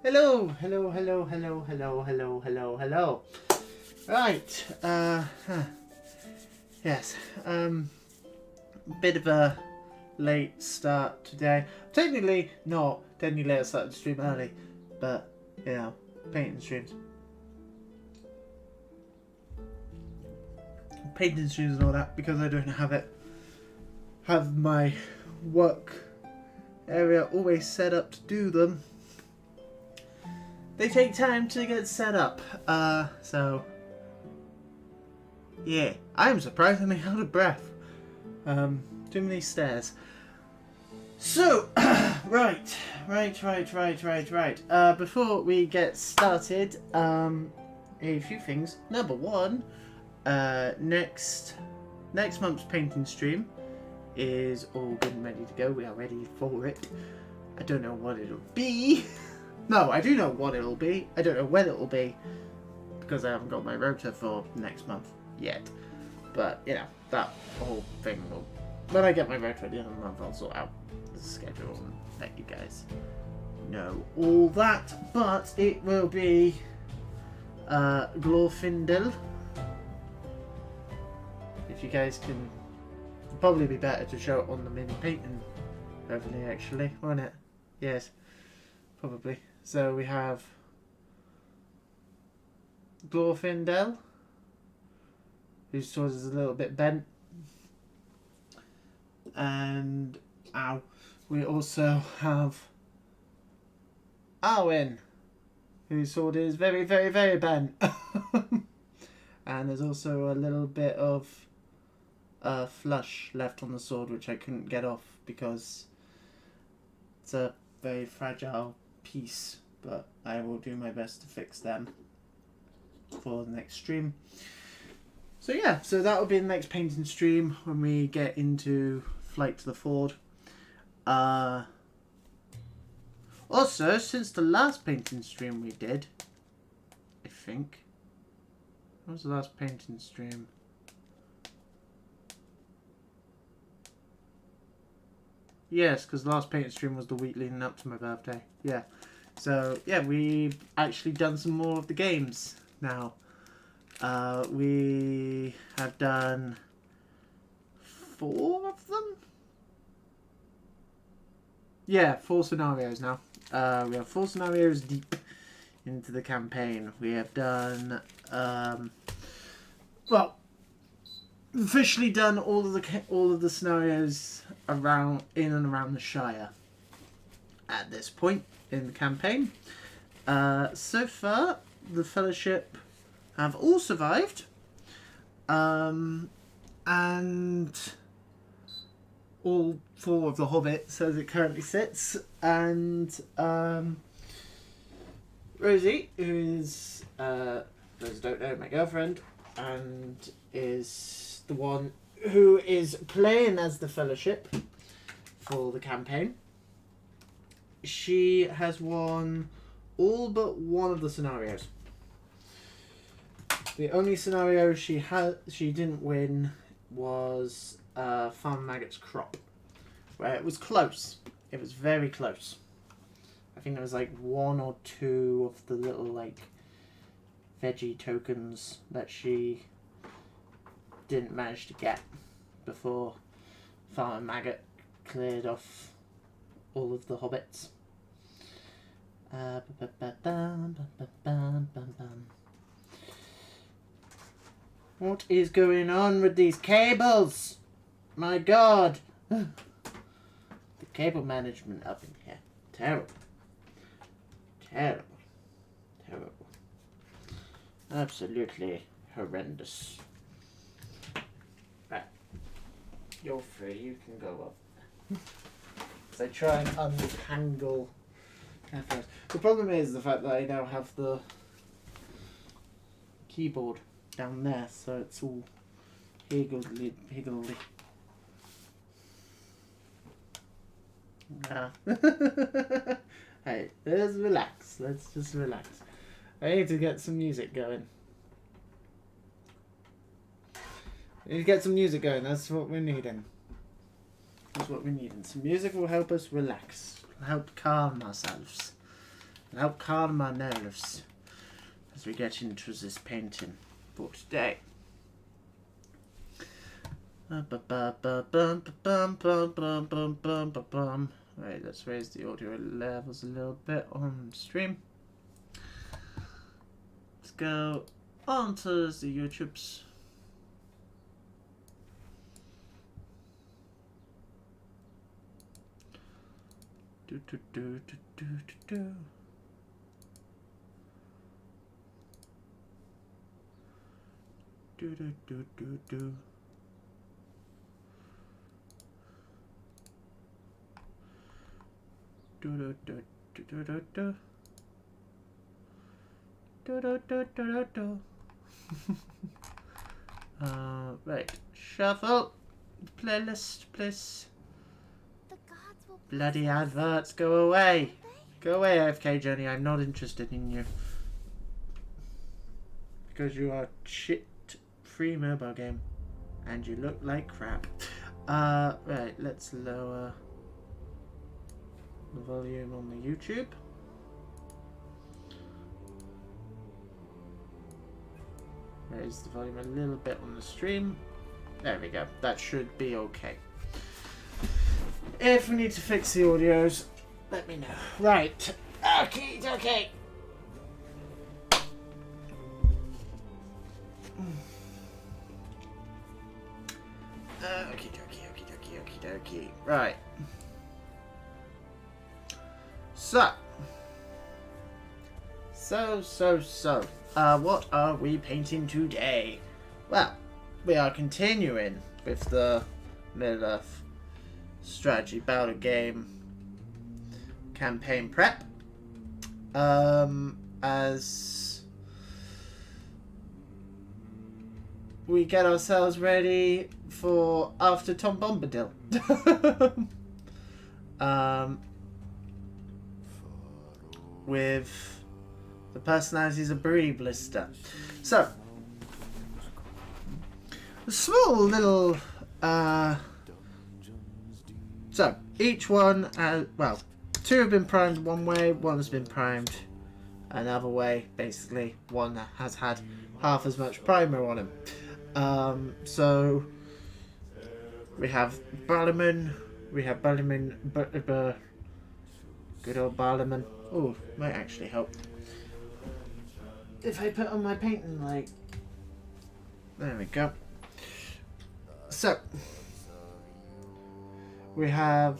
Hello, hello, hello, hello, hello, hello, hello, hello. Right, yes, bit of a late start today. Technically not, technically I started the stream early, but, you know, painting streams. Painting streams and all that, because I don't have my work area always set up to do them. They take time to get set up, so yeah, I'm surprisingly out of breath. Too many stairs. So, right. Before we get started, a few things. Number one, next month's painting stream is all good and ready to go. We are ready for it. I don't know what it'll be. No, I do know what it'll be. I don't know when it'll be, because I haven't got my rota for next month yet. But, you know, that whole thing will... When I get my rota at the end of the month, I'll sort out the schedule and let you guys know all that. But it will be Glorfindel. If you guys can... It'll probably be better to show it on the mini painting overlay, actually, won't it? Yes, probably. So we have Glorfindel, whose sword is a little bit bent, and we also have Arwen, whose sword is very, very, very bent. And there's also a little bit of flush left on the sword, which I couldn't get off because it's a very fragile piece, but I will do my best to fix them for the next stream. So yeah, so that will be the next painting stream when we get into Flight to the Ford. Also, since the last painting stream we did, I think, what was the last painting stream? Yes, because the last painting stream was the week leading up to my birthday. Yeah. So, yeah, we've actually done some more of the games now. We have done 4 of them? Yeah, 4 scenarios now. We have 4 scenarios deep into the campaign. We have done, well, officially done all of the scenarios around in and around the Shire at this point in the campaign. So far, the Fellowship have all survived, and all 4 of the Hobbits as it currently sits, and Rosie, who is, those who don't know, my girlfriend, and is the one who is playing as the Fellowship for the campaign. She has won all but one of the scenarios. The only scenario she didn't win was Farm Maggot's Crop, where it was close. It was very close. I think there was like 1 or 2 of the little like veggie tokens that she didn't manage to get before Farmer Maggot cleared off all of the hobbits. What is going on with these cables? My god! The cable management up in here. Terrible. Terrible. Terrible. Absolutely horrendous. Right. You're free, you can go up. So I try and untangle headphones. The problem is the fact that I now have the keyboard down there, so it's all higgledy. Hey, let's relax. Let's just relax. I need to get some music going. That's what we're needing. That's what we're needing. Some music will help us relax. Help calm ourselves. help calm my nerves as we get into this painting for today. Right, let's raise the audio levels a little bit on stream. Let's go onto the YouTubes. Do do do do do do do do do do do. Do do do do do do do do do do do do. Right, shuffle playlist, please. Bloody adverts, go away. Go away, AFK Jenny. I'm not interested in you because you are shit free mobile game and you look like crap. Right, let's lower the volume on the YouTube. Raise the volume a little bit on the stream. There we go. That should be okay. If we need to fix the audios, let me know. Right. Okay, okay. Okie dokie. Right. So. What are we painting today? Well, we are continuing with the Middle-earth strategy battle game campaign prep. As we get ourselves ready for after Tom Bombadil. With the personalities of Bree Blister. So, a small little so each one well, two have been primed one way, one has been primed another way. Basically, one has had half as much primer on him. So we have Barliman, Butterbur, good old Barliman. Oh, might actually help if I put on my painting light. There we go. So we have,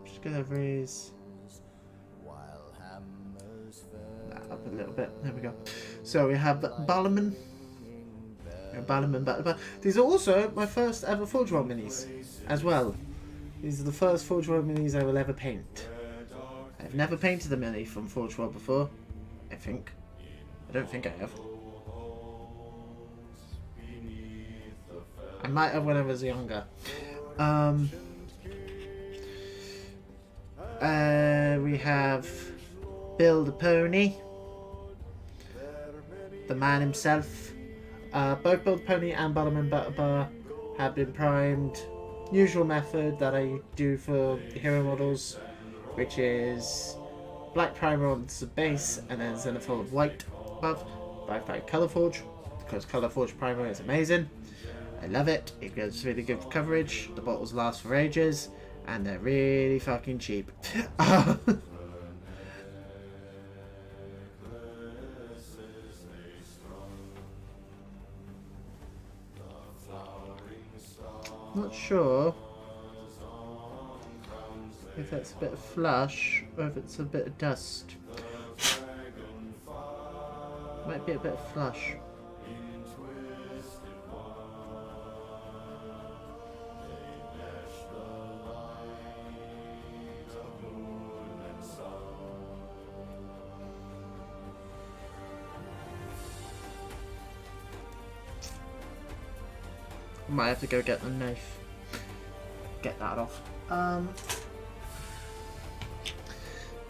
just gonna raise that up a little bit. There we go. So we have Barliman Butterbur. These are also my first ever Forge World minis as well. These are the first Forge World minis I will ever paint. I've never painted a mini from Forge World before, I think. I don't think I have. I might have when I was younger. We have Bill the Pony, the man himself. Both Bill the Pony and Barliman Butterbur have been primed. Usual method that I do for hero models, which is black primer on the base and then Zenithal of white above, by Colourforge, because Colourforge primer is amazing. I love it. It gives really good coverage. The bottles last for ages, and they're really fucking cheap. Not sure if that's a bit of flush or if it's a bit of dust. Might be a bit of flush. Might have to go get the knife. Get that off.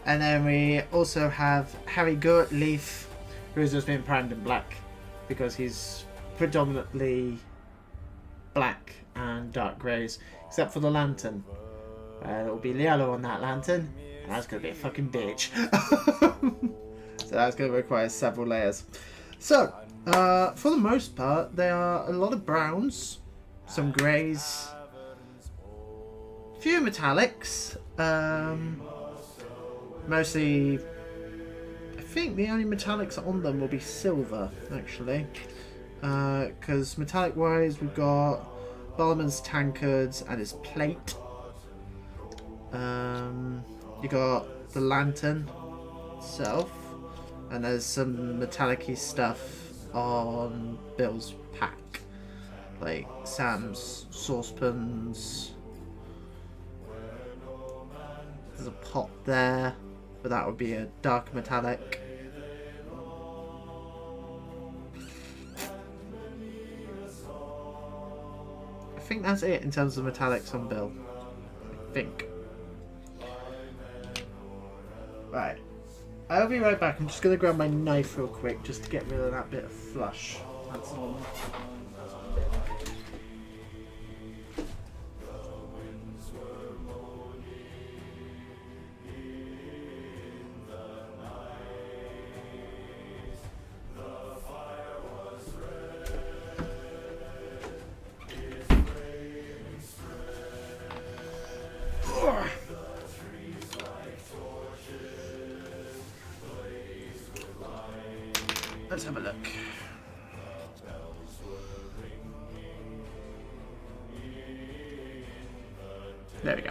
And then we also have Harry Goatleaf, who's just been primed in black because he's predominantly black and dark greys, except for the lantern. It'll be yellow on that lantern, and that's going to be a fucking bitch. So that's going to require several layers. So, for the most part, there are a lot of browns, some greys, a few metallics, mostly, I think the only metallics on them will be silver, actually. Because metallic-wise, we've got Barliman's tankards and his plate. You got the lantern itself, and there's some metallic-y stuff on Bill's pack, like Sam's saucepans. There's a pot there, but that would be a dark metallic. I think that's it in terms of metallics on Bill. I think. Right. I'll be right back. I'm just going to grab my knife real quick just to get rid of that bit of flush. That's normal. Let's have a look. There we go.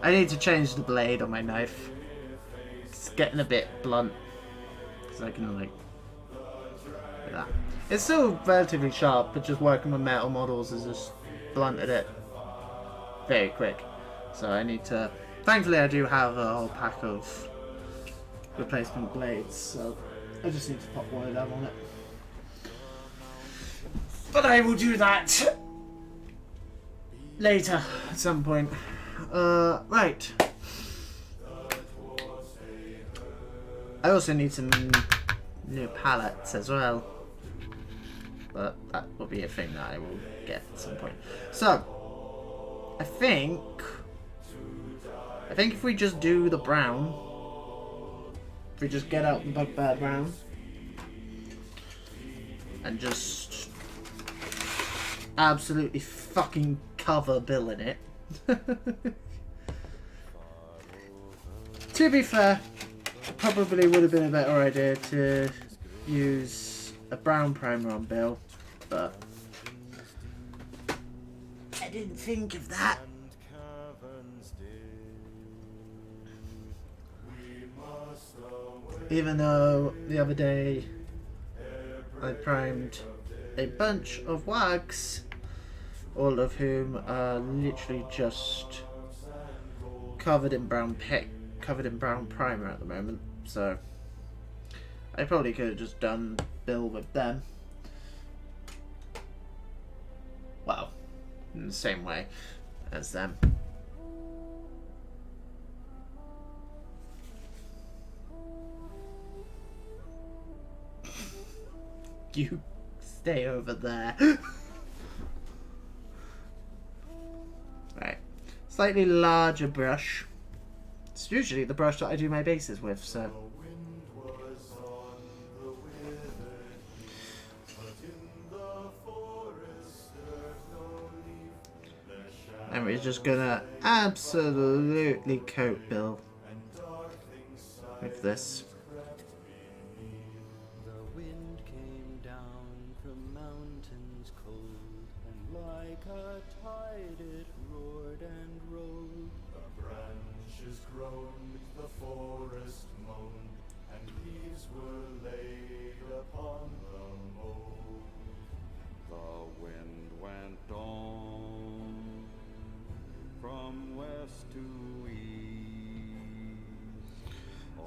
I need to change the blade on my knife. It's getting a bit blunt. Because I can like that. It's still relatively sharp, but just working with metal models has just blunted it very quick. So I need to... Thankfully I do have a whole pack of replacement blades, so I just need to pop one of them on it. But I will do that later at some point. Right. I also need some new palettes as well. But that will be a thing that I will get at some point. So, I think if we just do the brown, if we just get out the bugbear brown and just absolutely fucking cover Bill in it. To be fair, it probably would have been a better idea to use a brown primer on Bill, but I didn't think of that. Even though the other day I primed a bunch of wags, all of whom are literally just covered in brown primer at the moment. So I probably could have just done Bill with them. Well, in the same way as them. You stay over there. Right. Slightly larger brush. It's usually the brush that I do my bases with, so. And we're just gonna absolutely coat Bill with this.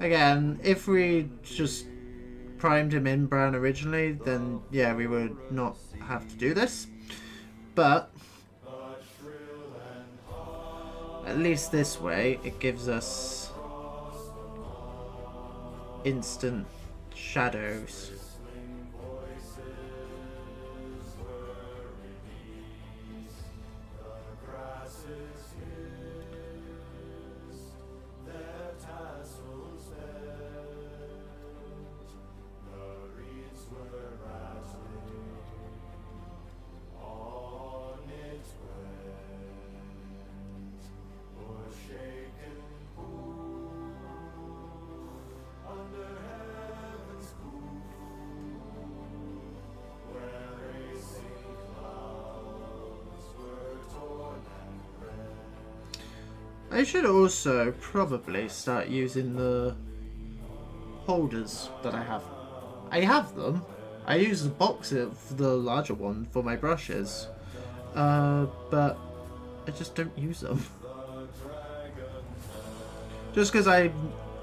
Again, if we just primed him in brown originally, then yeah, we would not have to do this. But at least this way, it gives us instant shadows. I should also probably start using the holders that I have. I have them. I use the box of the larger one for my brushes, but I just don't use them. Just because I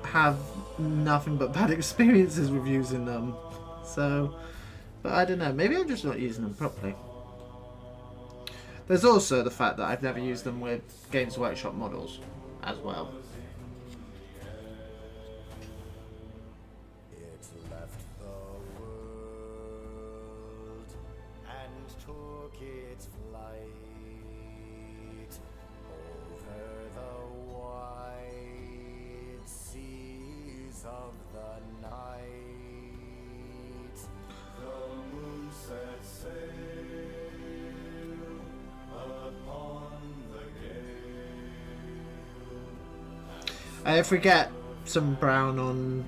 have nothing but bad experiences with using them. So, but I don't know. Maybe I'm just not using them properly. There's also the fact that I've never used them with Games Workshop models as well. It left the world and took its flight over the wide seas of the night. The moon set sail upon the gale. If we get some brown on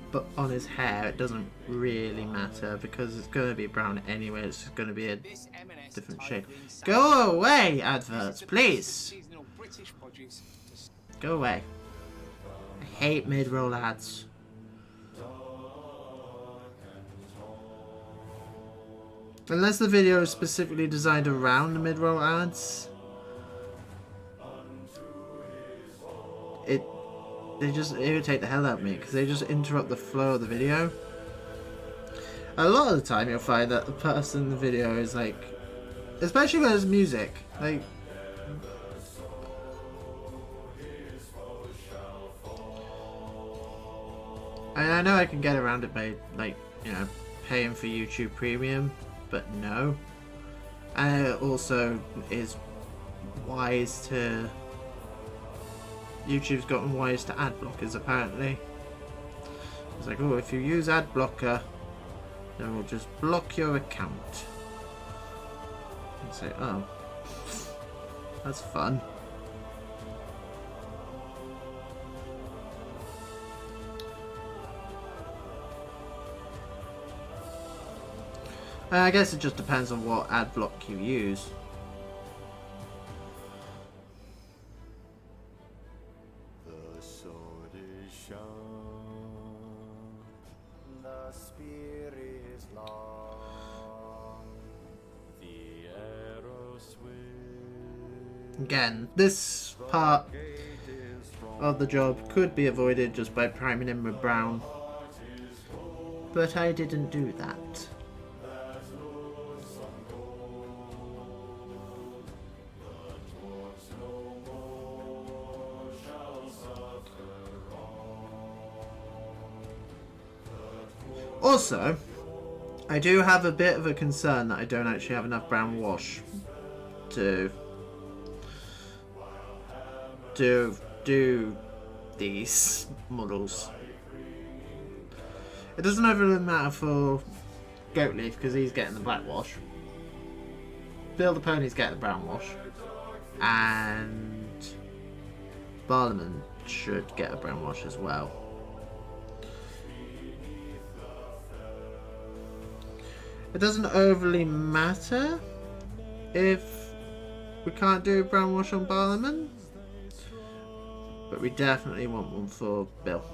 his hair, it doesn't really matter because it's going to be brown anyway. It's just going to be a different shade. Go away, adverts, please. Go away. I hate mid-roll ads. Unless the video is specifically designed around the mid-roll ads, they just irritate the hell out of me because they just interrupt the flow of the video. A lot of the time you'll find that the person in the video is like, especially when it's music, like, and I know I can get around it by, like, you know, paying for YouTube Premium, but no. And it also is wise to... YouTube's gotten wise to ad blockers, apparently. It's like, oh, if you use ad blocker, then we'll just block your account. And say, oh, that's fun. I guess it just depends on what ad block you use. Again, this part of the job could be avoided just by priming him with brown, but I didn't do that. Also, I do have a bit of a concern that I don't actually have enough brown wash to do these models. It doesn't really matter for Goatleaf because he's getting the black wash. Bill the Pony's getting the brown wash, and Barliman should get a brown wash as well. It doesn't overly matter if we can't do a brown wash on Barliman, but we definitely want one for Bill.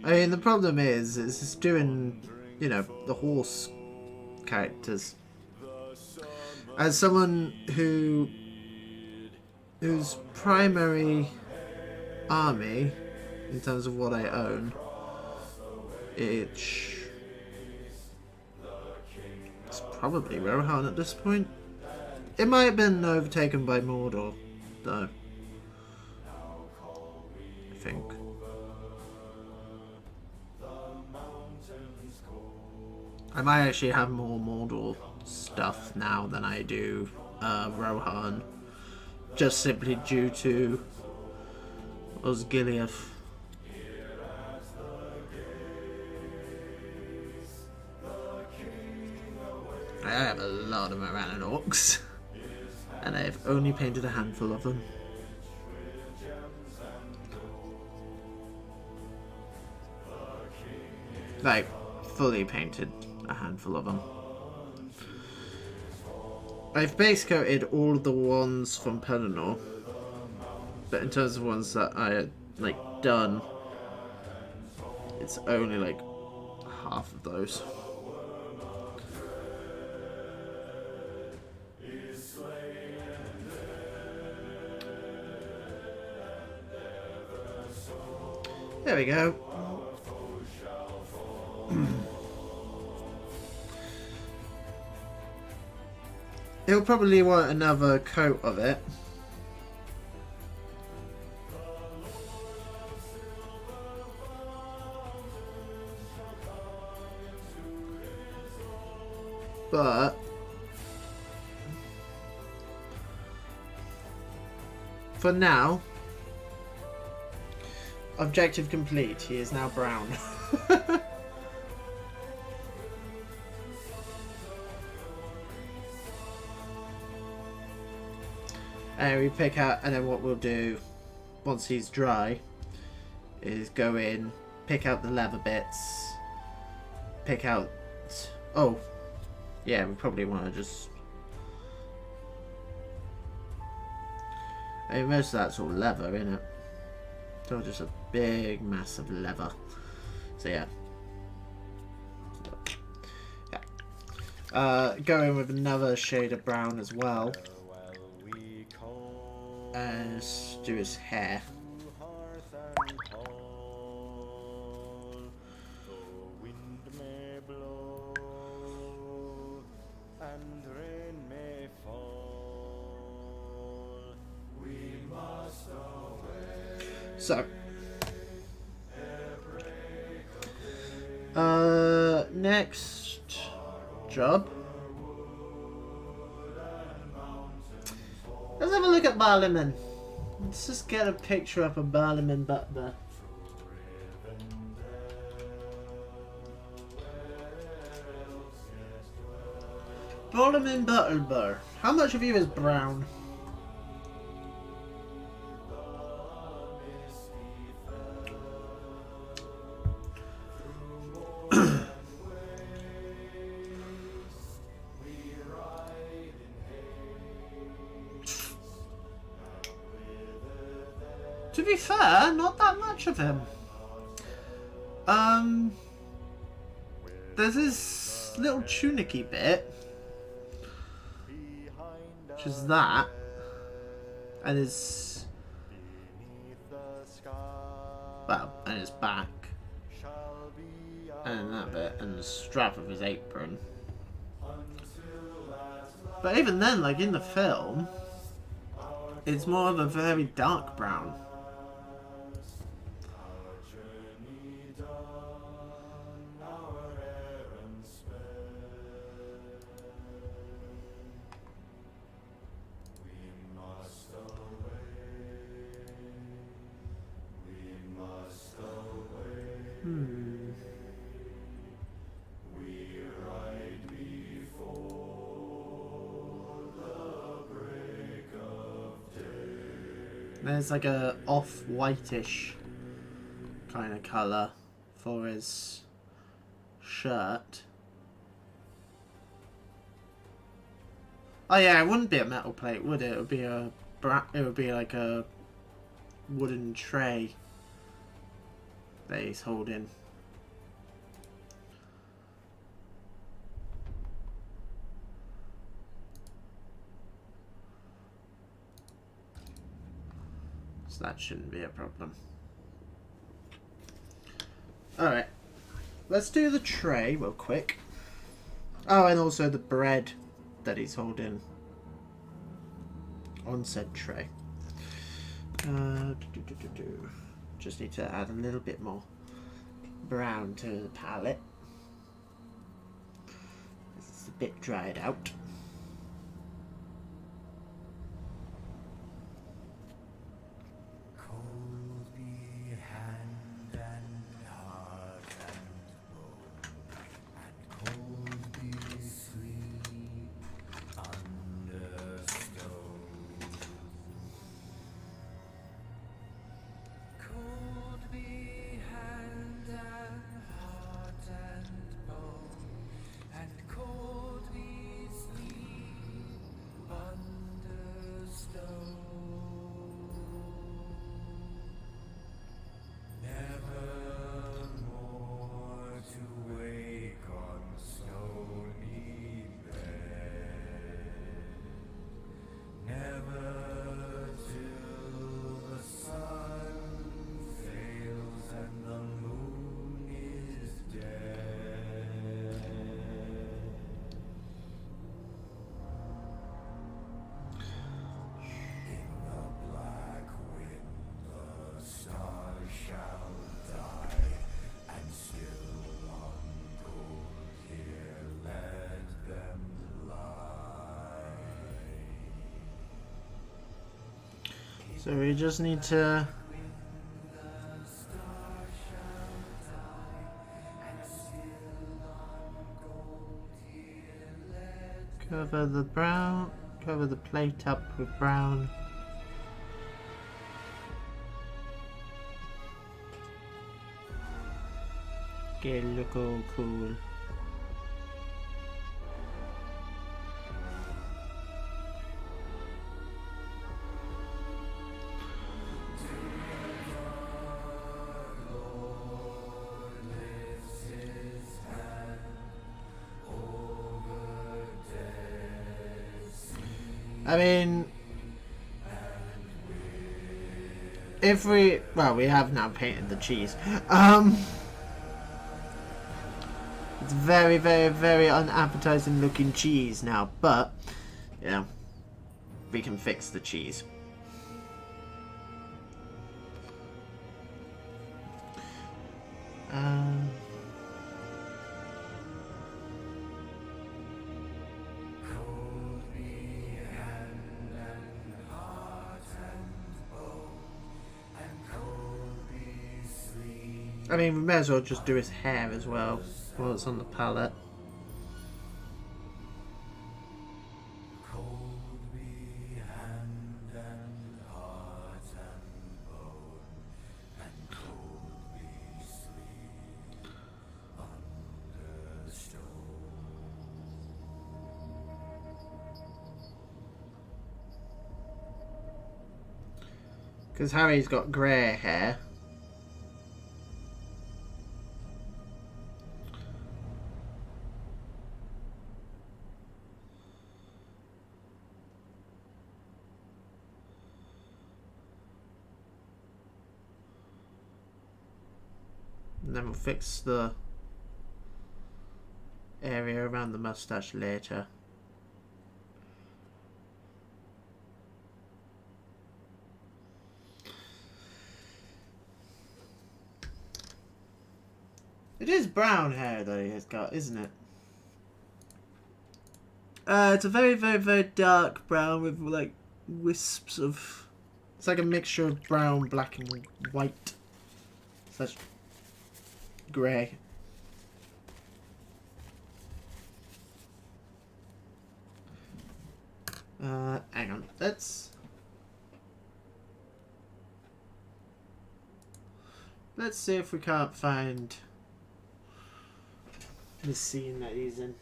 I mean, the problem is it's doing, you know, the horse characters. As someone whose primary army, in terms of what I own, it's probably Rohan at this point. It might have been overtaken by Mordor, though. I think. I might actually have more Mordor stuff now than I do Rohan, just simply due to Goatleaf. I have a lot of Moran orcs, and I've only painted a handful of them. Like, fully painted a handful of them. I've base coated all of the ones from Pelennor, but in terms of ones that I had, like, done, it's only, like, half of those. There we go. He'll probably want another coat of it. But for now, objective complete. He is now brown. And we pick out, and then what we'll do once he's dry is go in, pick out the leather bits, pick out. Oh, yeah, we probably want to just. I mean, most of that's all leather, isn't it? It's all just a big mass of leather. So yeah. Go in with another shade of brown as well. And let's do his hair. So, next job. Let's have a look at Barliman. Let's just get a picture up of Barliman Butterbur. Barliman Butterbur. How much of you is brown? To be fair, not that much of him. There's this little tunicky bit, which is that, and his, well, and his back, and that bit, and the strap of his apron. But even then, like in the film, it's more of a very dark brown. There's like a off-whitish kind of colour for his shirt. Oh yeah, it wouldn't be a metal plate, would it? It would be a it would be like a wooden tray that he's holding. So that shouldn't be a problem. Alright. Let's do the tray real quick. Oh, and also the bread that he's holding on said tray. Just need to add a little bit more brown to the palette. It's a bit dried out. So we just need to cover the brown, cover the plate up with brown. Get it look all cool. I mean, if we, well, we have now painted the cheese. It's very, very, very unappetizing looking cheese now, but, you know, we can fix the cheese. I mean, we may as well just do his hair as well while it's on the palette. Because Harry's got grey hair. And then we'll fix the area around the mustache later. It is brown hair that he has got, isn't it? It's a very, very, very dark brown with like wisps of... It's like a mixture of brown, black and white. Such grey. Hang on. Let's see if we can't find the scene that he's in.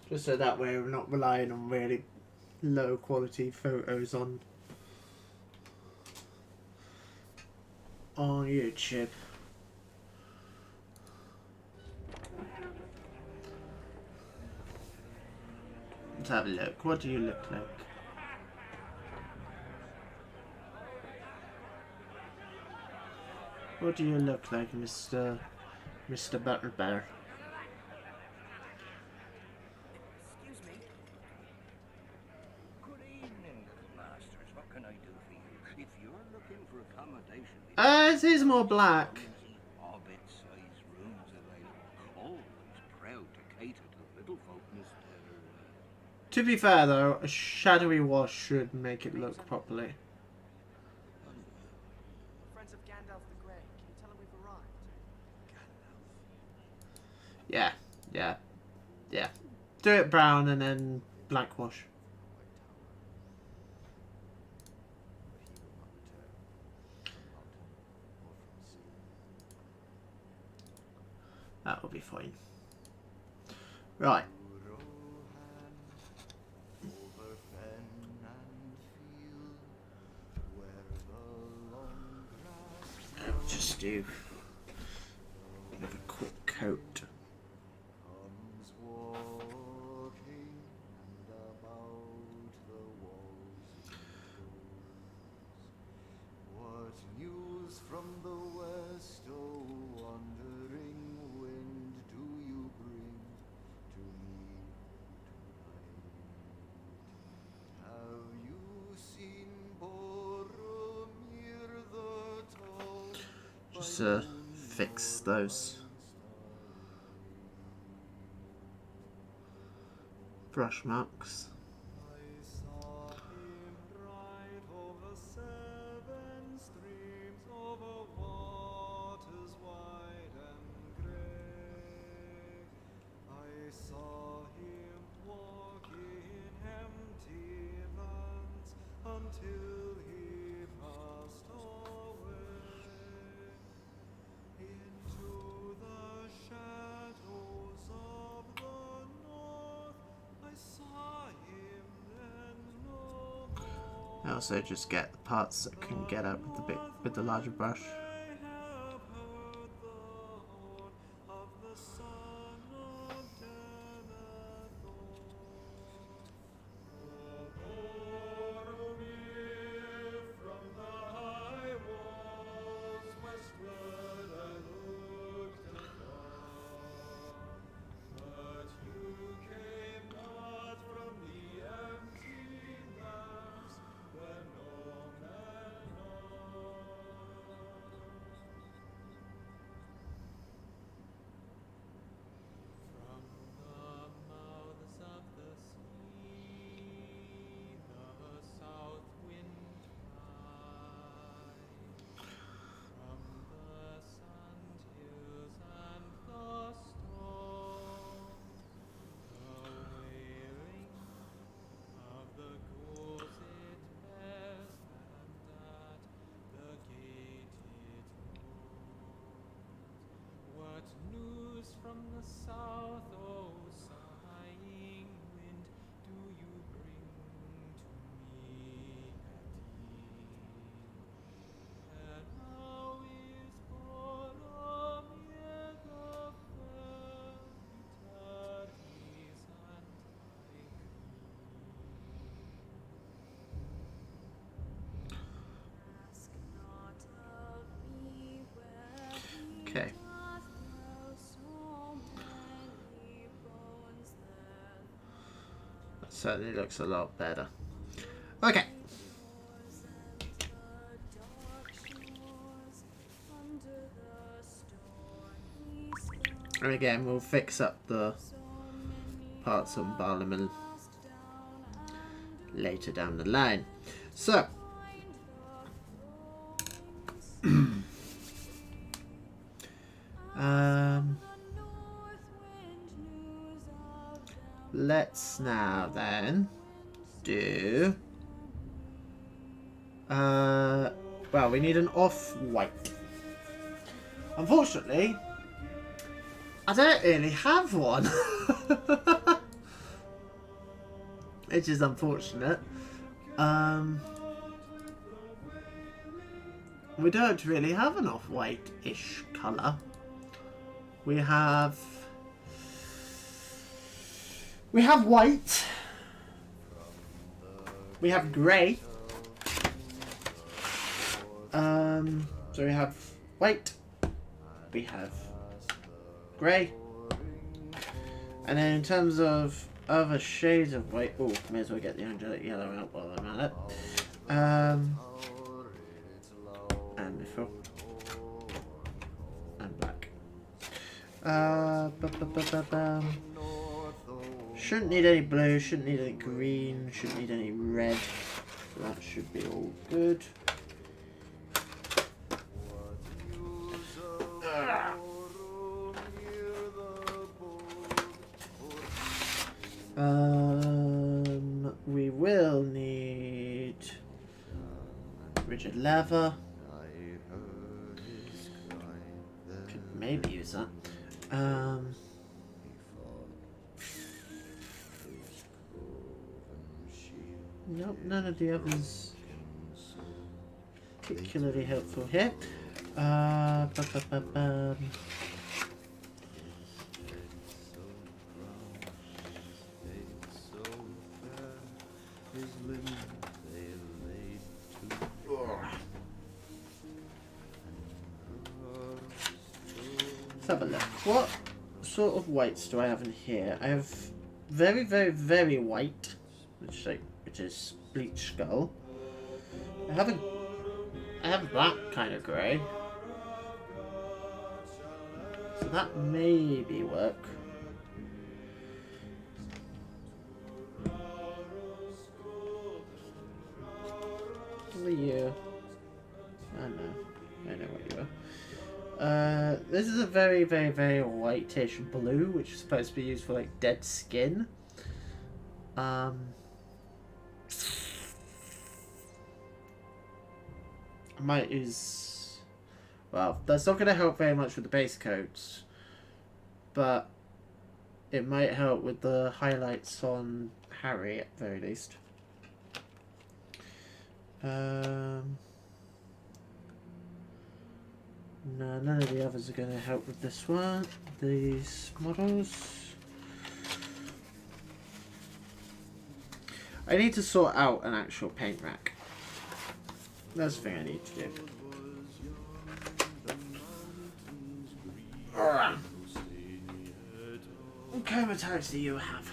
Just so that way we're not relying on really low quality photos on YouTube. Let's have a look. What do you look like? What do you look like, Mr. Butterbur? Excuse me. Good evening, masters. What can I do for you? If you're looking for accommodation, It is more black. hobbit-sized rooms available. Always proud to cater to little folk, Mr. To be fair though, a shadowy wash should make it look properly. Friends of Gandalf the Grey. Can you tell him we've arrived? Yeah. Do it brown and then black wash. That will be fine. Right. I'll just do a bit of a quick coat. Comes walking and about the walls. What news from the west, oh wandering wind, do you bring to me tonight? Have you seen Boromir the tall? Just to fix those brush marks. Until he passed away into the shadows of the north. I saw him then no more. I also just get the parts that can get out with the larger brush. I have heard the horn of the son of Denethor. From the high walls westward I looked afar, but you came not from the empty lands where no man knows. From the mouths of the sea, the south wind cries. From the sand hills and the storms, the wailing of the ghouls it bears, and at the gate it moans. What news from the south, O sighing wind, do you bring to me at eve? And how is Boromir the fair, Utadis and thy Ask not of me where he Okay. doth dwell, so many bones there That certainly looks a lot better. Okay. shores and the dark shores under the stormy sky. And again, we'll fix up the So many parts on Barliman cast down and later down the line. So, find the glowing um, the north wind news of them. let's now then do. Well, we need an off-white. Unfortunately, I don't really have one. Which is unfortunate. We don't really have an off-white-ish colour. We have white. We have grey. So we have white. We have grey. And then in terms of other shades of white, oh, may as well get the angelic yellow out while I'm at it. And mithril. And black. Shouldn't need any blue, shouldn't need any green, shouldn't need any red. So that should be all good. We will need rigid leather. Could maybe use that. Nope, none of the others particularly helpful here. Let's have a look. What sort of whites do I have in here? I have very, very, very white, which is bleach skull. I have a black kind of grey. So that maybe work. Who are you? I know what you are. This is a very, very, very whitish blue, which is supposed to be used for like dead skin. I might use... Well, that's not going to help very much with the base coats, but it might help with the highlights on Harry at the very least. No, none of the others are going to help with this one. These models. I need to sort out an actual paint rack. That's the thing I need to do. Alright. What kind of types do you have?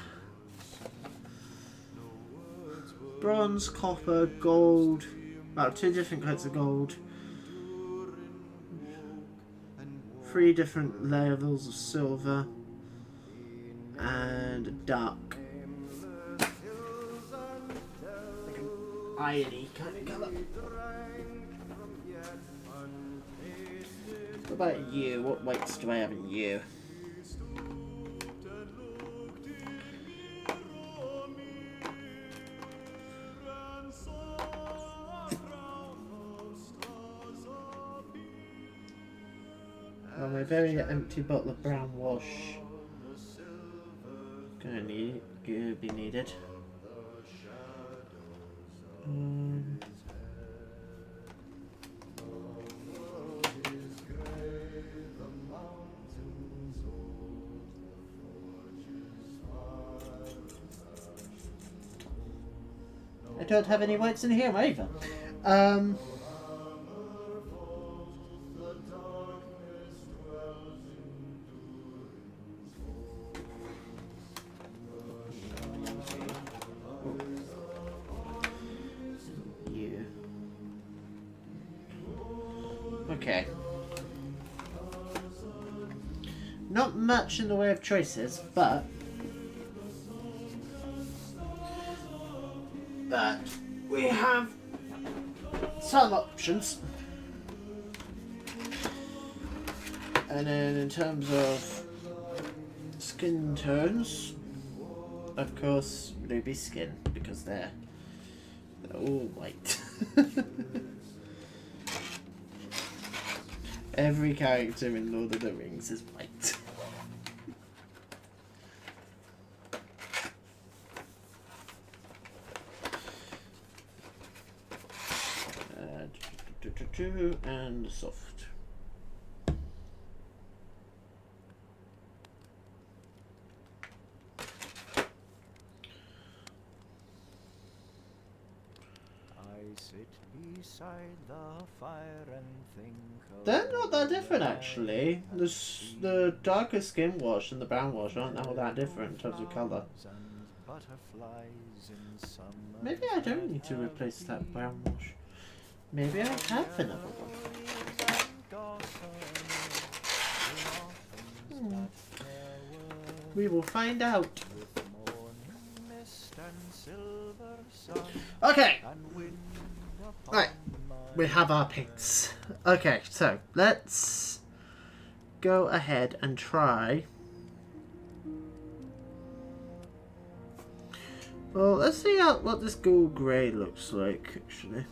Bronze, copper, gold. Well, 2 different kinds of gold. 3 different levels of silver. And dark. Irony kind of colour. What about you? What weights do I have in you? Well, my very empty bottle of brown wash gonna be needed. I don't have any whites in here either. Okay. Not much in the way of choices, but we have some options. And then in terms of skin tones, of course, ruby skin, because they're all white. Every character in Lord of the Rings is white. And soft. Sit beside the fire and think of They're not that different actually. The darker skin wash and the brown wash aren't all that different in terms of colour. Maybe I don't need to replace that brown wash. Maybe I have another one. We will find out. Okay. Right. We have our pinks. Okay, so let's go ahead and try. Well, let's see what this gold grey looks like, actually.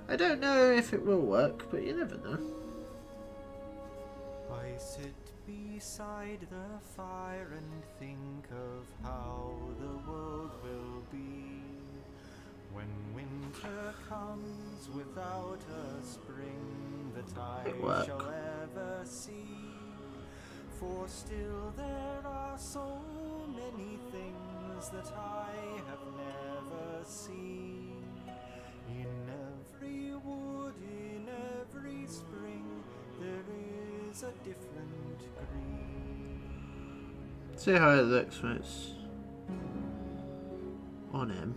I don't know if it will work, but you never know. I sit beside the fire and think of how the world will be when winter comes without a spring that I shall ever see. For still there are so many things that I have never seen. In every wood a different green. See how it looks when it's on him.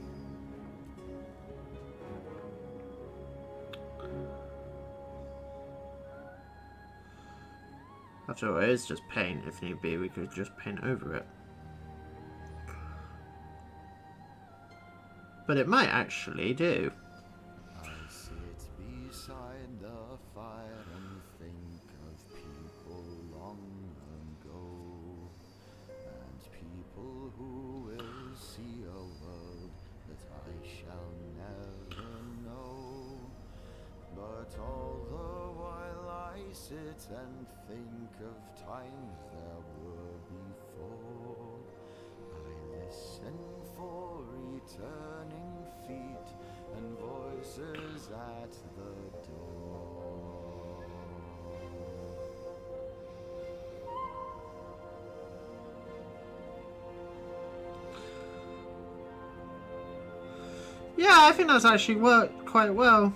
After all, it is just paint. If need be, we could just paint over it. But it might actually do. I sit beside the fire and think of people long ago, and people who will see a world that I shall never know. But all the while I sit and think of times there were before. I listen for returning feet and voices at the door. Yeah, I think that's actually worked quite well.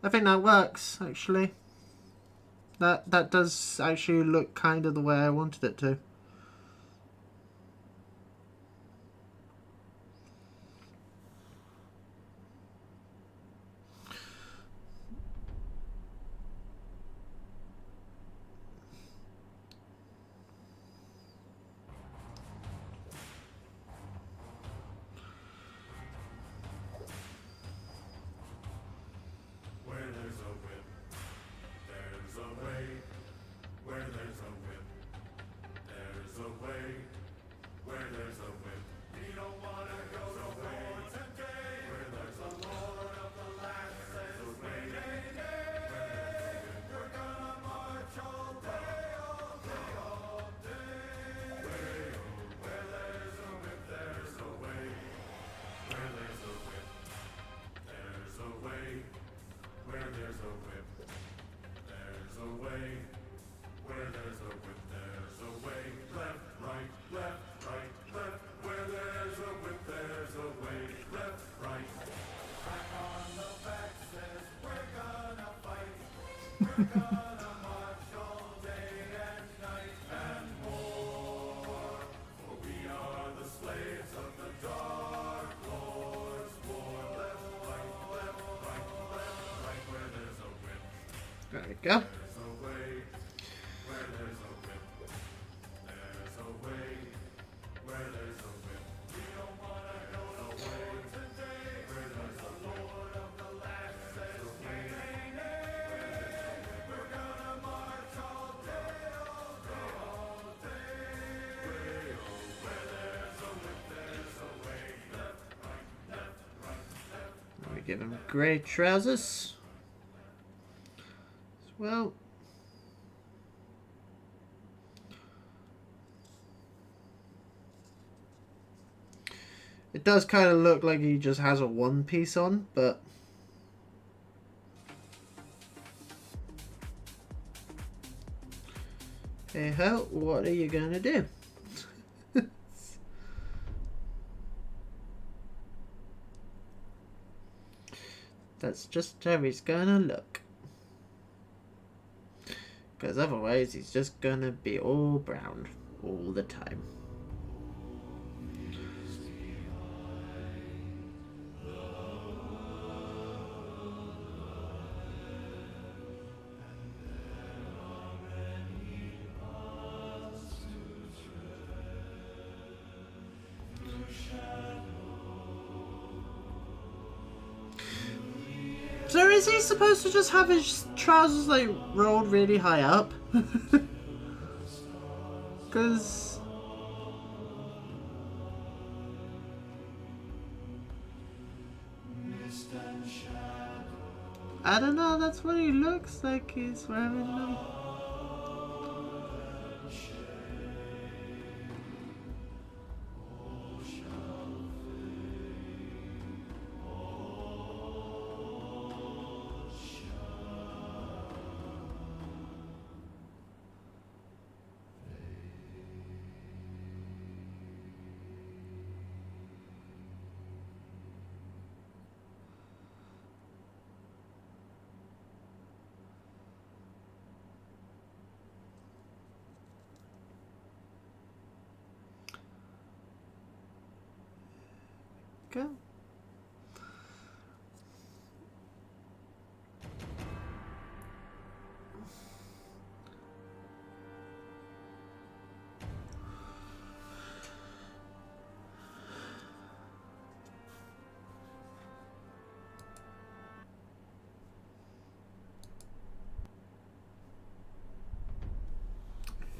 I think that works, actually. That does actually look kind of the way I wanted it to. Where there's a whip, there's a way. Where there's a whip, there's a way. Where there's a whip, we don't wanna go to war today. Where there's a lord of the land says way, we're gonna march all day, all day, all day. Where there's a whip, there's a way. Where there's a whip, there's a way. Where there's a whip, there's a way. Where there's a whip, there's a way. Left, right, left, right, left. Where there's a whip, there's a way. Left, right. Back on the back says we're gonna fight. We're gonna march all day and night and more. For we are the slaves of the Dark Lord's war. Left, right, left, right, left, right. Where there's a whip, There we go. there's a way. Where there's a whip, there's a way. Where there's a whip, we don't wanna go to war today. Where there's a lord of the land says nay, nay, nay. We're gonna march all day, all day, all day. Where there's a whip, there's a way. Left, right, left, right, left. We give him grey trousers as well. It does kind of look like he just has a one piece on, but hey ho, what are you gonna do? That's just how he's gonna look. Because otherwise he's just gonna be all brown all the time. So is he supposed to just have his trousers like rolled really high up? Because I don't know, that's what he looks like he's wearing them. go.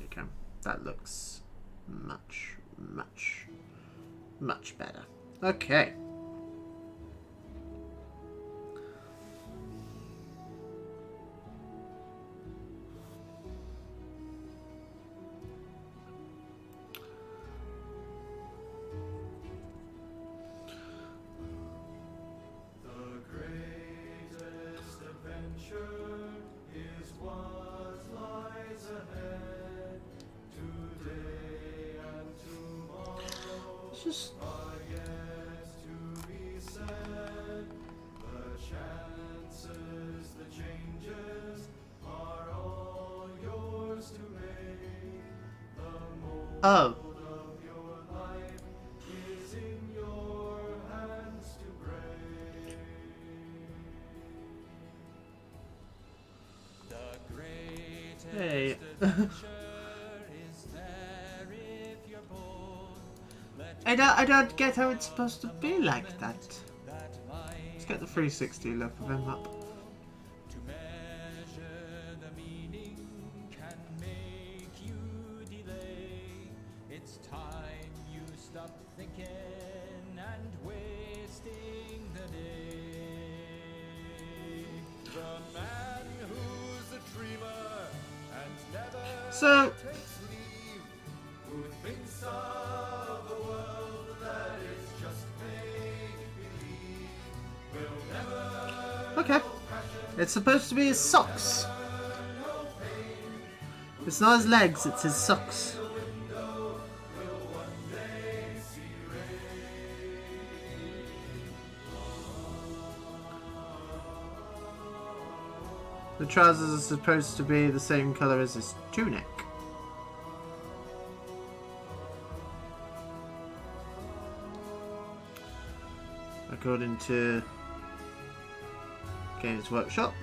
Okay, that looks much better. Okay. The greatest adventure is what lies ahead. Today and tomorrow It's just are yet to be said. The chances, the changes are all yours to make. The mold oh. of your life is in your hands to break. The greatest Hey. adventure is there if you're bold. Let I don't get how it's supposed to be like that. that mind Let's get the 360 look of him up. to measure the meaning can make you delay. It's time you stop thinking and wasting the day. The man who's a dreamer and never So takes leave, who thinks of a world that is just make-believe, will never okay. It's supposed to be his socks. It's not his legs, it's his socks. The trousers are supposed to be the same colour as his tunic. According to Games Workshop.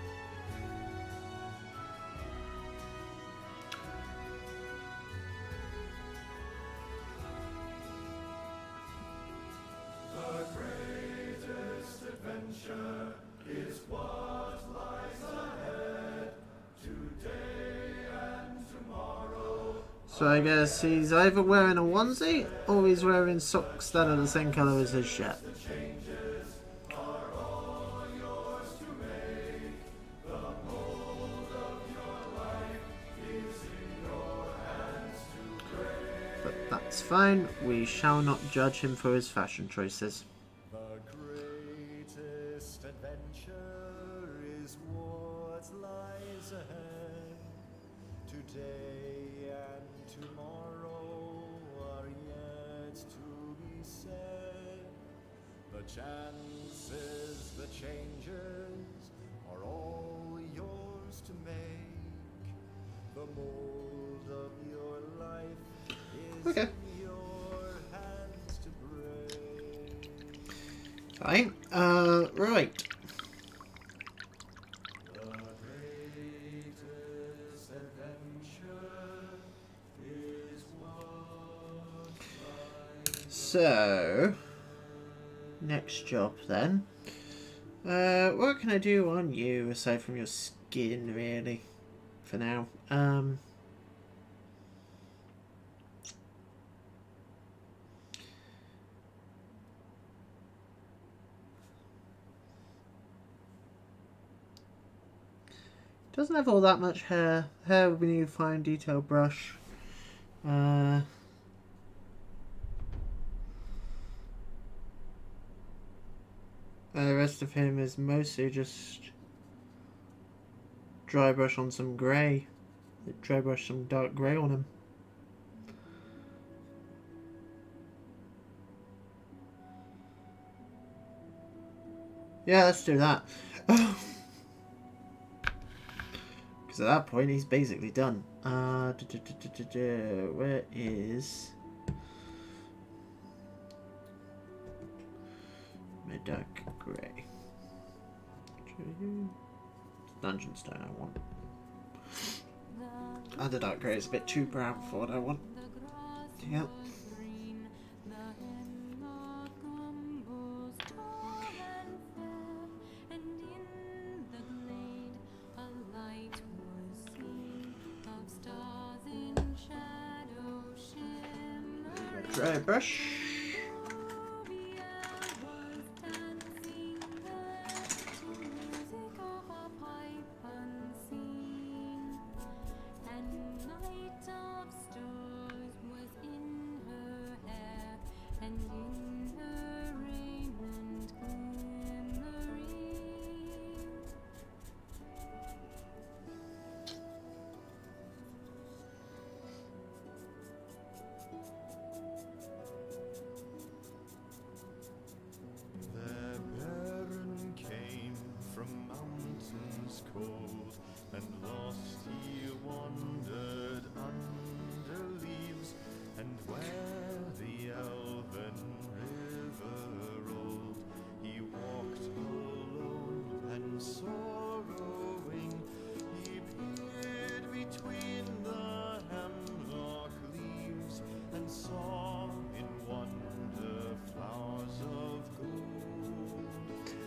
The greatest adventure is what lies ahead, today and tomorrow. So I guess he's either wearing a onesie or he's wearing socks that are the same colour as his shirt. But that's fine, we shall not judge him for his fashion choices. The greatest adventure is what lies ahead. Today and tomorrow are yet to be said. The chances, the changes are all yours to make. The mold of your life is Okay. in your hands to break. Fine. Right. The greatest adventure is what lies. So, next job then. What can I do on you aside from your skin, really? For now. Doesn't have all that much hair. Hair we need a fine detail brush. The rest of him is mostly just dry brush on some grey. Dry brush some dark grey on him. Yeah, let's do that. Because at that point he's basically done. Where is... dark grey. Dungeon stone I want. The dark grey is a bit too brown for what I want. Yep. Dry brush.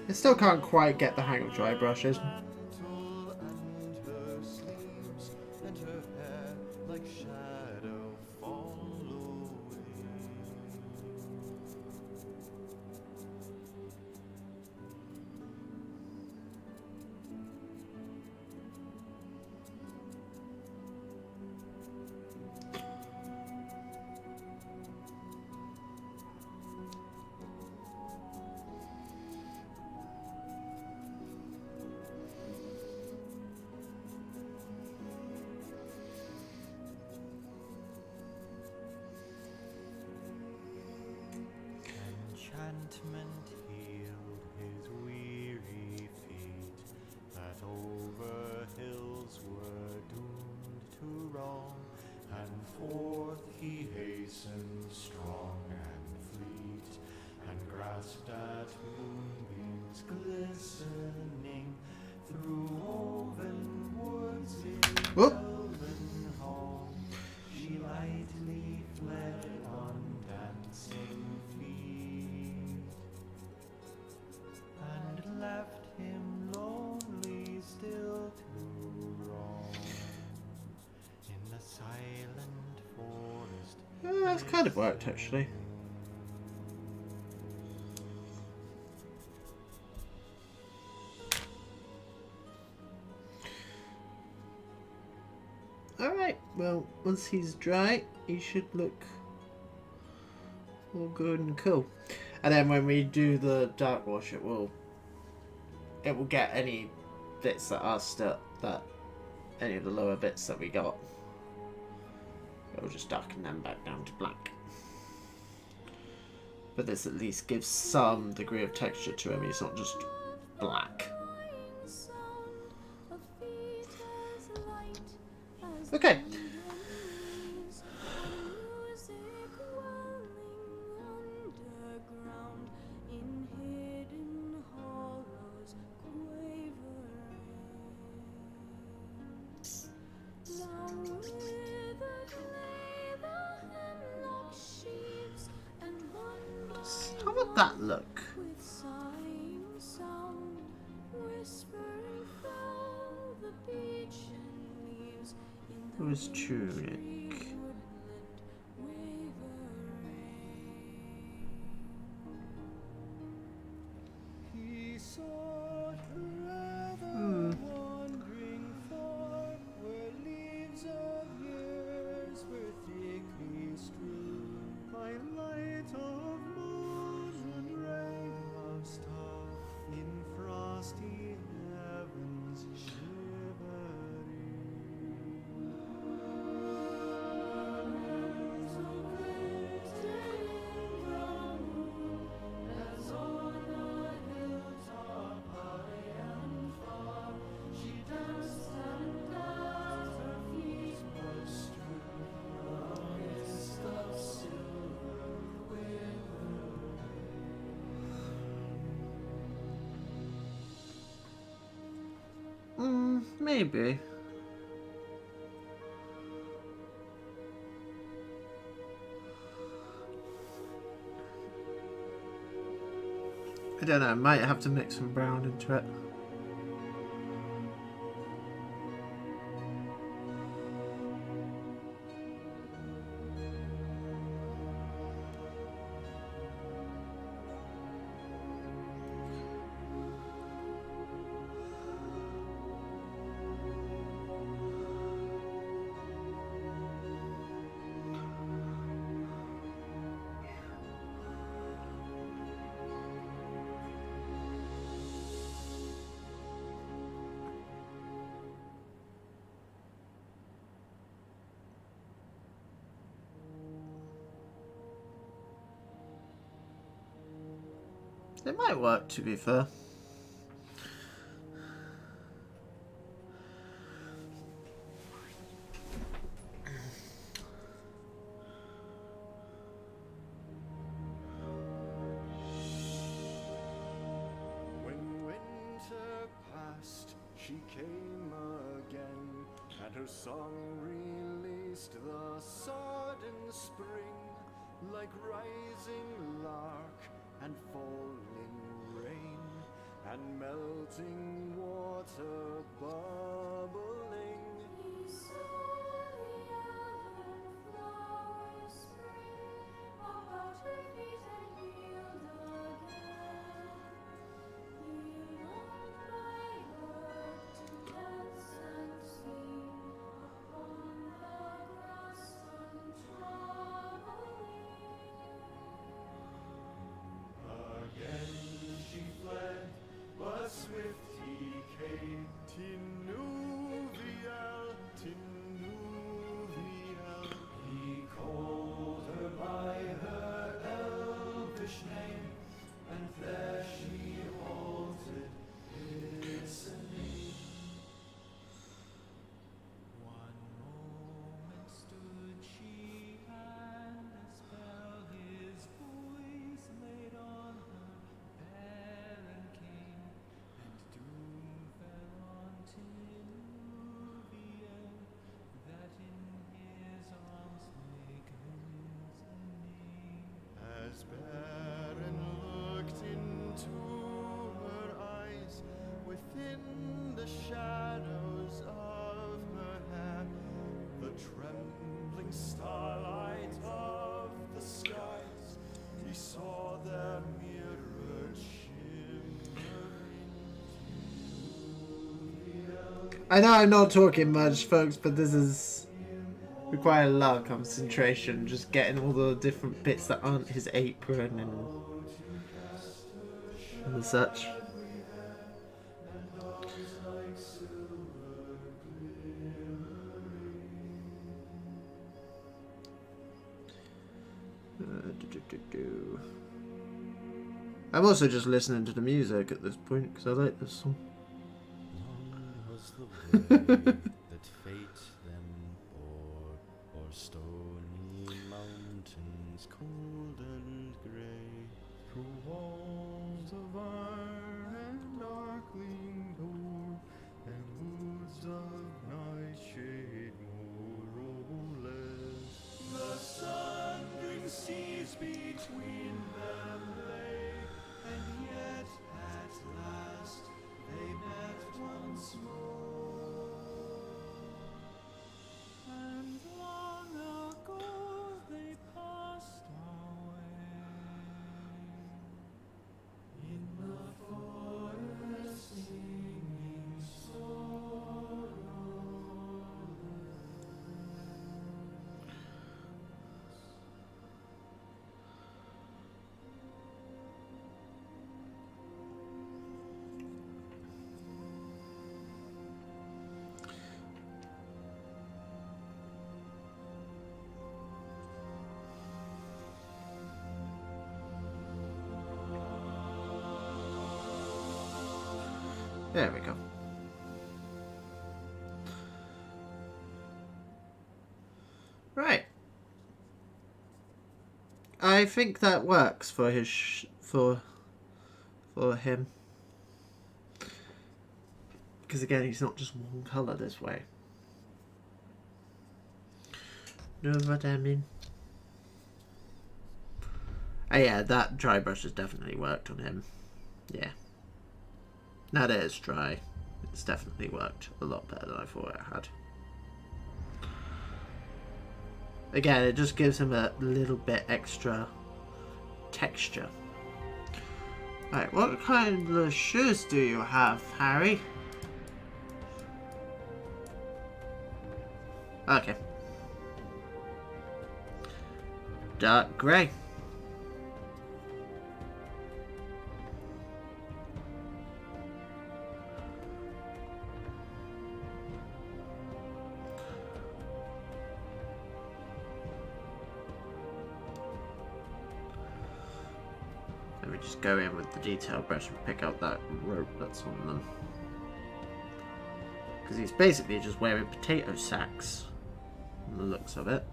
I still can't quite get the hang of dry brushes. Enchantment healed his weary feet, that over hills were doomed to roam, and forth he hastened strong and fleet, and grasped at moonbeams glistening through woven woods in elven home. She lightly fled on dancing feet, and left him lonely still to roam in the silent forest. That's kind of worked actually. Alright, well, once he's dry, he should look all good and cool. And then when we do the dark wash, it will get any bits that are still, any of the lower bits that we got. It'll just darken them back down to black. But this at least gives some degree of texture to him. He's not just black. Okay. How would that look? It was tunic. He sought forever, wandering far, where leaves of years were thickly strewn, by light of moon and ray of star, in frosty heavens shivering. Maybe. I don't know, I might have to mix some brown into it. It might work, to be fair. When winter passed, she came again, and her song released the sudden spring, like rising lark and falling rain, and melting water bubbling. You saw the elven flowers spring, about her feet and kneeled again. Kneeled on my work to dance and sing, upon the grass untroubling. Again she fled, but swift he came. Tinuviel, Tinuviel. He called her by her elvish name, and there she halted, listening. One moment stood she, and a spell his voice laid on her barren came, and doom fell on Tinuviel, that in his arms lay glistening. As Baron looked into her eyes, within the shadows of her hair, the trembling starlight of the skies, he saw their mirrored shimmering. I know I'm not talking much, folks, but this is require a lot of concentration. Just getting all the different bits that aren't his apron and such. I'm also just listening to the music at this point because I like this song. Long was the way that fate them bore, o'er stony mountains cold and grey, Through walls of iron and darkling door, and woods of nightshade more or less. The sundering seas between them lay, and yet at last they met once more. And long ago they passed away in the forest, singing There we go. Right. I think that works for his for him. Because again, he's not just one colour this way. Know what I mean? Oh yeah, that dry brush has definitely worked on him. Yeah. Now that it's dry, it's definitely worked a lot better than I thought it had. Again, it just gives him a little bit extra texture. Right, what kind of shoes do you have, Harry? Okay. Dark grey. Let me just go in with the detail brush and pick out that rope that's on them. Because he's basically just wearing potato sacks, from the looks of it.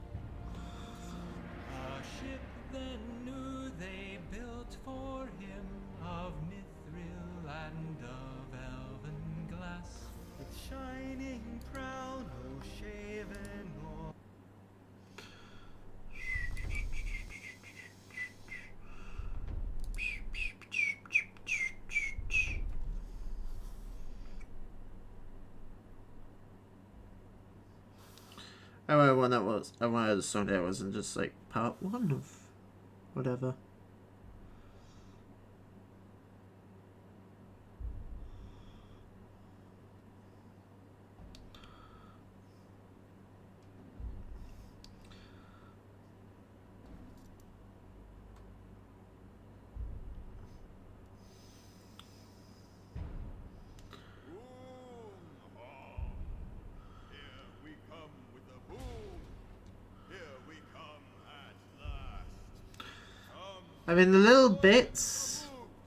A ship then new they built for him of mithril and of elven glass, with shining prow, no shaven or I wonder when that was. I wonder the song there wasn't just like part 1 of whatever. Here we come with a boom. Here we come at last. Come, I mean, the little bits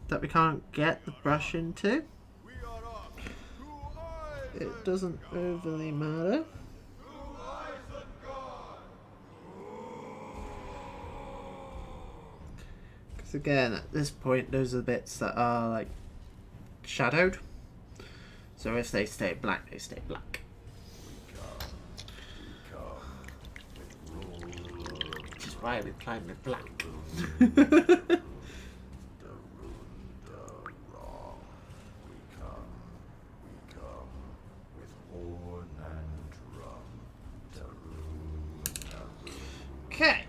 that we can't get the brush into, we are off to it doesn't overly matter. Because again, at this point, those are the bits that are like shadowed. So if they stay black, they stay black. Which is why we climb with black. Okay.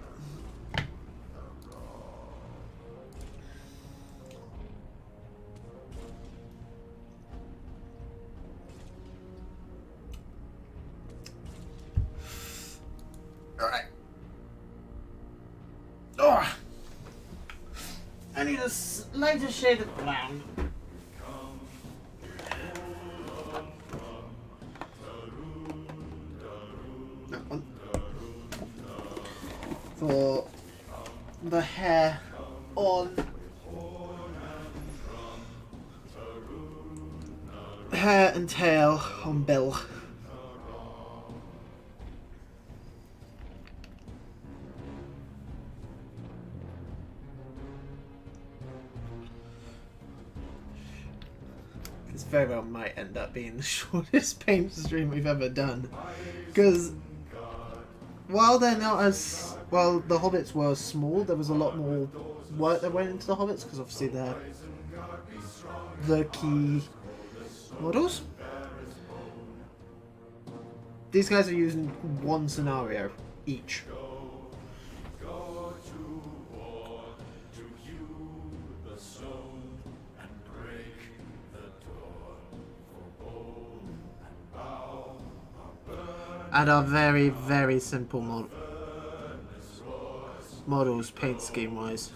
Alright. Oh! I need a lighter shade of brown. That one. For the hair on hair and tail on Bill. This very well might end up being the shortest paint stream we've ever done, because while they're not as well, the hobbits were small. There was a lot more work that went into the hobbits because obviously they're the key models. These guys are using one scenario each. And are very, very simple models, paint scheme wise.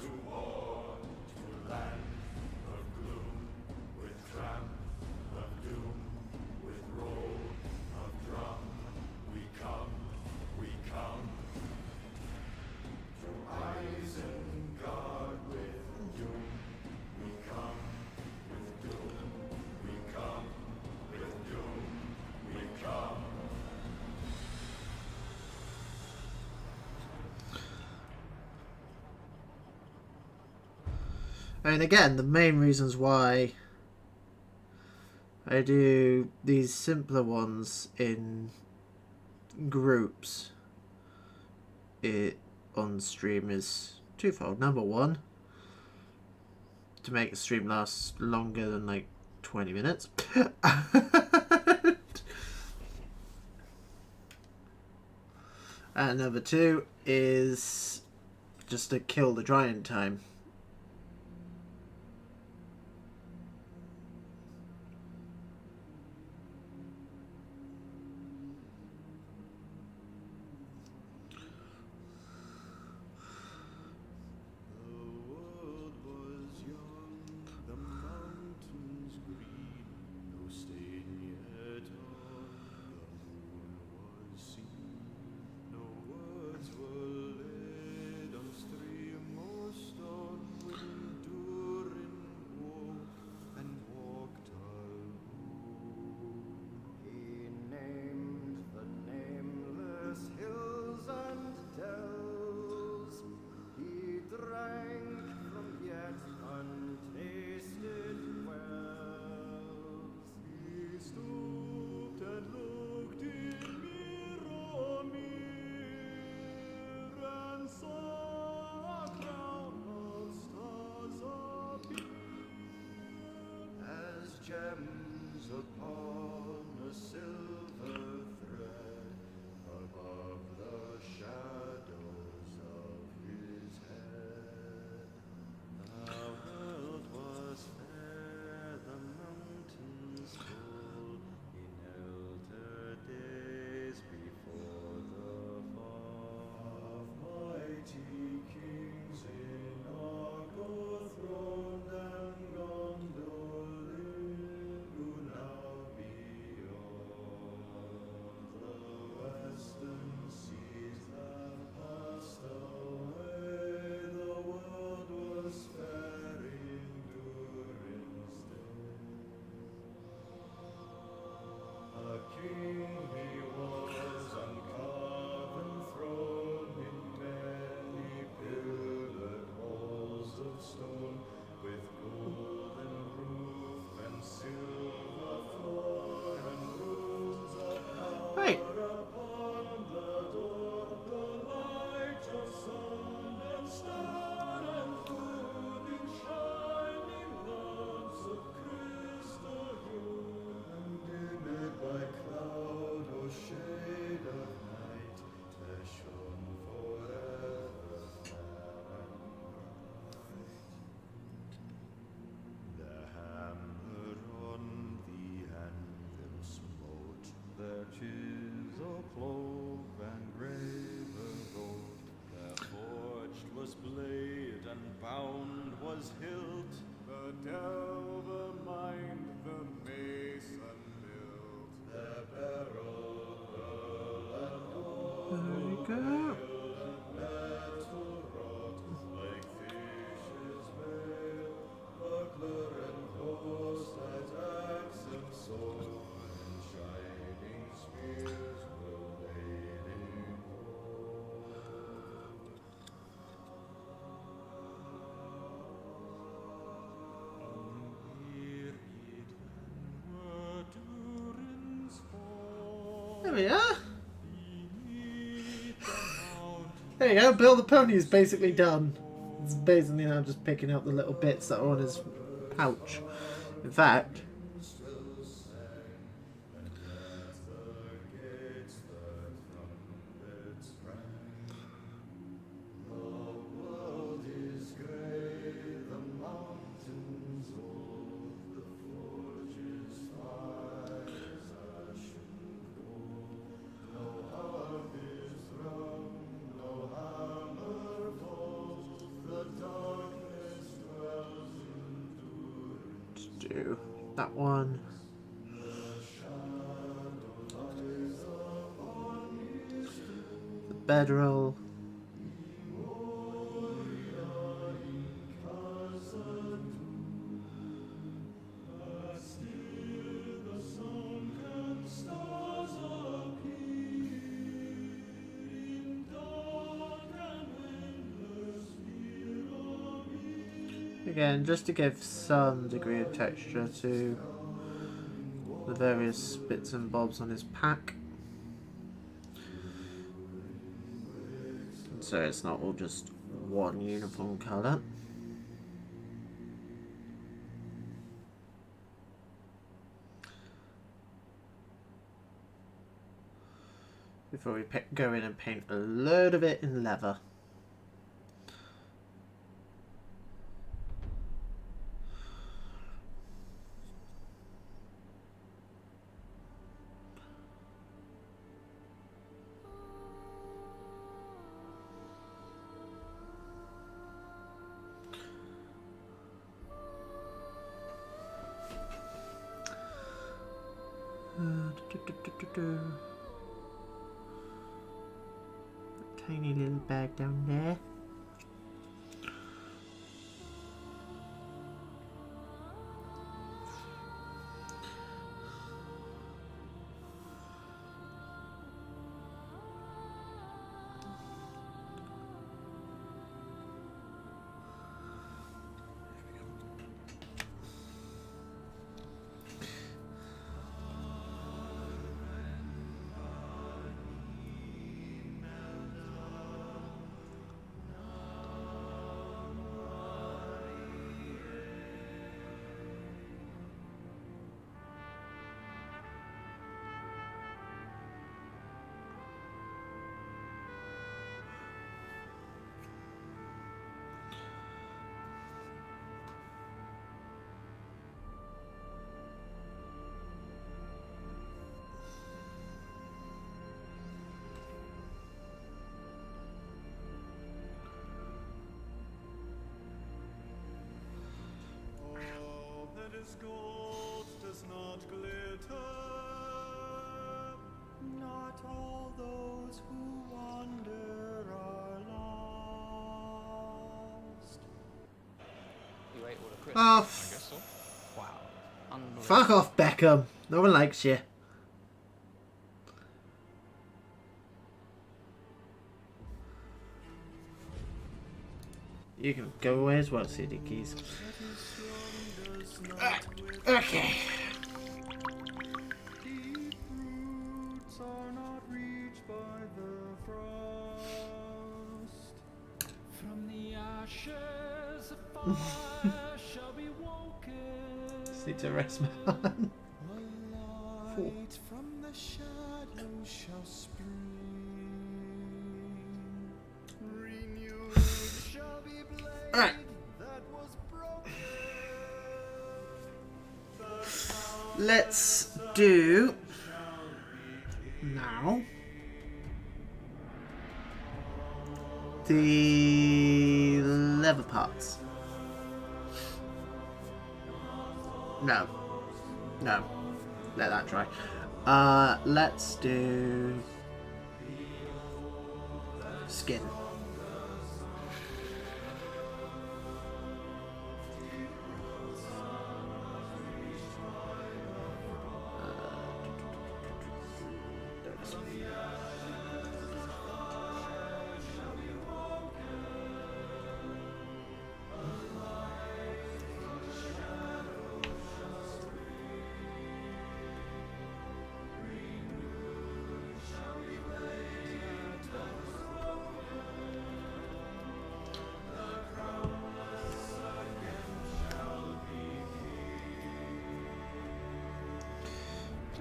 I mean, again, the main reasons why I do these simpler ones in groups. It on stream is twofold. Number one, to make the stream last longer than like 20 minutes. And number two is just to kill the drying time. The world was young, the mountains green, no stain yet on the moon was seen. No words were laid on stream or stone, when Durin woke and walked alone. He named the nameless hills and dells. He drank from yet untasted wells. He stooped and looked in mirror and saw a crown of stars appear as gems upon a silver thread above the shadows of his head. The world was fair, the mountains tall, in elder days before the fall of mighty kings in Argo throned and Gondolin, who now beyond the western seas have passed away. The world was fair in Durin's day. A king he was on carven throne in many pillared halls of stone, with golden roof and silver floor and runes of Right. power upon the door. The light of sun and star and food in shining lamps of crystal hue, and dimmed by cloud or shade of night, there shone forever fair and bright. The hammer on the anvil smote, their chisel clove and graver wrote, their forged was blade and bound was hilt, the delver mined, the mason built, their barrel, pearl and gold, There you go. metal wrought, like fishes' mail, buckler and horse, that axe and sword, and shining spears were laid in gold. Unwearied men were Durin's fall. There we are. Beneath the mountain There you go. Bill the Pony is basically done. It's basically now just picking up the little bits that are on his pouch. In fact, still sang, and at the gates the trumpets rang. The world is grey, the mountains old, the forges fires ashen cold. No harp is rung, no hammer falls, the darkness dwells in let's do that one. The bedroll. Again, just to give some degree of texture to various bits and bobs on his pack. So it's not all just one uniform colour. Before we go in and paint a load of it in leather. Tiny little bag down there. All that is gold does not glitter. Not all those who wander are lost. You ate all the crisps? Oh, I guess so. Wow. Unbelievable. fuck off, Beckham. No one likes you. You can go away as well, CD Keys. Okay. Deep roots are not reached by the frost. From the ashes a fire shall be woken. Just need to rest my hand. A light from the shadows shall spring. Renewed shall be blade Alright. that was broken. Let's do now the leather parts. No. No. Let that dry. Let's do skin.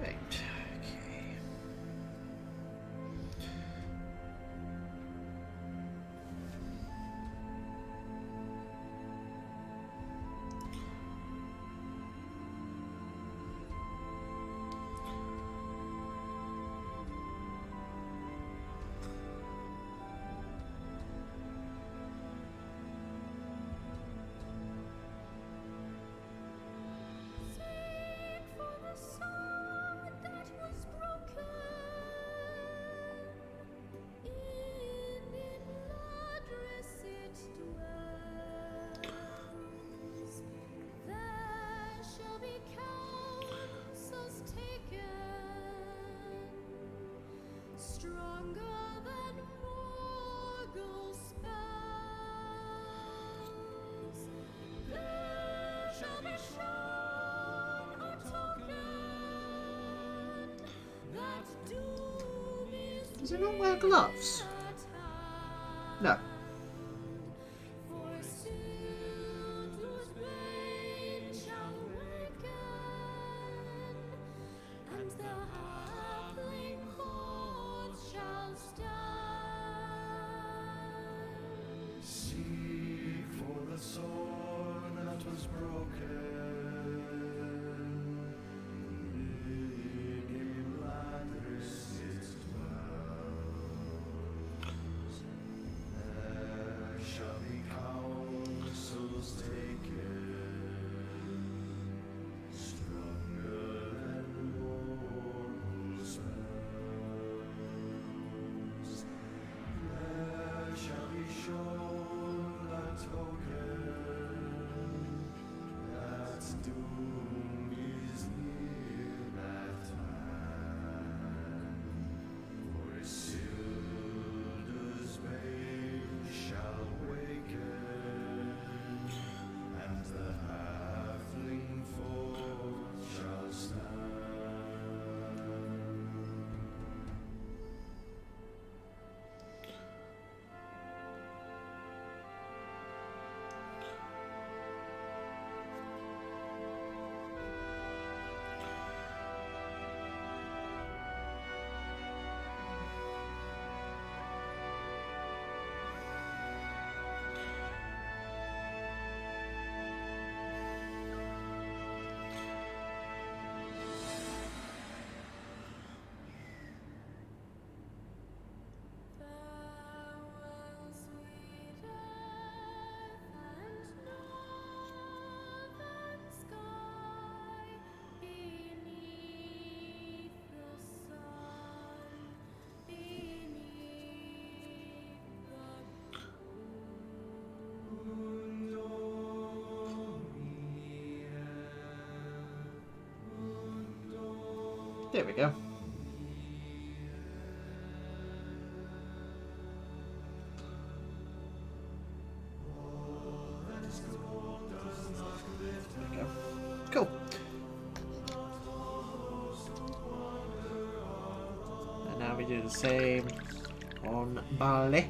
Right. Okay. Sing for the song that was broken. In bloodless it dwells. There shall be counsels taken, stronger than mortal spells. There shall be shown a token Does it not wear gloves? No. Seek for the sword that was broken. In Ladris it dwells. There shall be counsels taken, stronger than mortal spells. There shall be shown a token that doom is near at hand. For Isildur's bane shall waken, and the halfling fort shall stand. Farewell, sweet earth and northern sky, beneath the sun, beneath the There we go. There we go. Cool. And now we do the same on Barley.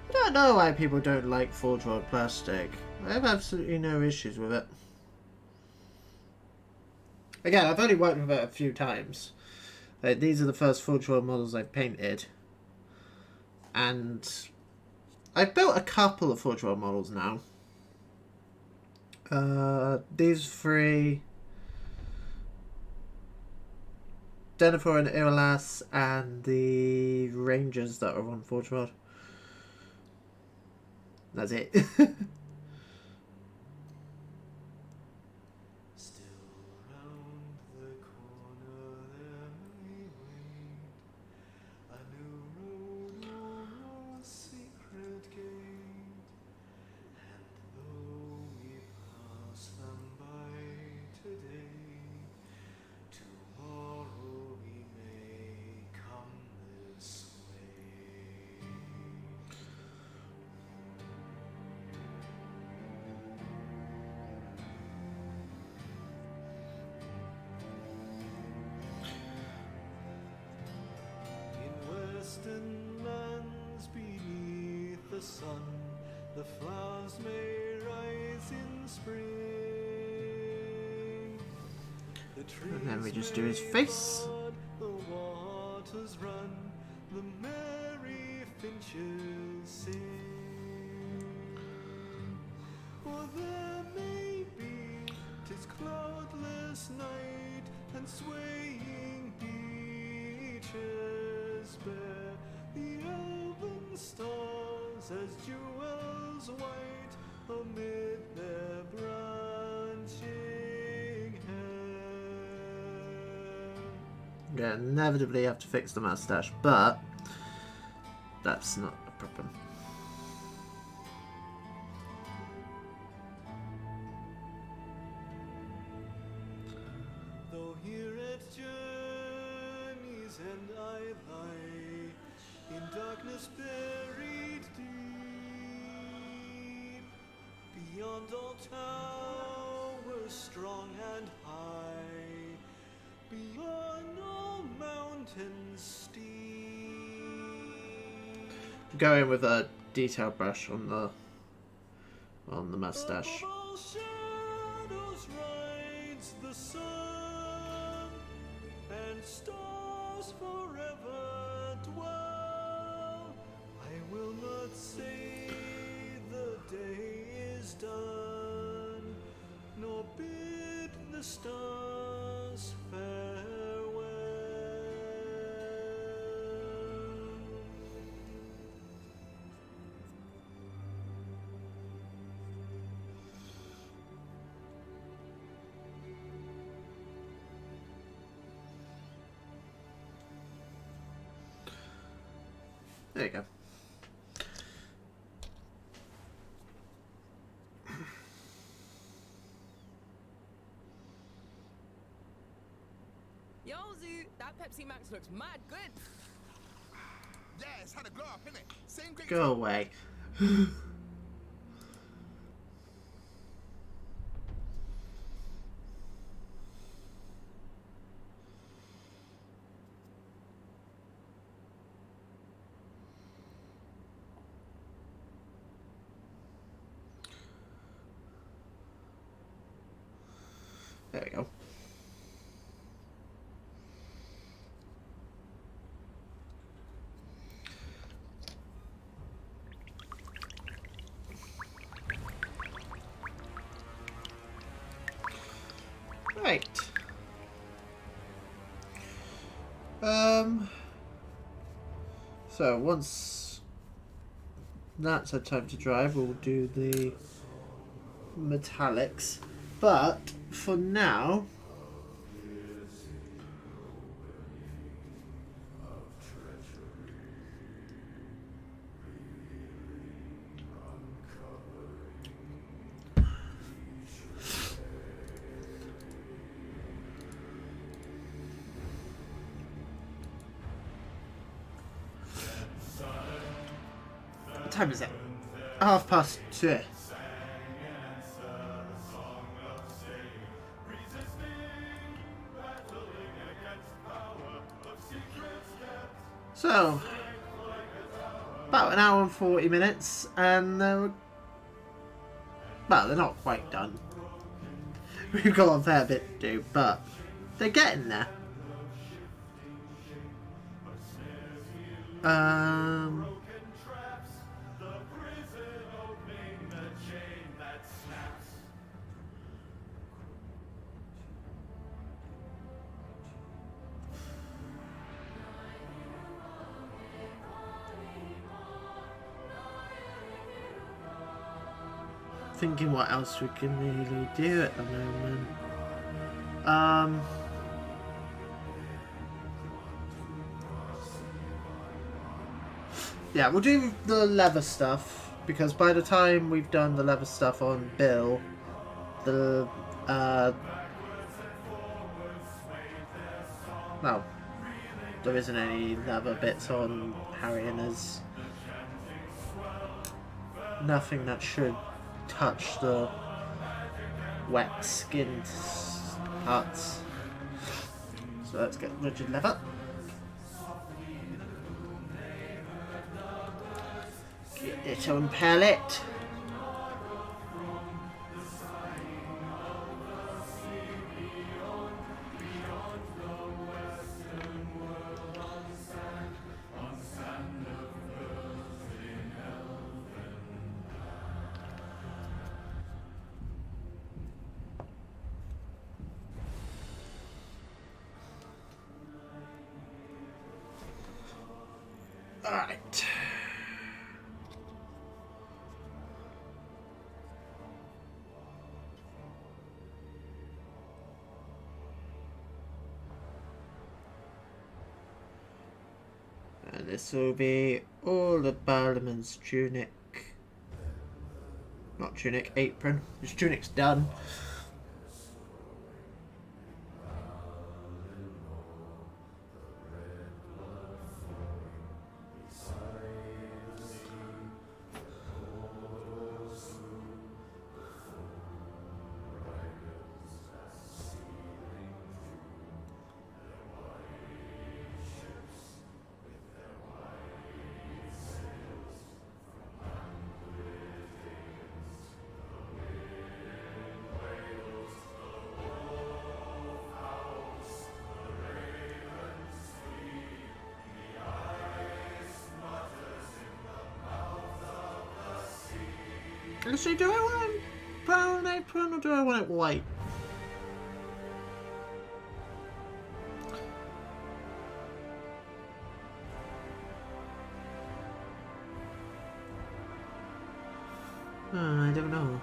I don't know why people don't like forge world plastic. I have absolutely no issues with it. Again, I've only worked with it a few times. Like, these are the first forge world models I've painted. And I've built a couple of forge world models now. These three, Denethor and Iralas, and the Rangers that are on forge world. That's it. Still round the corner there may wait a new road or a secret gate, and though we pass them by today, tomorrow we may come this way. In western lands beneath the sun, the flowers may rise in spring. The And then we trees just do his may face. bud, the waters run, the merry finches sing. or there may be 'tis cloudless night and swaying beaches bear the elven stars as jewels white amid their branching hair. Yeah, inevitably have to fix the mustache, but that's not a problem. Though here at journey's end I lie, in darkness buried deep, beyond all towers strong and high, beyond all mountains steep. Go in with a detail brush on the mustache. Above all shadows rides the sun, and stars forever dwell. I will not say the day is done, nor bid the stars farewell. There you go. Yo, Zoo, that Pepsi Max looks mad good. Yeah, it's had a glow up, innit? Same great. Go away. There we go. Right. So once that's had time to dry, we'll do the metallics. But for now, what time is it? 2:30. So, about an hour and 40 minutes, and well, they're not quite done. We've got a fair bit to do, but they're getting there. Thinking what else we can really do at the moment. Yeah, we'll do the leather stuff, because by the time we've done the leather stuff on Bill, the no, there isn't any leather bits on Harry and there's nothing that should touch the wet skinned parts. So let's get rigid leather. Get it to impale it. Alright. And this will be all of Barliman's tunic. Not tunic, apron. His tunic's done. Actually, do I want it brown apron or do I want it white? I don't know.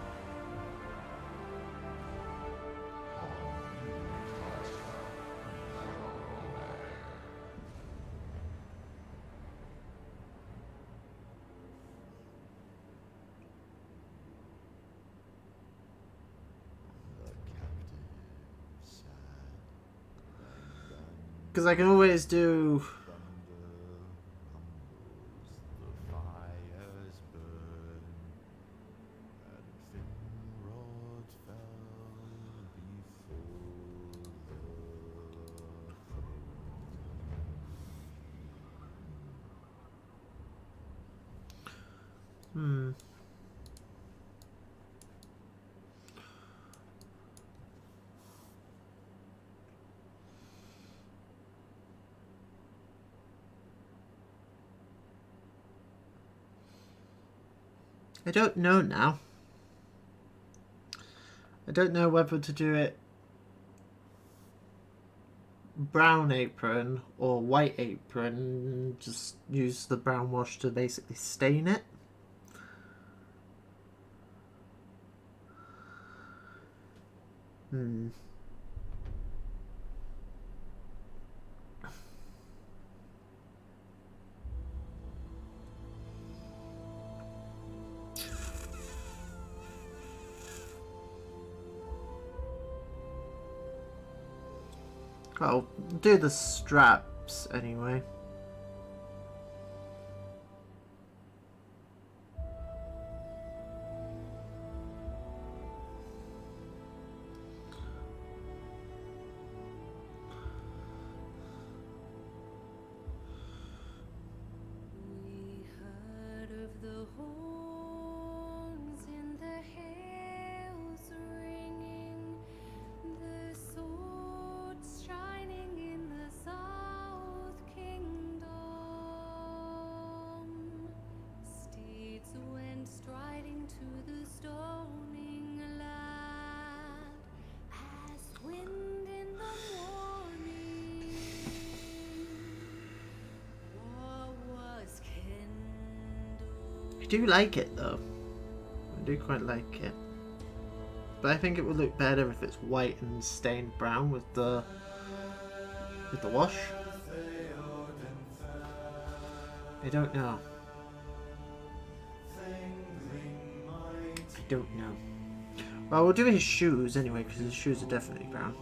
Because I can always do... I don't know now. I don't know whether to do it brown apron or white apron. Just use the brown wash to basically stain it. I'll do the straps anyway. We heard of the horns in the hills ringing, the swords shining in the South Kingdom. Steeds went striding to the stoning land as wind in the morning. War was kindled. I do like it though. I do quite like it. But I think it would look better if it's white and stained brown with the wash. I don't know. I don't know. Well, we'll do his shoes anyway, because his shoes are definitely brown.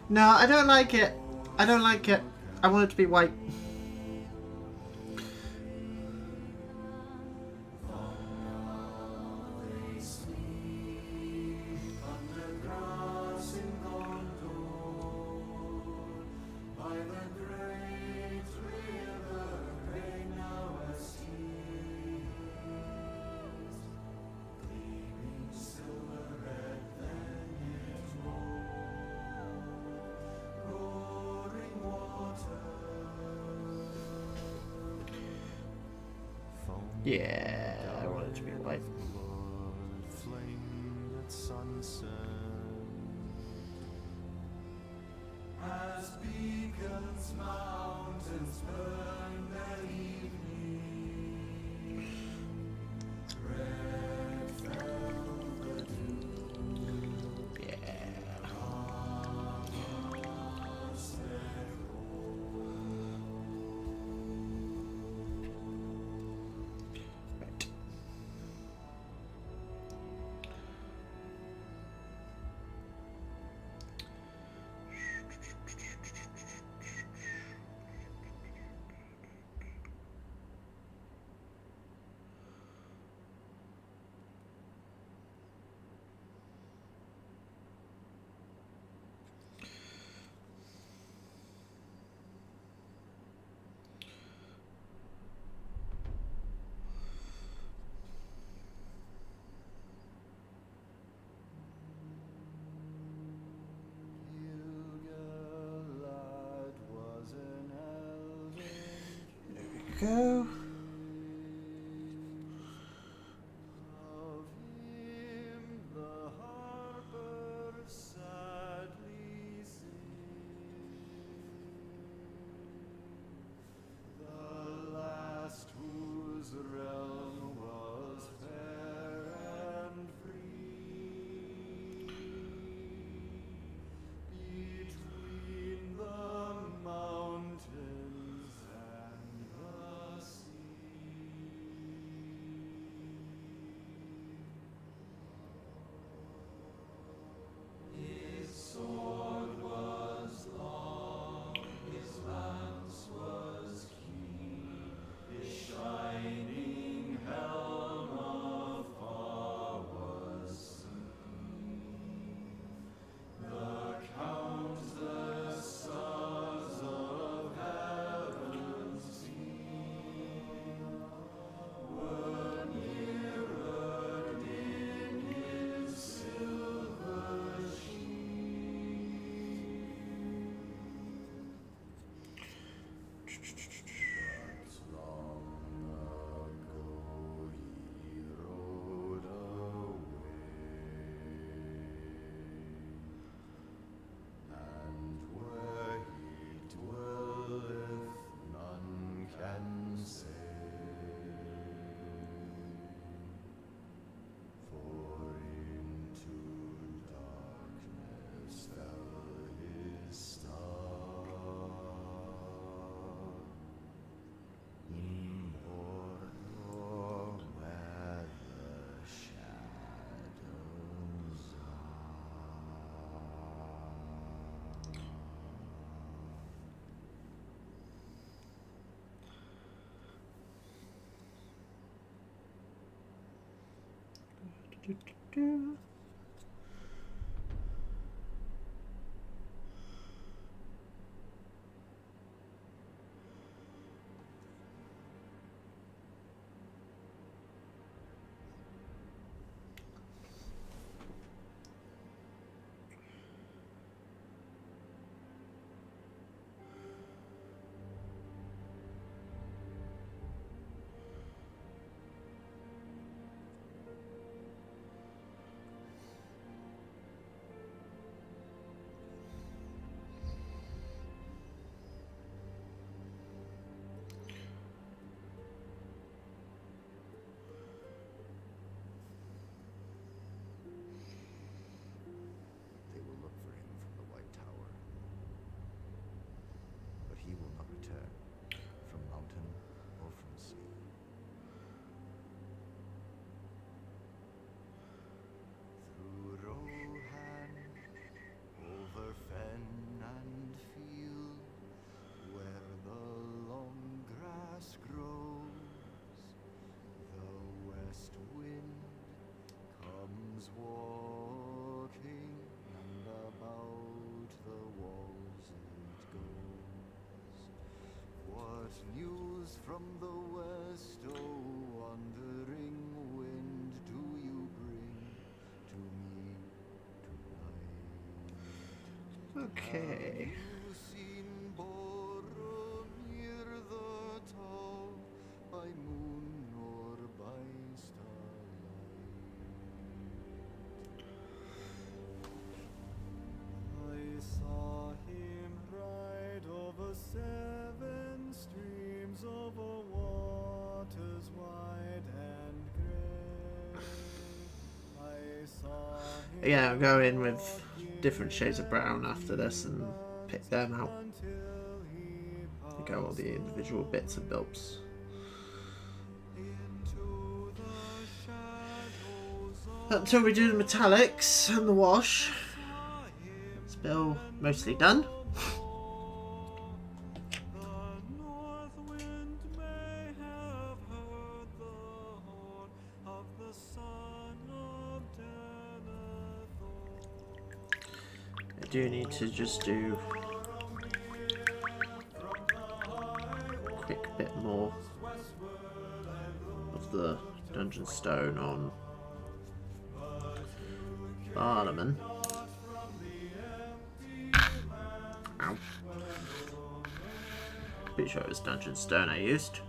No, I don't like it. I don't like it. I want it to be white. Yeah, I want it to be white. Flamed at sunset as beacons mountains burn that evening. Red fell the dew. Yeah. Right. Gilgalad was an elven There we go. of him the harper sadly sing. The last whose realm was fair and free. Between the mountains and the sea. His sword was long, his lance was keen, his shining helm afar was seen. The count the stars of heaven seen were mirrored in his silver sheen. But long ago he rode away, and where he dwelleth none can say. For into darkness fell his star, immortal where the shadows Okay. I saw him ride over 7 streams, over waters wide and grey. I saw him Yeah, I'll go in with different shades of brown after this and pick them out. until he Go all the individual bits and bobs. into the shadows Until we do the metallics and the wash. saw him It's Bill mostly done. The north wind may have heard the horn of the son of Denethor. I do need to just do a quick bit more of the dungeon stone on Barliman. Ow. Pretty sure it was dungeon stone I used.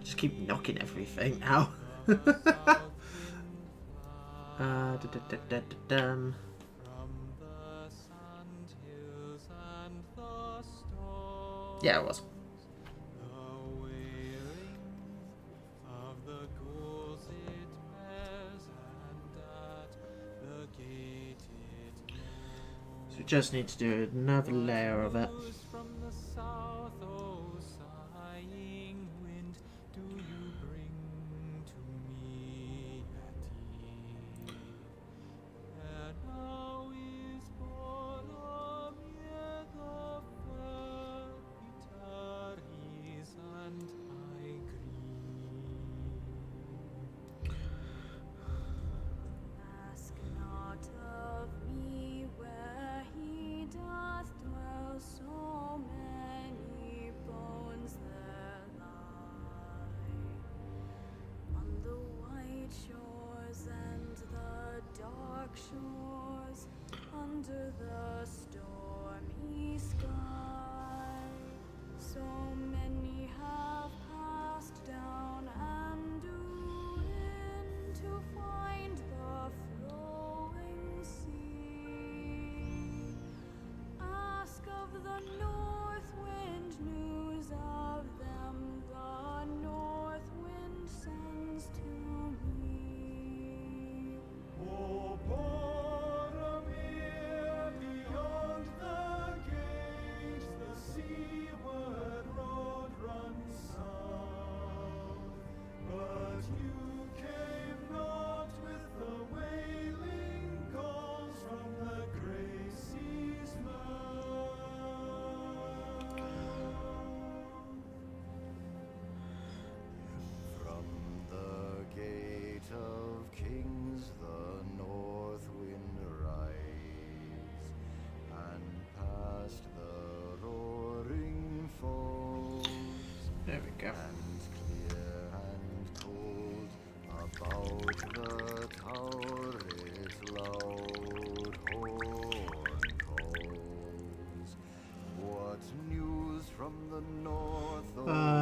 Just keep knocking everything out. Dum. Yeah, it was. So we just need to do another layer of it. From the south, oh sighing wind, do you bring to me at eve? And now is Barliman the fair, he tarries and I grieve. Ask not of me where he doth dwell, so many bones there lie on the white shores and the dark shores, under the stormy sky. So many have passed down and in to find the flowing sea. Ask of the north wind news of them, the north wind sends to me. Oh, Boromir, beyond the gates, the seaward road runs south. But you came not with the wailing calls from the grey sea's mouth. From the gate of kings the north wind rides, and past the roaring falls, There we go. and clear and cold about the tower its loud horn calls. What news from the north, O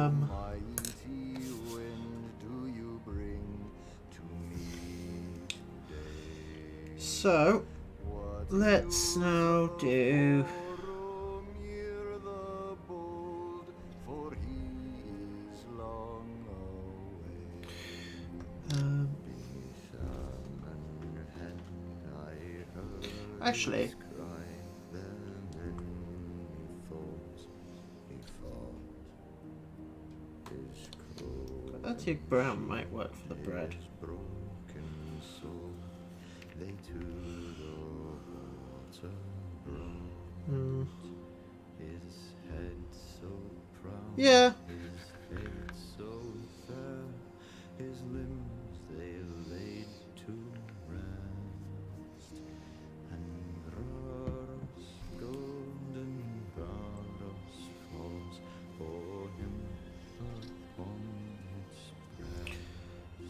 mighty wind, do you bring to me today? So, What let's now do Boromir the bold, for he is long away. actually, Attic brown might work for the bread. Yeah. His limbs they laid to rest, and Braros, golden Braros, falls for him upon its breast.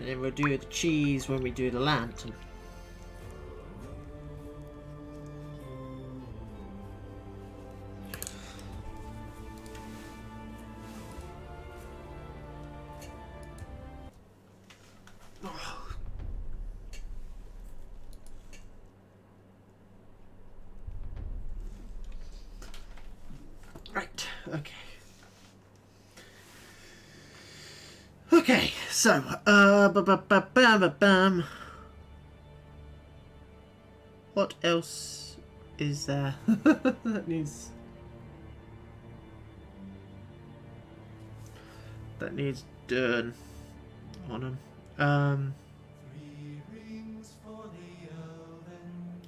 And then we'll do the cheese when we do the lantern. Right, okay. Okay, so, what else is there that needs done on them?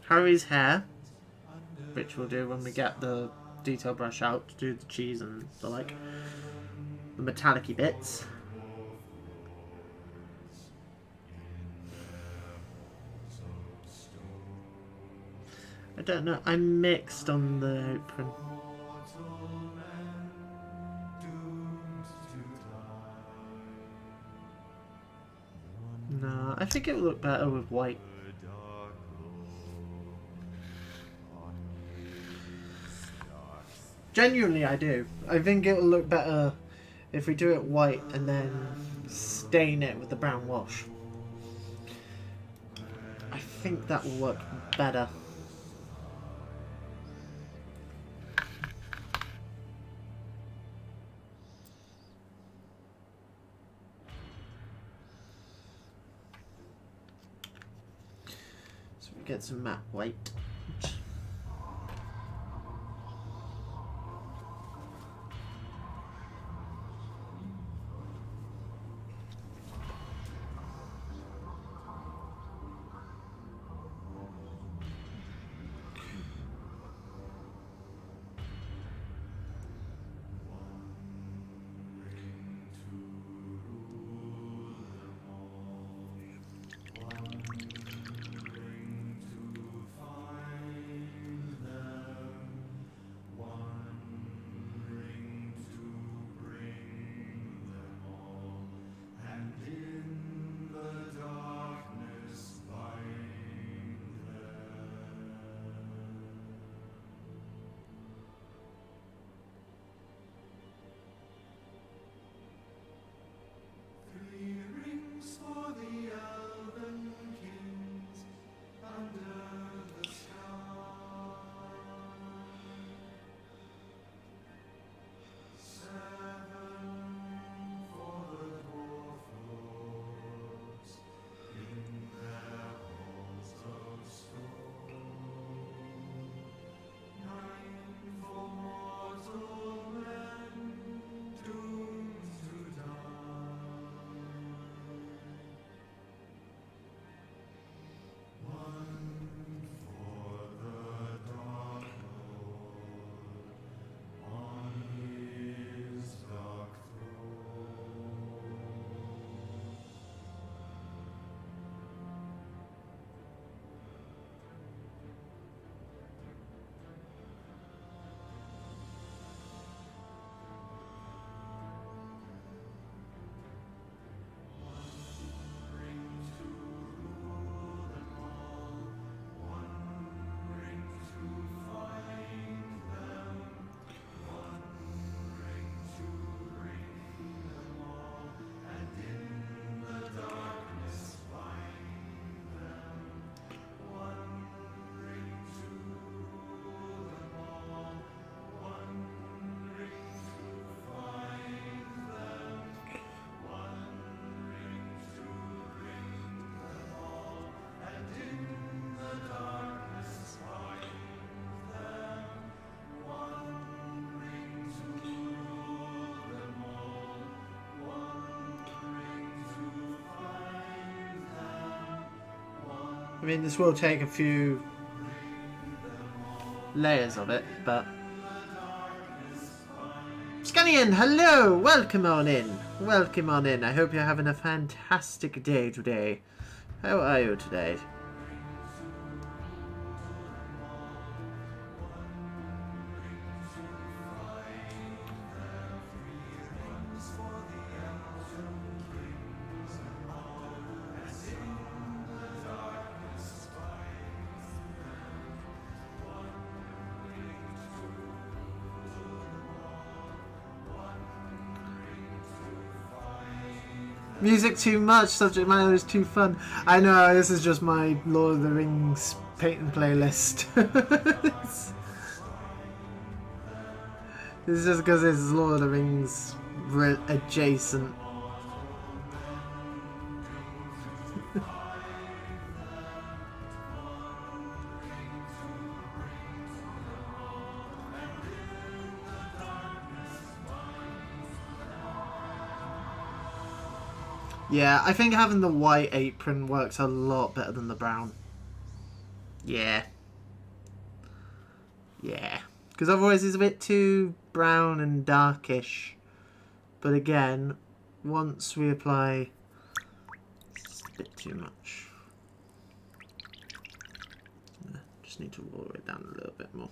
Harry's hair, which we'll do when we get the detail brush out to do the cheese and the like, the metallic-y bits. I don't know, I'm mixed on the apron. No, I think it would look better with white. Genuinely, I do. I think it will look better if we do it white and then stain it with the brown wash. I think that will work better. So we get some matte white. I mean, this will take a few layers of it, but... Scallion, hello! Welcome on in. Welcome on in. I hope you're having a fantastic day today. How are you today? Music too much, subject matter is too fun. I know, this is just my Lord of the Rings painting playlist. This is just because it's Lord of the Rings adjacent. Yeah, I think having the white apron works a lot better than the brown. Yeah. Yeah. Because otherwise it's a bit too brown and darkish. But again, once we apply... It's a bit too much. Just need to lower it down a little bit more.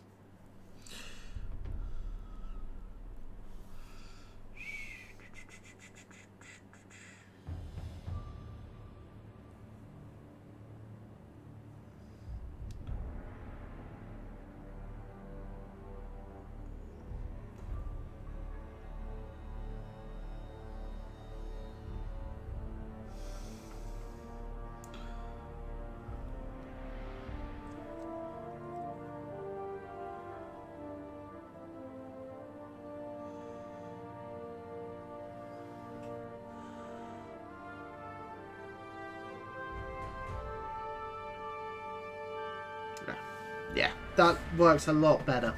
Yeah, that works a lot better.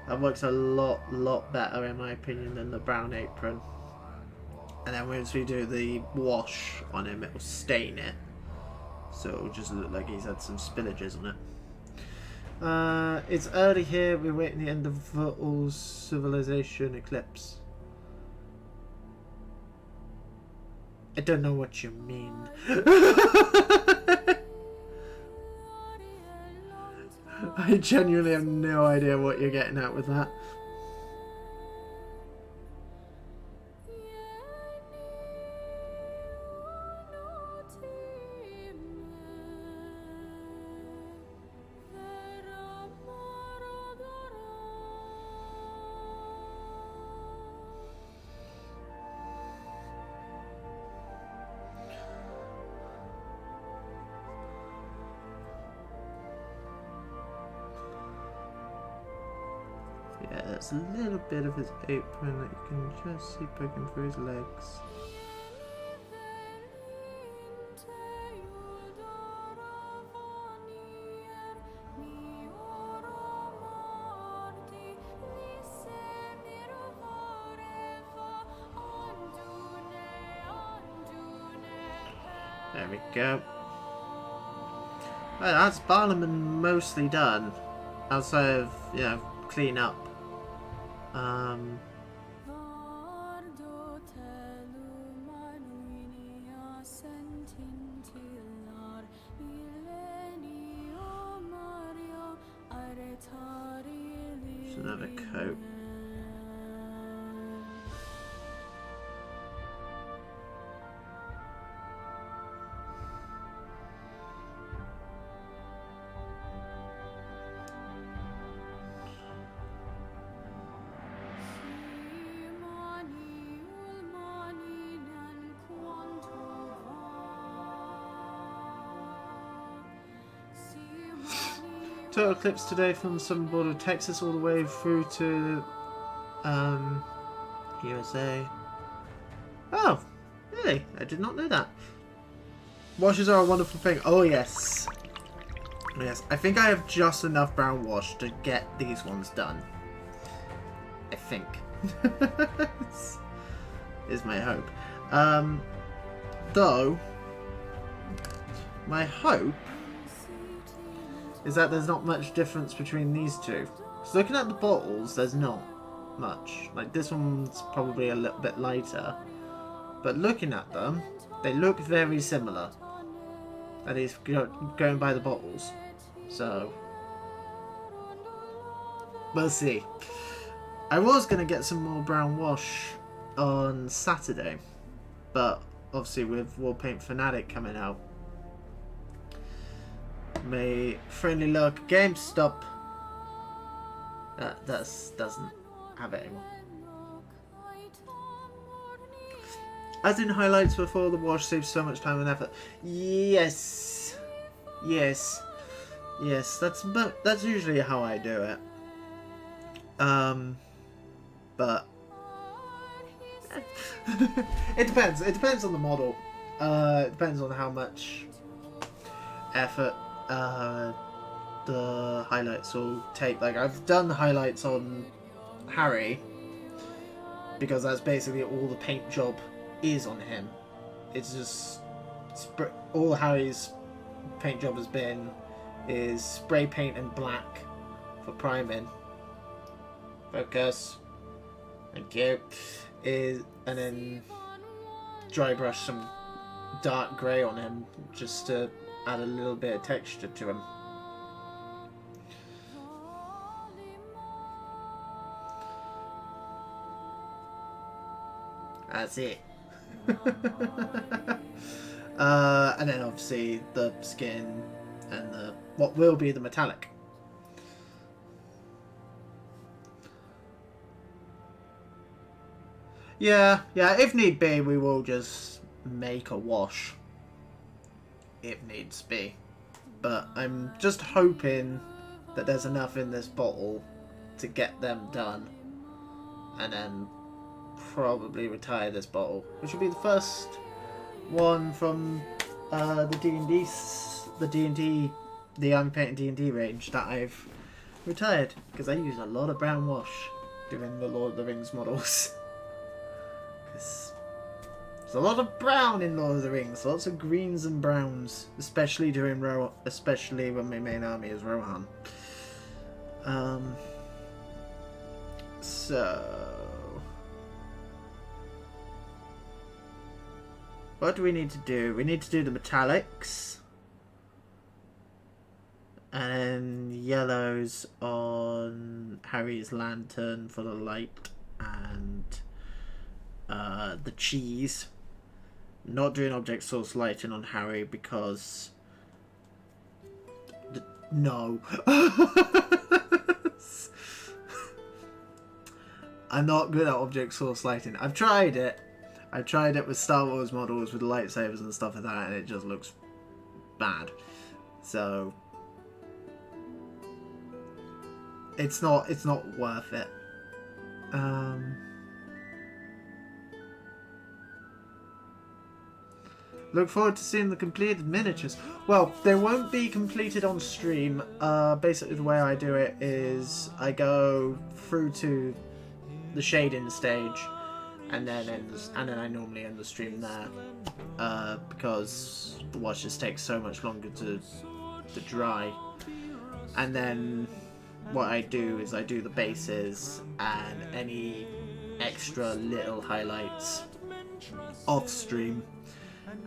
That works a lot better in my opinion than the brown apron. And then once we do the wash on him, it will stain it. So it'll just look like he's had some spillages on it. It's early here, we're waiting the end of all civilization eclipse. I don't know what you mean. I genuinely have no idea what you're getting at with that. Yeah, there's a little bit of his apron that you can just see poking through his legs. There we go. Well, that's Barliman mostly done. Outside of, you know, clean up. Just another coat. Total eclipse today from the southern border of Texas all the way through to USA. Oh, really? I did not know that. Washes are a wonderful thing. Oh yes. Yes, I think I have just enough brown wash to get these ones done. I think. Is my hope. Though, my hope is that there's not much difference between these two. Because looking at the bottles, there's not much. Like, this one's probably a little bit lighter. But looking at them, they look very similar. That is, going by the bottles. So, we'll see. I was going to get some more brown wash on Saturday. But, obviously, with War Paint Fanatic coming out, my friendly local GameStop that doesn't have it anymore. As in highlights before the wash saves so much time and effort. Yes. Yes. Yes, that's usually how I do it. But it depends. It depends on the model. It depends on how much effort the highlights will take. Like, I've done highlights on Harry because that's basically all the paint job is on him. It's just all Harry's paint job has been is spray paint and black for priming. Focus. Thank you. And then dry brush some dark grey on him just to add a little bit of texture to him. That's it. And then obviously the skin and the what will be the metallic. Yeah, if need be, we will just make a wash. If needs be. But I'm just hoping that there's enough in this bottle to get them done. And then probably retire this bottle. Which will be the first one from the unpainted D&D range that I've retired. Because I use a lot of brown wash doing the Lord of the Rings models. There's a lot of brown in Lord of the Rings, lots of greens and browns, especially when my main army is Rohan. So what do we need to do? We need to do the metallics, and then yellows on Harry's lantern for the light, and the cheese. Not doing object source lighting on Harry because no. I'm not good at object source lighting. I've tried it. I tried it with Star Wars models with lightsabers and stuff like that, and it just looks bad. So it's not worth it. Look forward to seeing the completed miniatures. Well, they won't be completed on stream. Basically, the way I do it is I go through to the shading stage, and then I normally end the stream there because the wash just takes so much longer to dry. And then what I do is I do the bases and any extra little highlights off stream.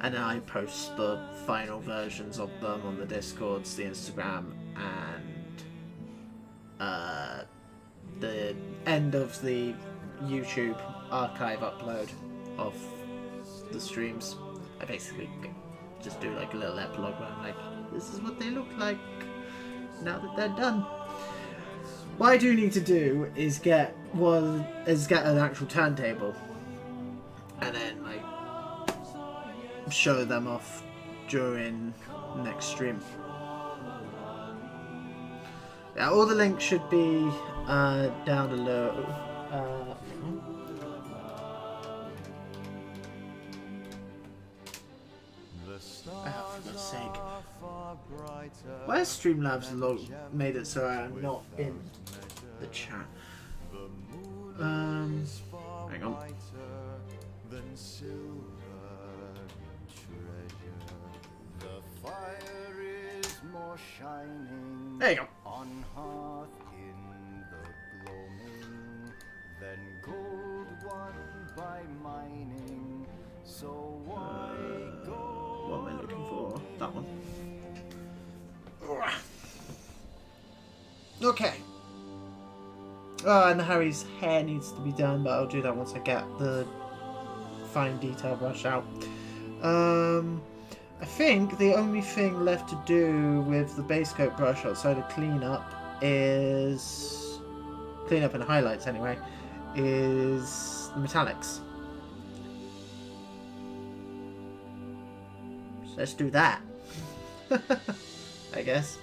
And then I post the final versions of them on the Discords, the Instagram, and the end of the YouTube archive upload of the streams. I basically just do like a little epilogue where I'm like, this is what they look like now that they're done. What I do need to do is get an actual turntable, and then like show them off during next stream. Yeah, all the links should be down below. Oh, for God's sake. Why has Streamlabs made it so I'm not in the chat? Hang on. There you go. On hearth in the gloaming, then gold won by mining. So why go? What am I looking for? That one. Okay. And Harry's hair needs to be done, but I'll do that once I get the fine detail brush out. I think the only thing left to do with the base coat brush outside of cleanup is cleanup and highlights anyway, is the metallics. let's do that. I guess.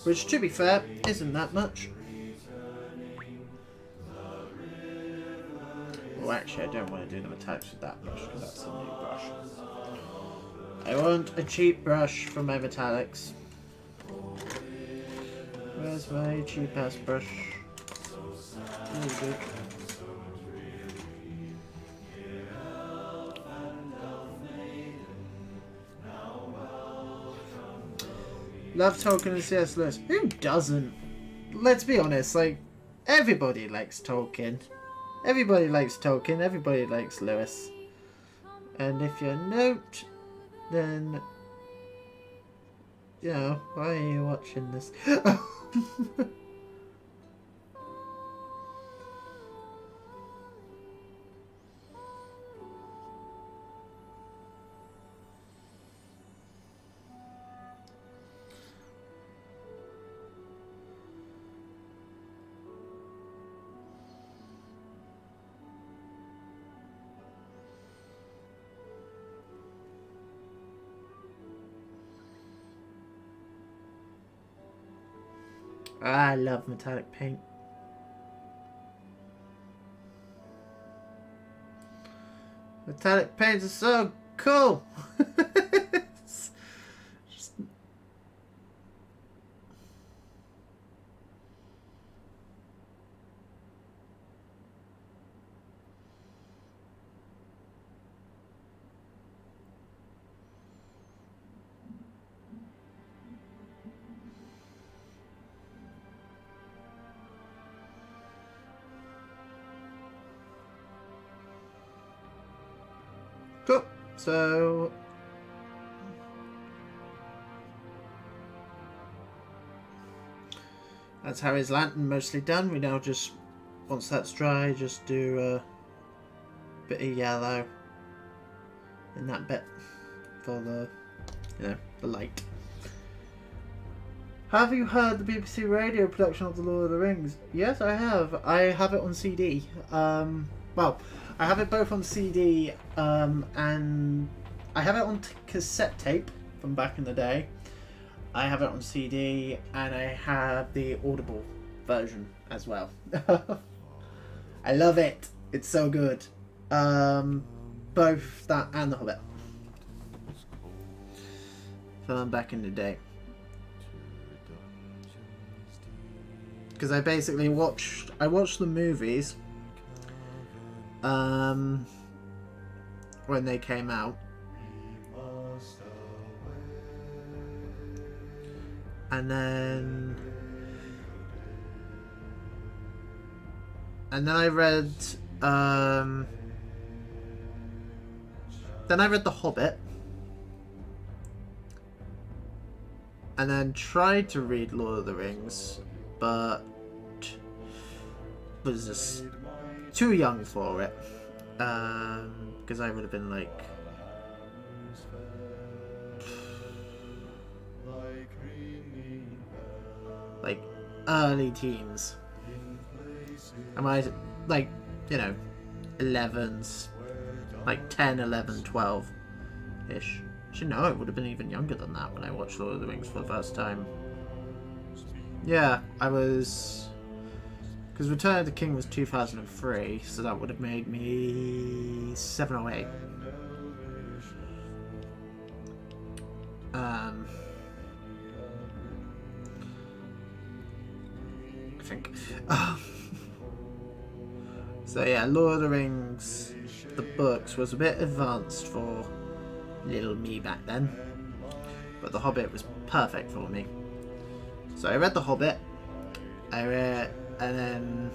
Which, to be fair, isn't that much. Well, actually, I don't want to do the metallics with that brush because that's a new brush. I want a cheap brush for my metallics. Where's my cheap ass brush? Really good. Love Tolkien and C.S. Lewis. Who doesn't? Let's be honest, like, everybody likes Tolkien. Everybody likes Tolkien, everybody likes Lewis. And if you're not, then, you know, why are you watching this? I love metallic paint. Metallic paints are so cool. Just... Cool. So that's Harry's lantern mostly done. We now just, once that's dry, just do a bit of yellow in that bit for the, you know, the light. Have you heard the BBC radio production of The Lord of the Rings? Yes, I have. I have it on CD. Well, I have it both on CD and I have it on cassette tape from back in the day. I have it on CD and I have the Audible version as well. I love it. It's so good. Both that and The Hobbit. From back in the day. Because I basically watched the movies when they came out, and then I read The Hobbit, and then tried to read Lord of the Rings, but was just too young for it, because I would have been like early teens. Am I like, you know, 11s, like 10, 11, 12 ish. Actually, no, I would have been even younger than that when I watched Lord of the Rings for the first time. Yeah, I was... Because Return of the King was 2003, so that would have made me 7 or 8. I think. So yeah, Lord of the Rings, the books, was a bit advanced for little me back then. But The Hobbit was perfect for me. So I read The Hobbit. And then,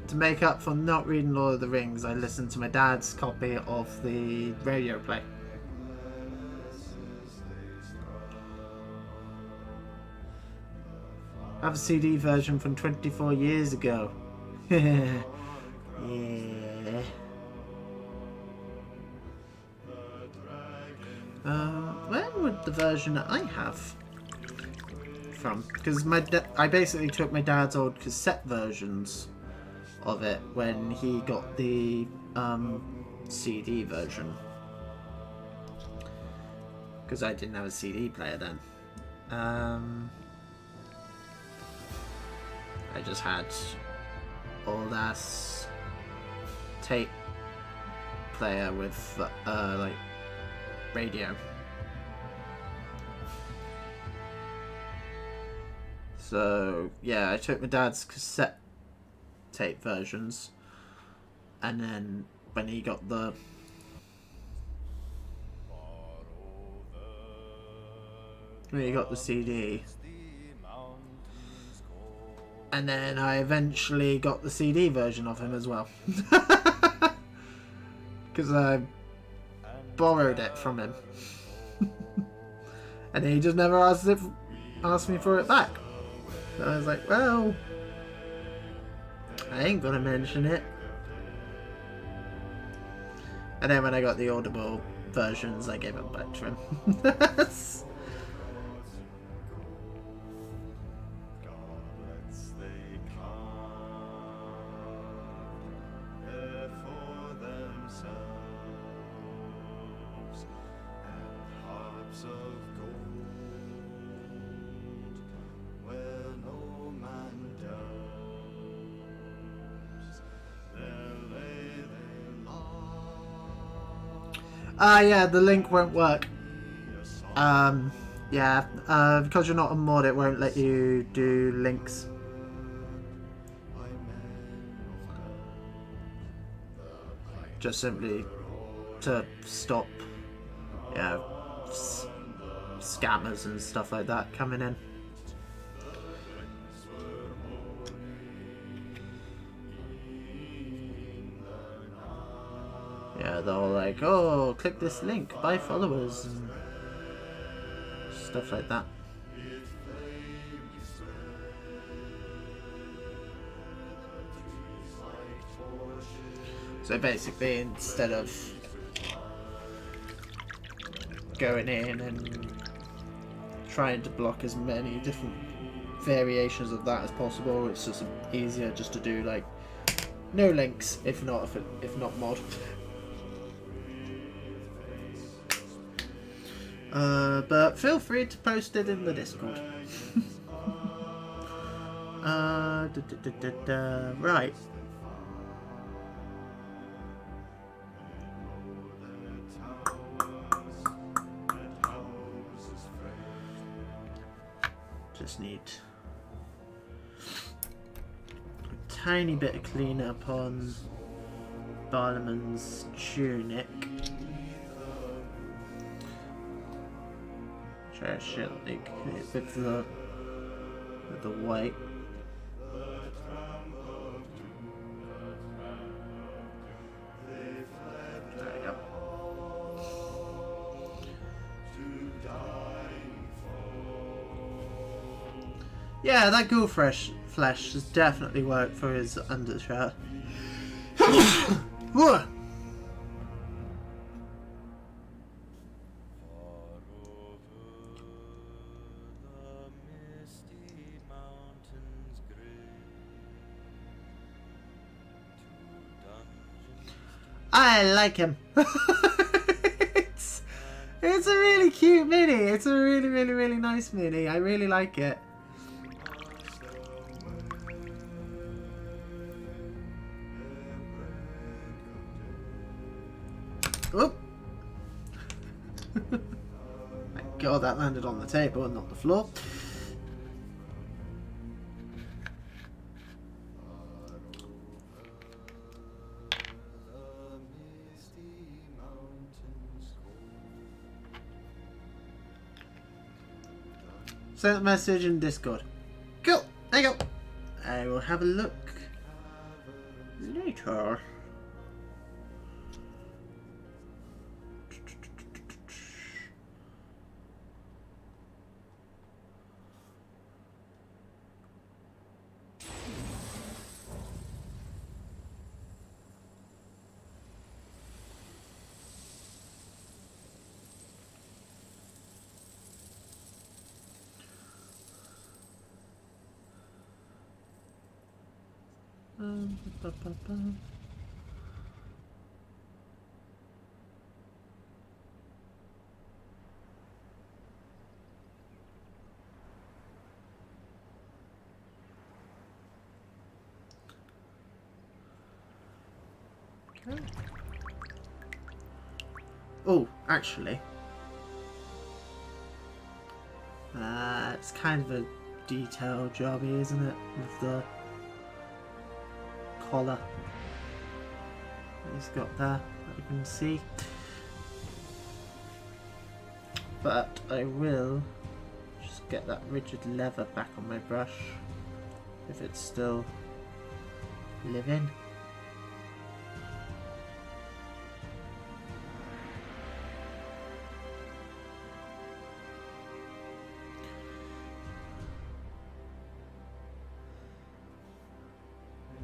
to make up for not reading Lord of the Rings, I listened to my dad's copy of the radio play. I have a CD version from 24 years ago. Yeah. When would the version I have from? Because I basically took my dad's old cassette versions of it when he got the CD version. Because I didn't have a CD player then. I just had old ass tape player with like radio. So yeah, I took my dad's cassette tape versions, and then when he got the CD, and then I eventually got the CD version of him as well, because I borrowed it from him, and he just never asked me for it back. So I was like, well, I ain't gonna mention it. And then when I got the Audible versions, I gave it back to him. Yeah, the link won't work. Yeah, because you're not a mod, it won't let you do links. Just simply to stop, yeah, scammers and stuff like that coming in. Yeah, they're all like, oh, click this link, buy followers, and stuff like that. So basically, instead of going in and trying to block as many different variations of that as possible, it's just easier just to do like no links, if not mod. But feel free to post it in the Discord. Right. Just need a tiny bit of cleanup on Barliman's tunic. Shit, like with the white. There we go. Yeah, that Goatleaf flesh has definitely worked for his undershirt. I like him. It's a really cute mini. It's a really, really, really nice mini. I really like it. Oop. Thank God that landed on the table and not the floor. Send a message in Discord. Cool. There you go. I will have a look later. Oh, actually, it's kind of a detail jobby, isn't it? With the collar that he's got there, that you can see. But I will just get that rigid leather back on my brush if it's still living.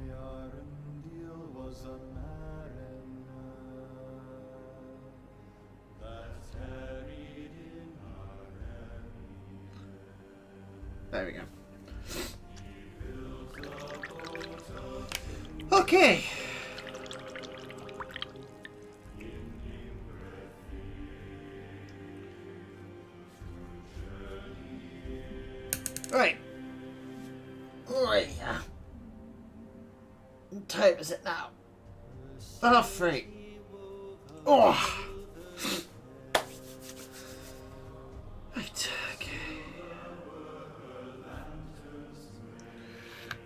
Yarendil was a mariner that tarried in There we go. Okay. Right. Right. What time is it now? 3:30. Oh. Right. Okay.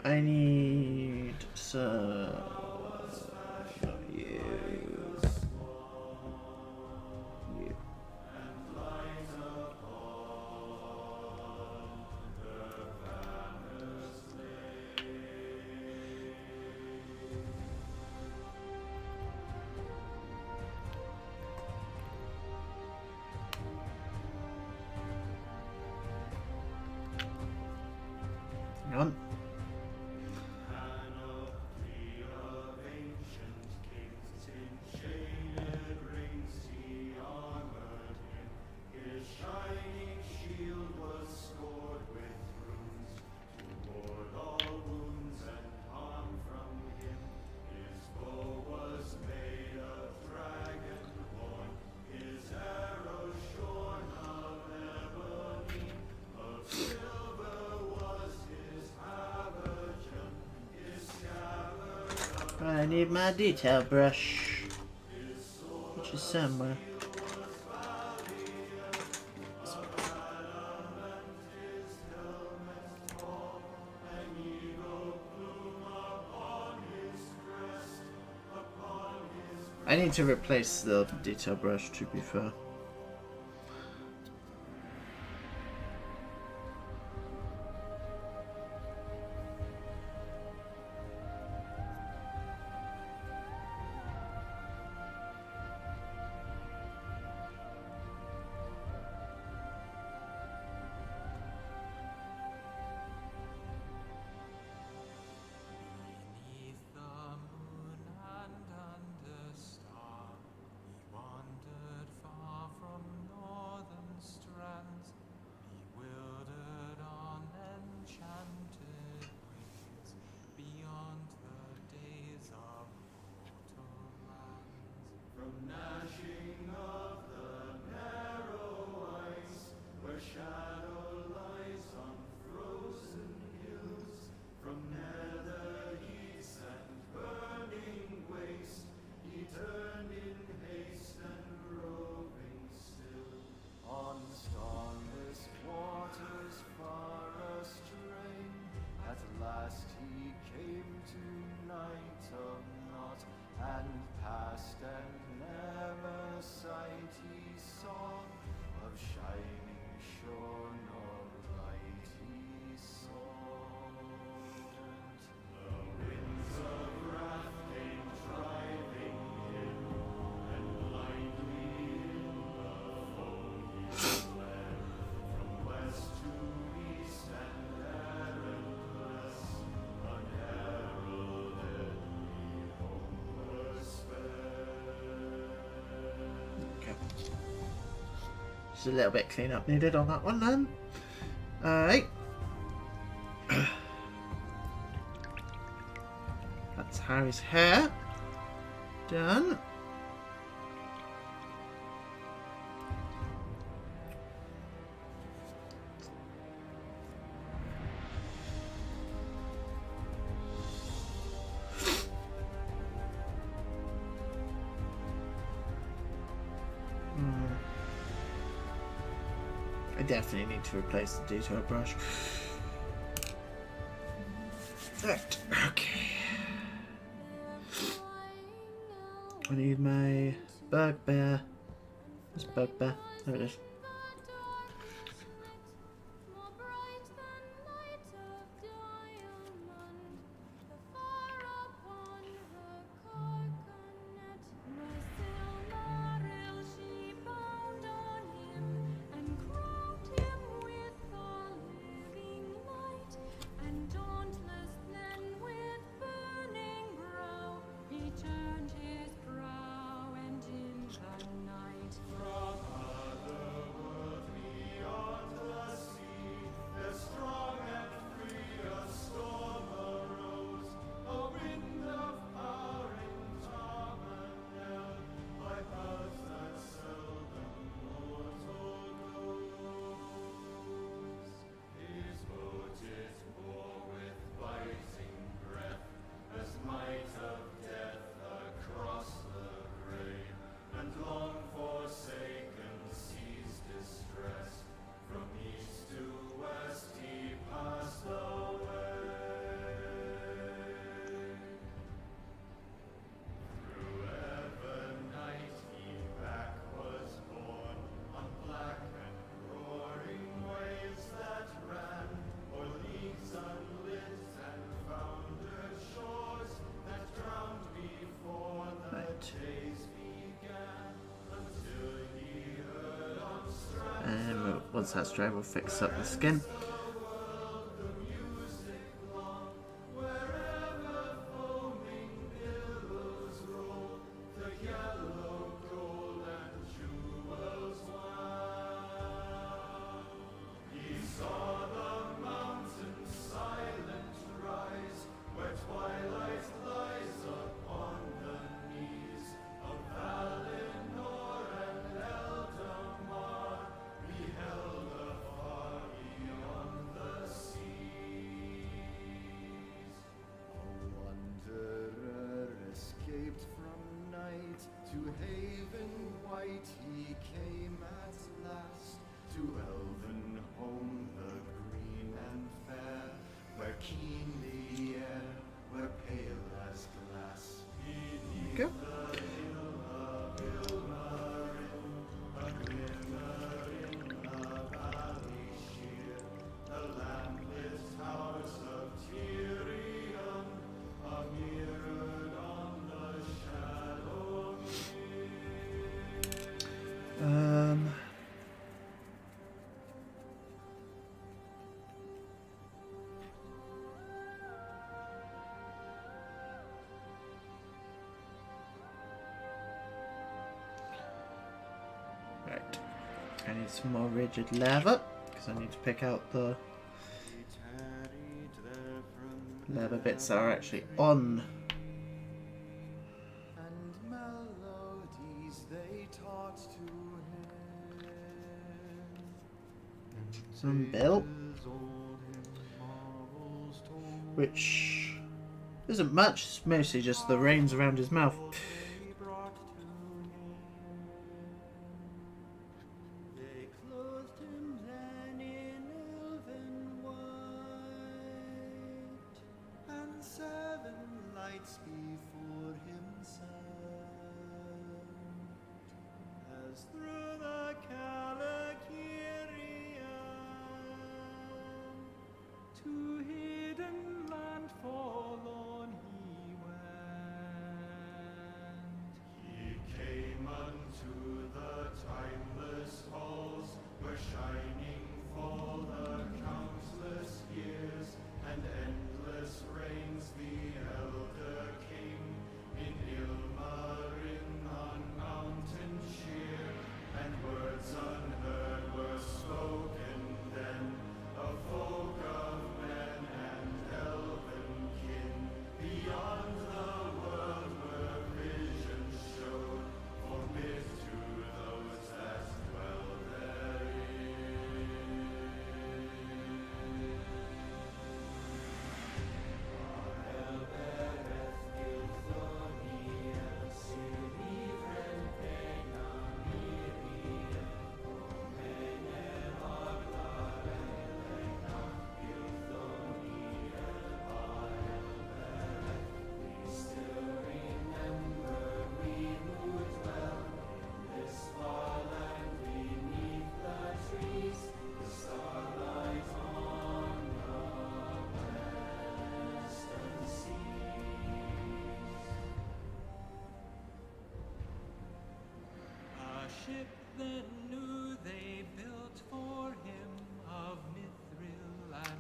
I need some. You. Hang on. I need my detail brush, which is somewhere. I need to replace the detail brush, to be fair. Beneath the moon and under star, he wandered far from northern strands, bewildered on enchanted wings, beyond the days of mortal lands. From gnashing of the narrow ice, where shadow lies on frozen hills, from nether heats and burning waste, he turned in haste and roving still. On starless waters far astray, at last he came to night of naught, and past and never sight he saw of shining shore nor light he saw. The winds of wrath came driving in, and blindly in the foam he fled, from west to east and errandless, unheralded he homeward sped. Okay. Just a little bit cleanup needed on that one then. Alright. Harry's hair. Done. I definitely need to replace the detail brush. Right, okay. I need my bugbear. This bugbear. There it is. And once that's dry, we'll fix up the skin. Go. Right. I need some more rigid leather because I need to pick out the leather bits that are actually on. Some bill, which isn't much, it's mostly just the reins around his mouth. Beyond the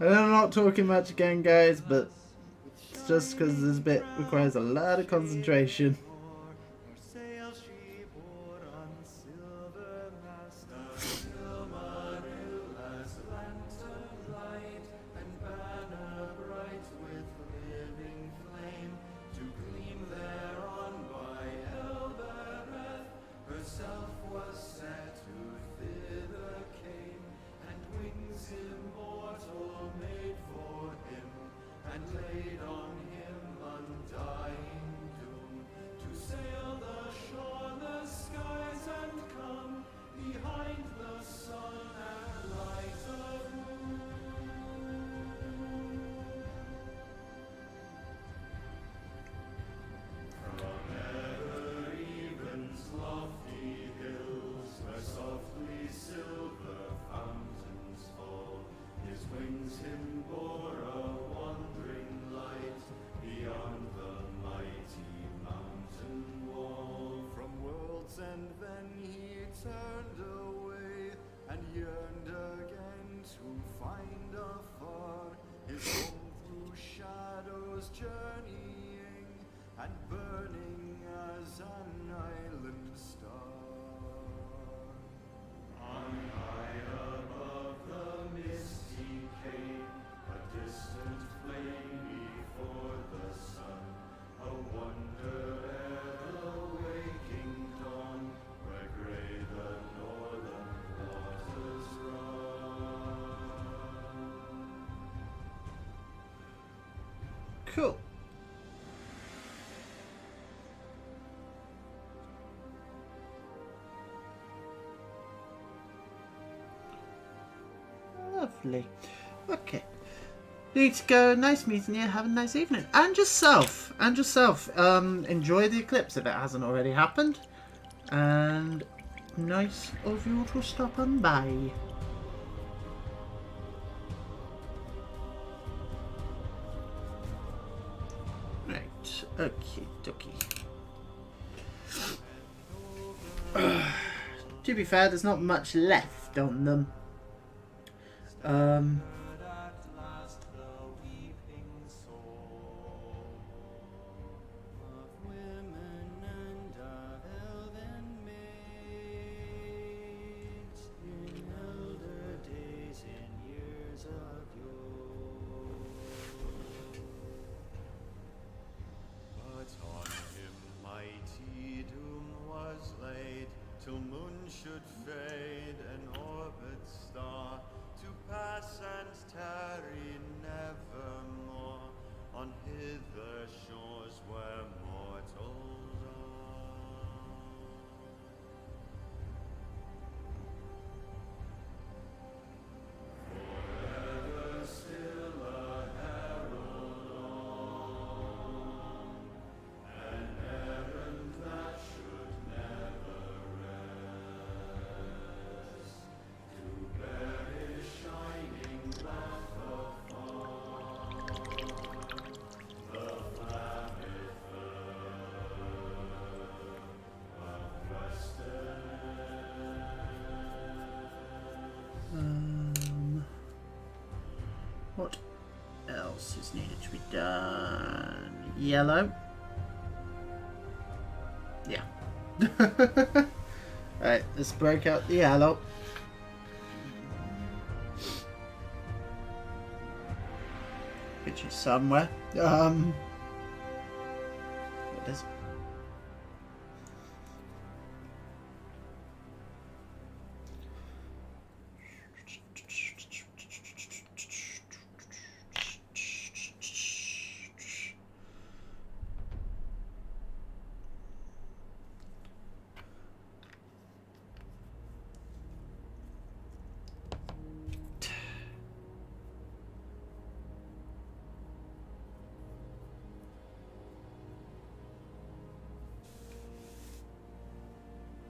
I'm not talking much again, guys, but it's just because this bit requires a lot of concentration. Nor sail she bore on silver mast, Silmarill's lantern light, and banner bright with living flame, to gleam thereon by Elbereth herself was set who thither came, and wings immortal made for him, and laid on him undying doom, to sail the shoreless skies and come behind the sun and light of moon. From Ever-Even's lofty hills, where softly silver fountains fall, his wings him bore a wandering light beyond the mighty mountain wall. From world's end then he turned away, and yearned again to find afar his home through shadows journeying, and burning as an island star. On high above the mist he came, a distant flame before the sun, a wonder ere the waking dawn, where gray the northern waters run. Cool. Lovely. Okay. Need to go. Nice meeting you. Have a nice evening. And yourself. And yourself. Enjoy the eclipse if it hasn't already happened. And nice of you to stop on by. Right. Okie dokie. To be fair, there's not much left on them. At last the weeping soul of women and of elven maids, in elder days, in years of yore. But on him mighty doom was laid, till moon should fade and orbit star, to pass and tarry nevermore on hither shores where mortals are. Forever still a herald on, an errand that should never rest, to bear his shining lamp afar, the flammid of What else is needed to be done? Yellow. Yeah. Alright, let's break out the yellow. Which is somewhere. What is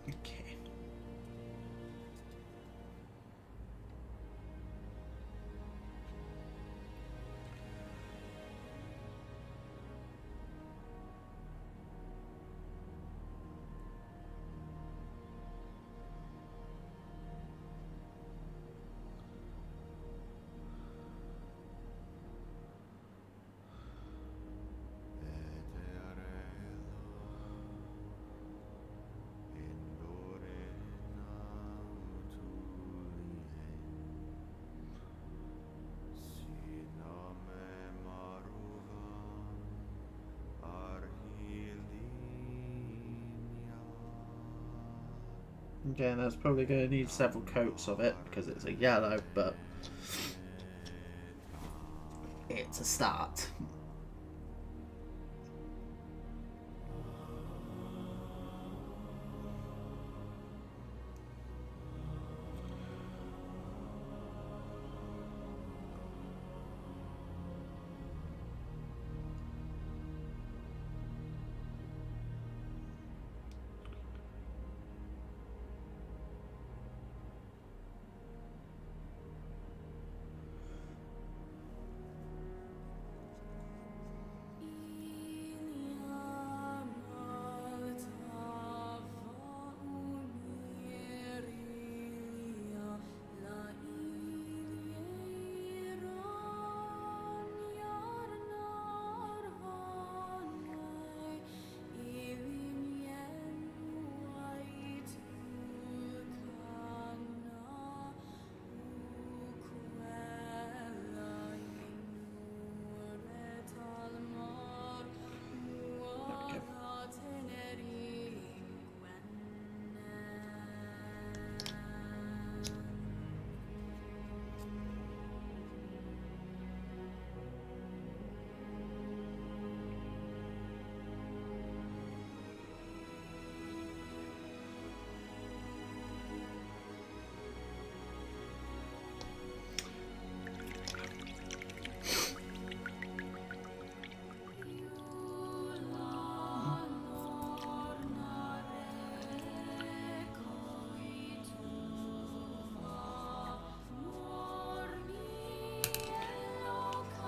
okay. Again, that's probably going to need several coats of it because it's a yellow, but it's a start.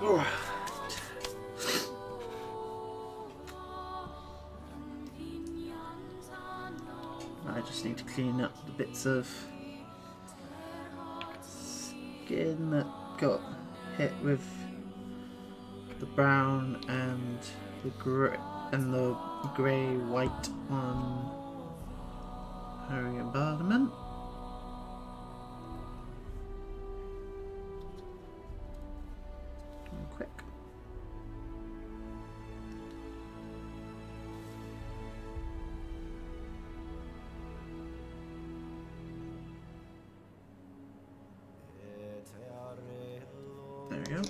Alright. I just need to clean up the bits of skin that got hit with the brown and the grey white on Harry and Barliman. Quick. There we go.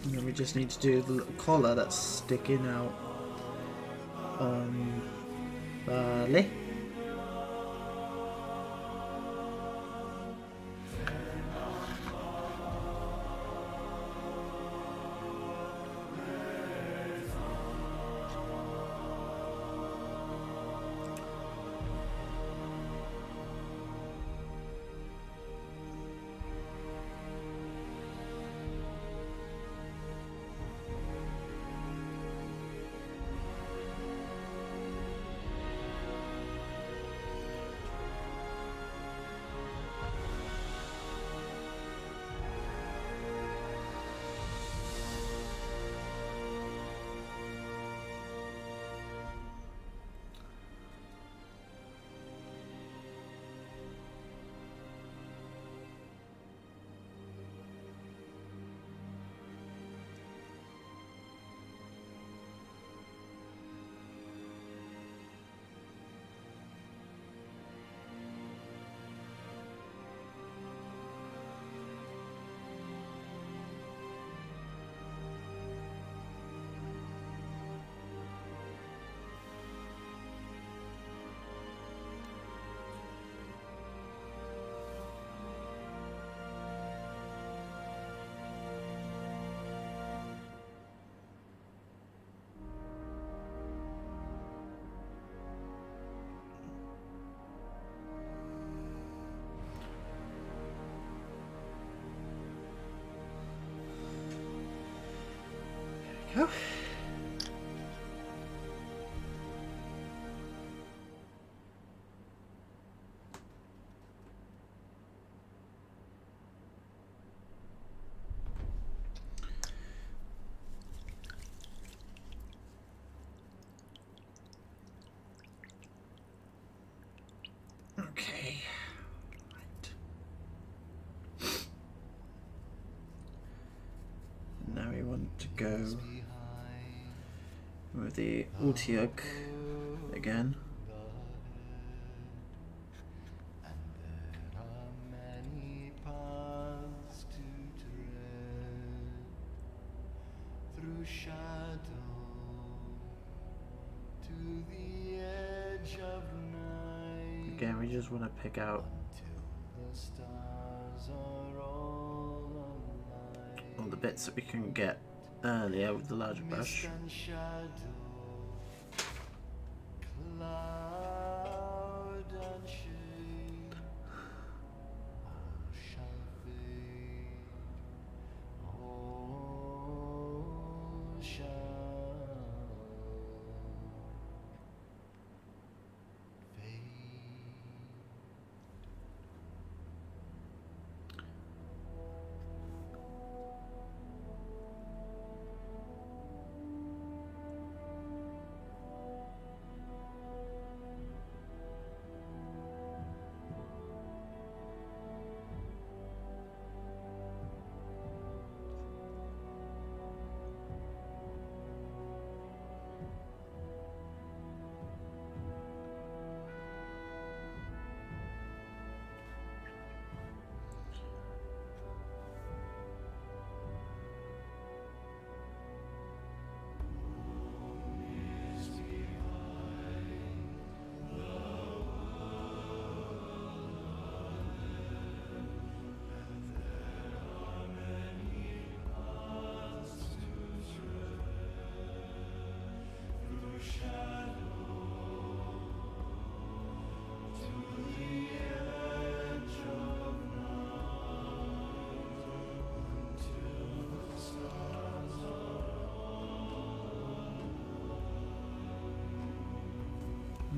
And then we just need to do the little collar that's sticking out on Barley. go. Okay. Right. Now we want to go with the Ultiug again. And there are many paths to tread through shadow to the edge of night. Again, we just want to pick out Until the stars are all alight. all the bits that we can get earlier with the larger brush. Mist and shadow, cloud and shade, all shall fade, all shall fade.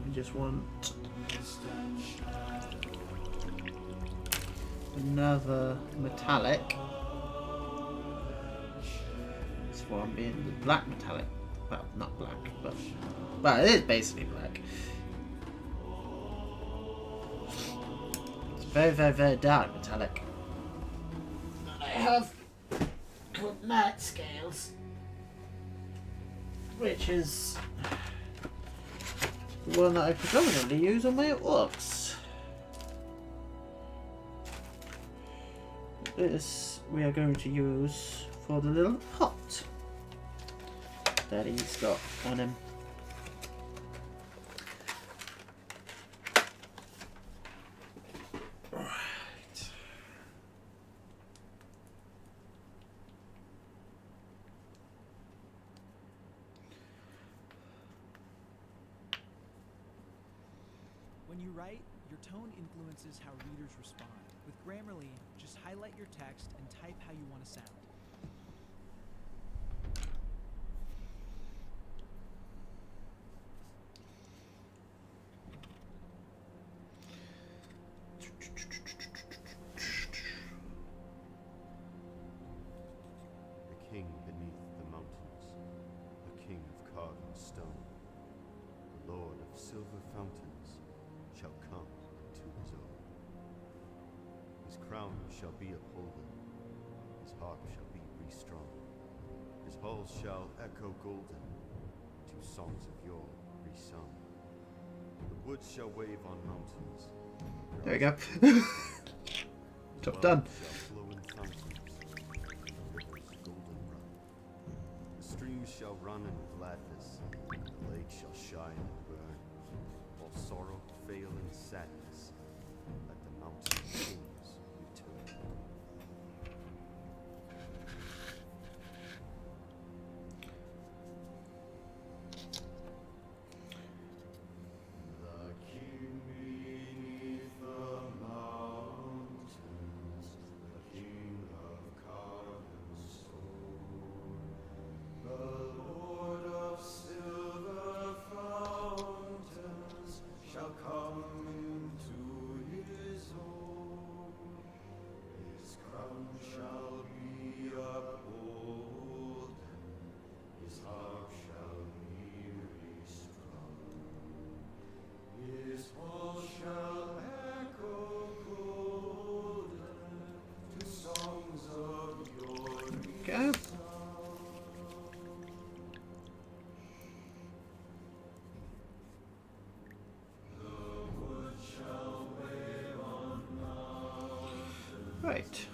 We just want another metallic. This one being the black metallic. Well, not black, but it is basically black. It's very, very, very dark metallic. I have called night scales, which is the one that I predominantly use on my orcs. This we are going to use for the little pot that he's got on him. Right. When you write, your tone influences how readers respond. With Grammarly, just highlight your text and type how you want to sound. The king beneath the mountains, the king of carven stone, the lord of silver fountains, shall come to his own. His crown shall be upholden, his harp shall be restrung, his halls shall echo golden, to songs of yore resung. The woods shall wave on mountains. There we go. Job done. Shall flow in fountains, the rivers golden run. The streams shall run in gladness, the lake shall shine and burn. All sorrow fail in sadness, let the mountain kings return. The king beneath the mountains, the king of carven stone, the go. Right.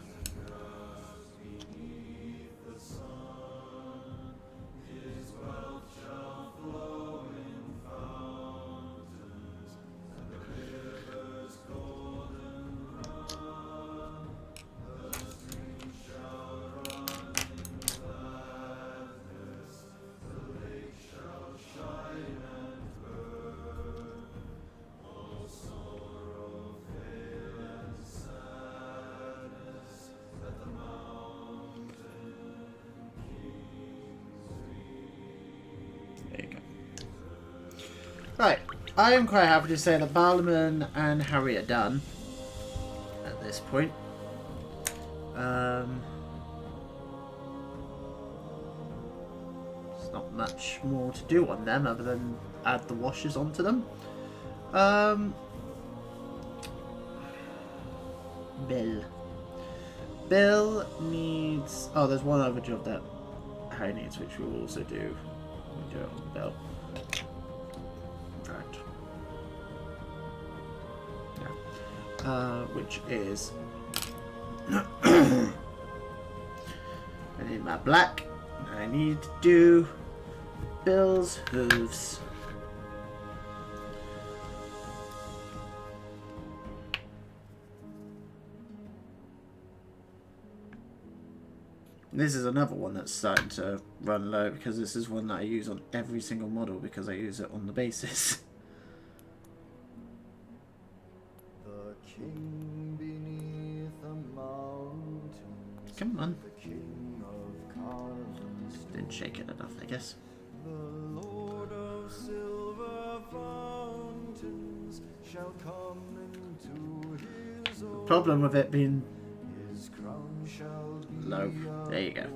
There you go. Right, I am quite happy to say that Barliman and Harry are done at this point. There's not much more to do on them other than add the washers onto them. Bill needs... Oh, there's one other job that Harry needs, which we'll also do. We'll do it on Bill. In fact. Yeah. Which is... I need my black. I need to do Bill's hooves. This is another one that's starting to run low because this is one that I use on every single model because I use it on the basis. The king beneath the mountains. Come on. The king of Carlin's. Didn't shake it enough, I guess. The Lord of silver fountains shall come into his own. The problem with it being His crown shall be low. There you go.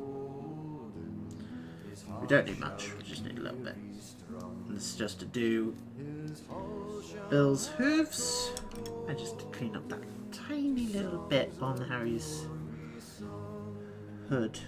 We don't need much, we just need a little bit. And this is just to do Bill's hooves and just to clean up that tiny little bit on Harry's hood.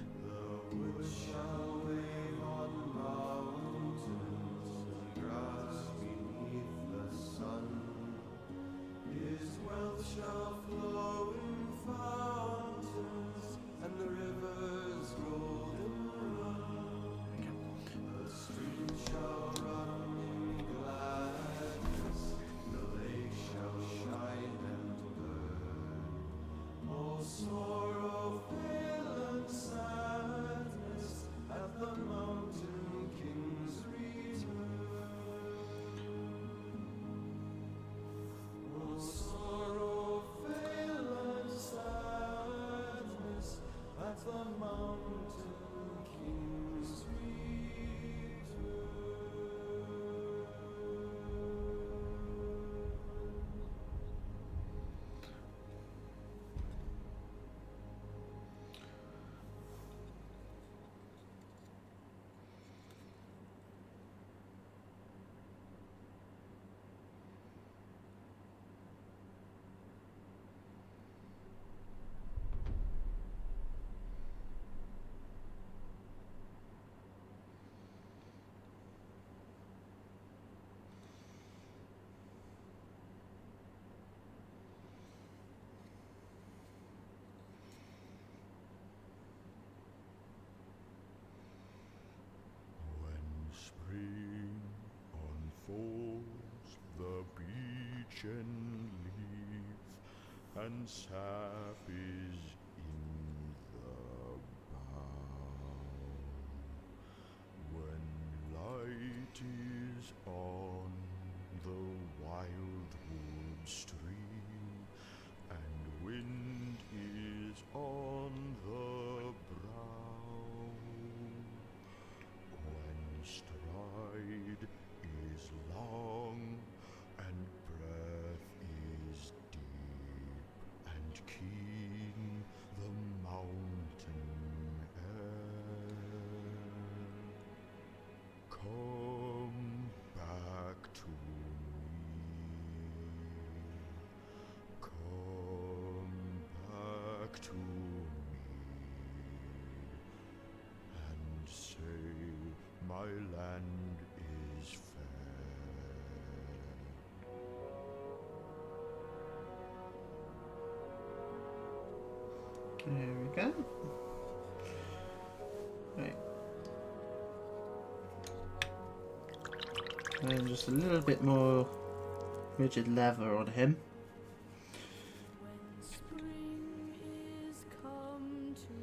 Spring unfolds the beechen leaf, and sap is in the bough. When light is on the wildwood stream, and wind is on the brow, when stride is long and breath is deep and keen, my land is fair. There we go. Right. And just a little bit more rigid leather on him. When spring is come to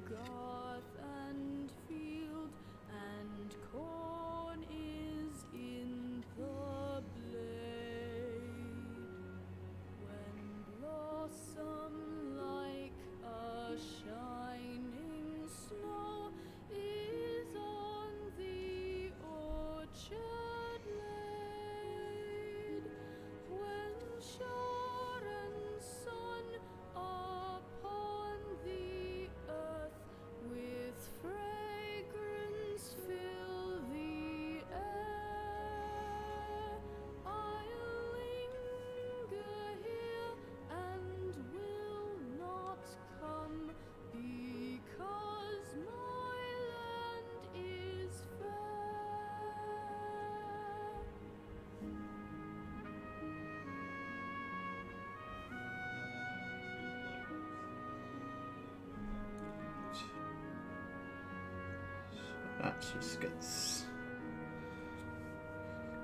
garth and field, and corn is in the blade, when blossom like a shining snow is on the orchard laid, when shore and sun upon the earth with fragrance fill the air, I'll linger here and will not come, because my land is fair. That just gets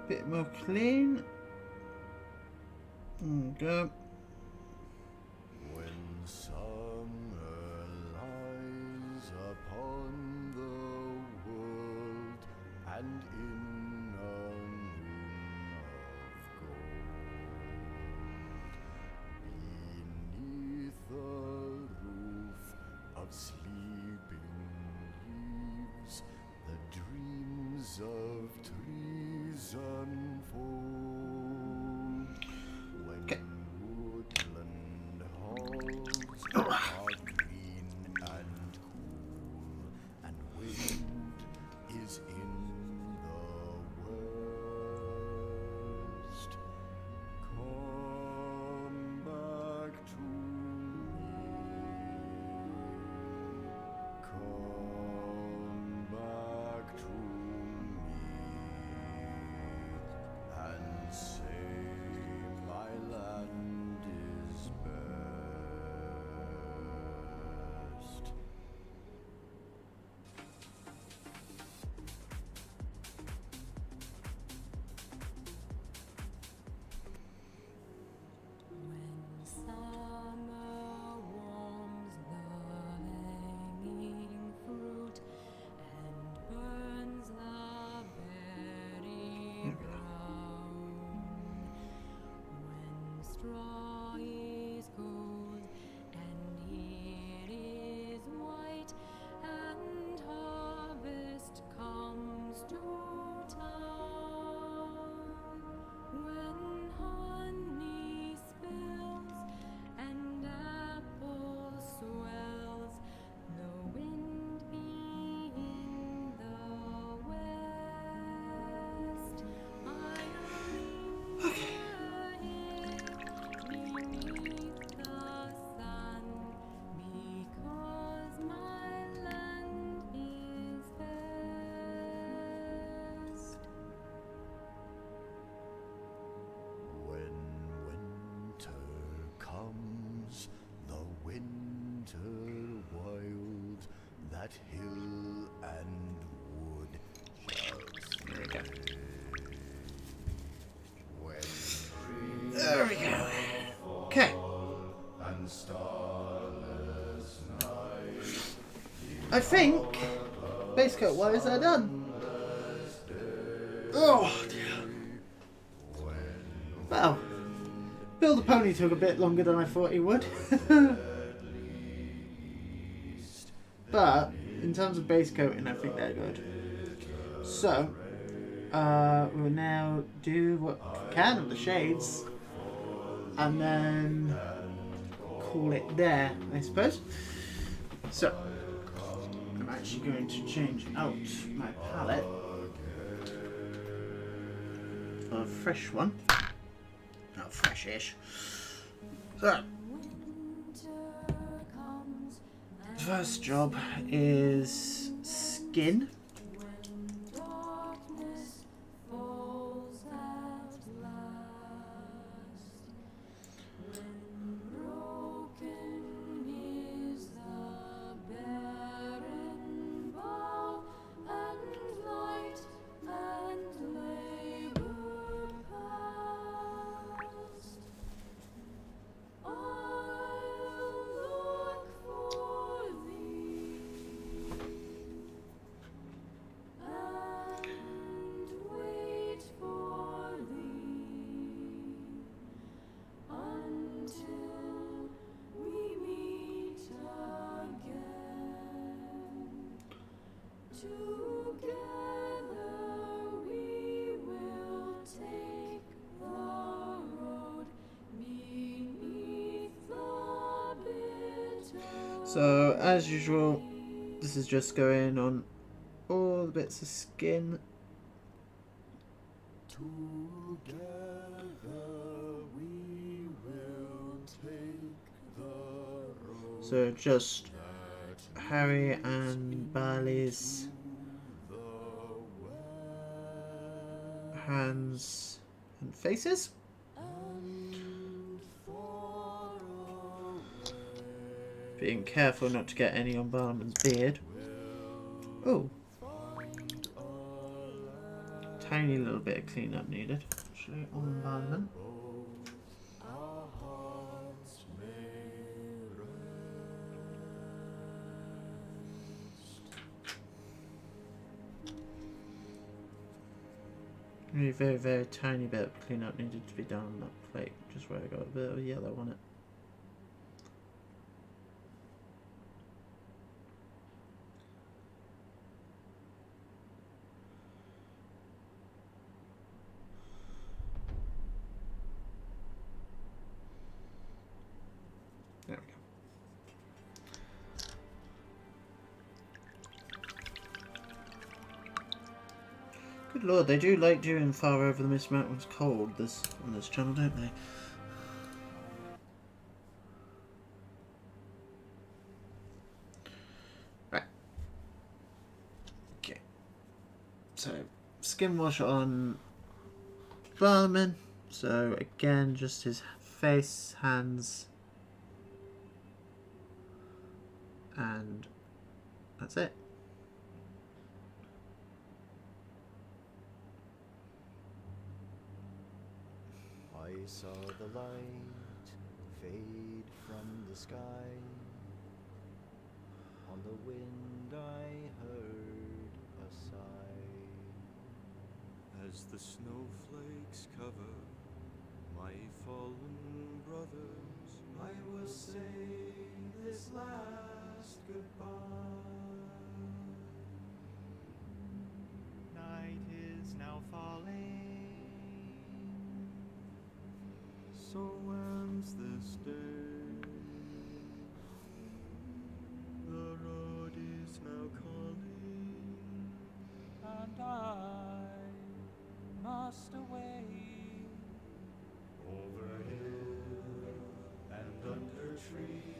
a bit more clean. There we go. When summer lies upon the world, and in a moon of gold, beneath the roof of sleeping leaves, the dreams of trees unfold. When Okay. woodland halls are green and cool, and wind is in the west, come back to me. Come back to me and say my land is best. When summer warms the hanging fruit and burns the berry brown, when straw is gold and here is white, and harvest comes to town, when honey spills and apple swells, the wind be in the west, I'll linger here beneath the sun, because my land is best. When winter comes, the winter wild, that hill and wood shall stay. When There we go. Okay. and starless night, I think base coat wise they're done. Oh dear. Well, build a pony took a bit longer than I thought he would. But in terms of base coating, I think they're good. So we'll now do what we can of the shades and then call it there, I suppose. So I'm actually going to change out my palette for a fresh one. Not fresh-ish. So first job is skin. Together we will take the road beneath the bitter. So, as usual, this is just going on all the bits of skin. Together we will take the road. So, just Harry and Barley's hands and faces. Being careful not to get any on Barliman's beard. Oh. Tiny little bit of cleanup needed, actually, on Barliman. Only a very, very tiny bit of cleanup needed to be done on that plate, just where I got a bit of yellow on it. There we go. Good lord, they do like doing Far Over the Mist Mountains cold on this channel, don't they? Right. Okay. So, skin wash on Barliman. So, again, just his face, hands, and that's it. I saw the light fade from the sky. On the wind I heard a sigh. As the snowflakes cover my fallen brothers, I will say this last goodbye. Night is now falling, so ends this day. The road is now calling, and I must away. Over hill and under tree,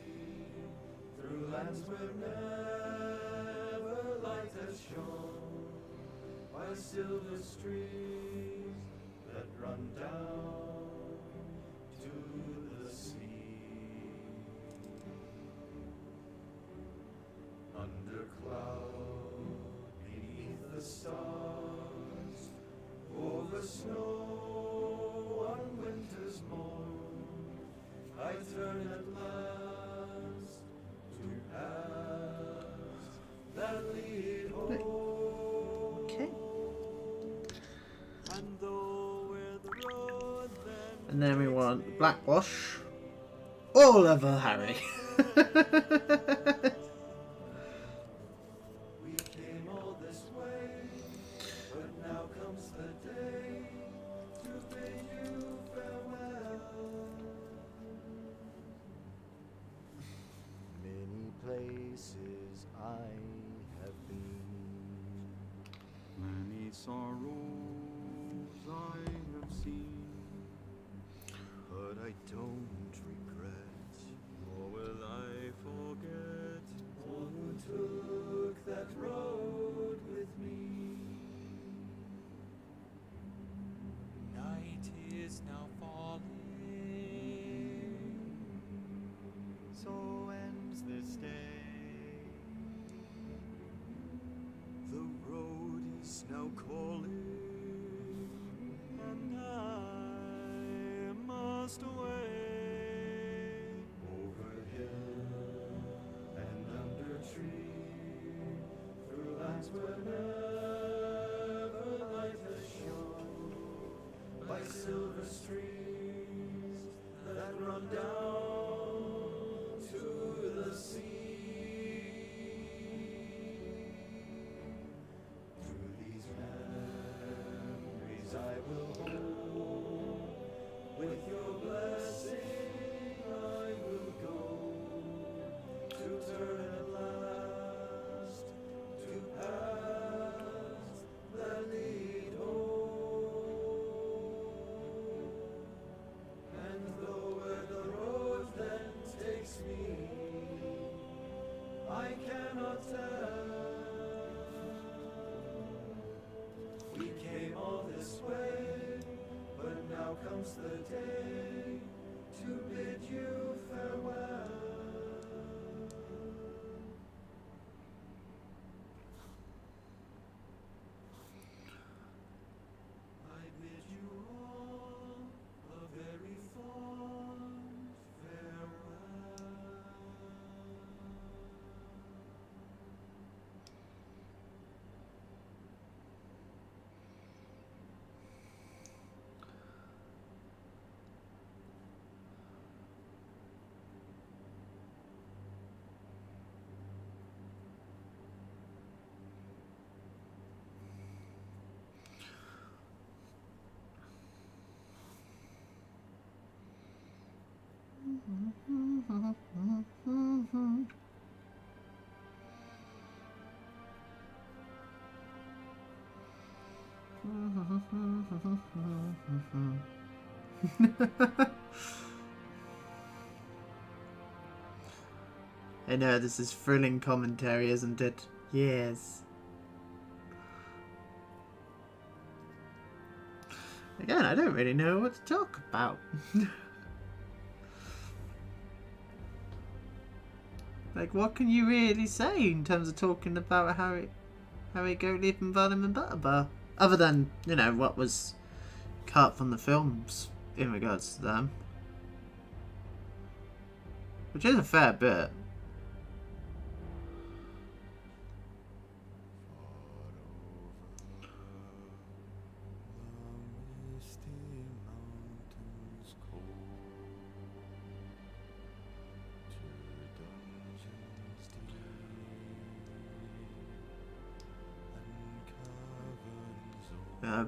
through lands where never light has shone, by silver streams that run down to the sea. Under cloud, beneath the stars, over snow on winter's morn, I turn at last to paths that lead home. Okay. And though where the road then And then we want black wash all over Harry. we came all this way, but now comes the day to bid you farewell. Many places I have been. Many sorrows I have seen, But I don't regret. nor will I forget all who took that road with me. Night is now falling, So ends this day. The road is now calling, and I must away. Over hill and under tree, through lands where never light has shone, by silver streams that run down to the sea. comes the day to bid you farewell. I bid you all a very fond farewell. I know, this is thrilling commentary, isn't it? Yes. Again, I don't really know what to talk about. Like, what can you really say in terms of talking about Harry Goatleaf and Barliman Butterbur? Other than, you know, what was cut from the films in regards to them. Which is a fair bit.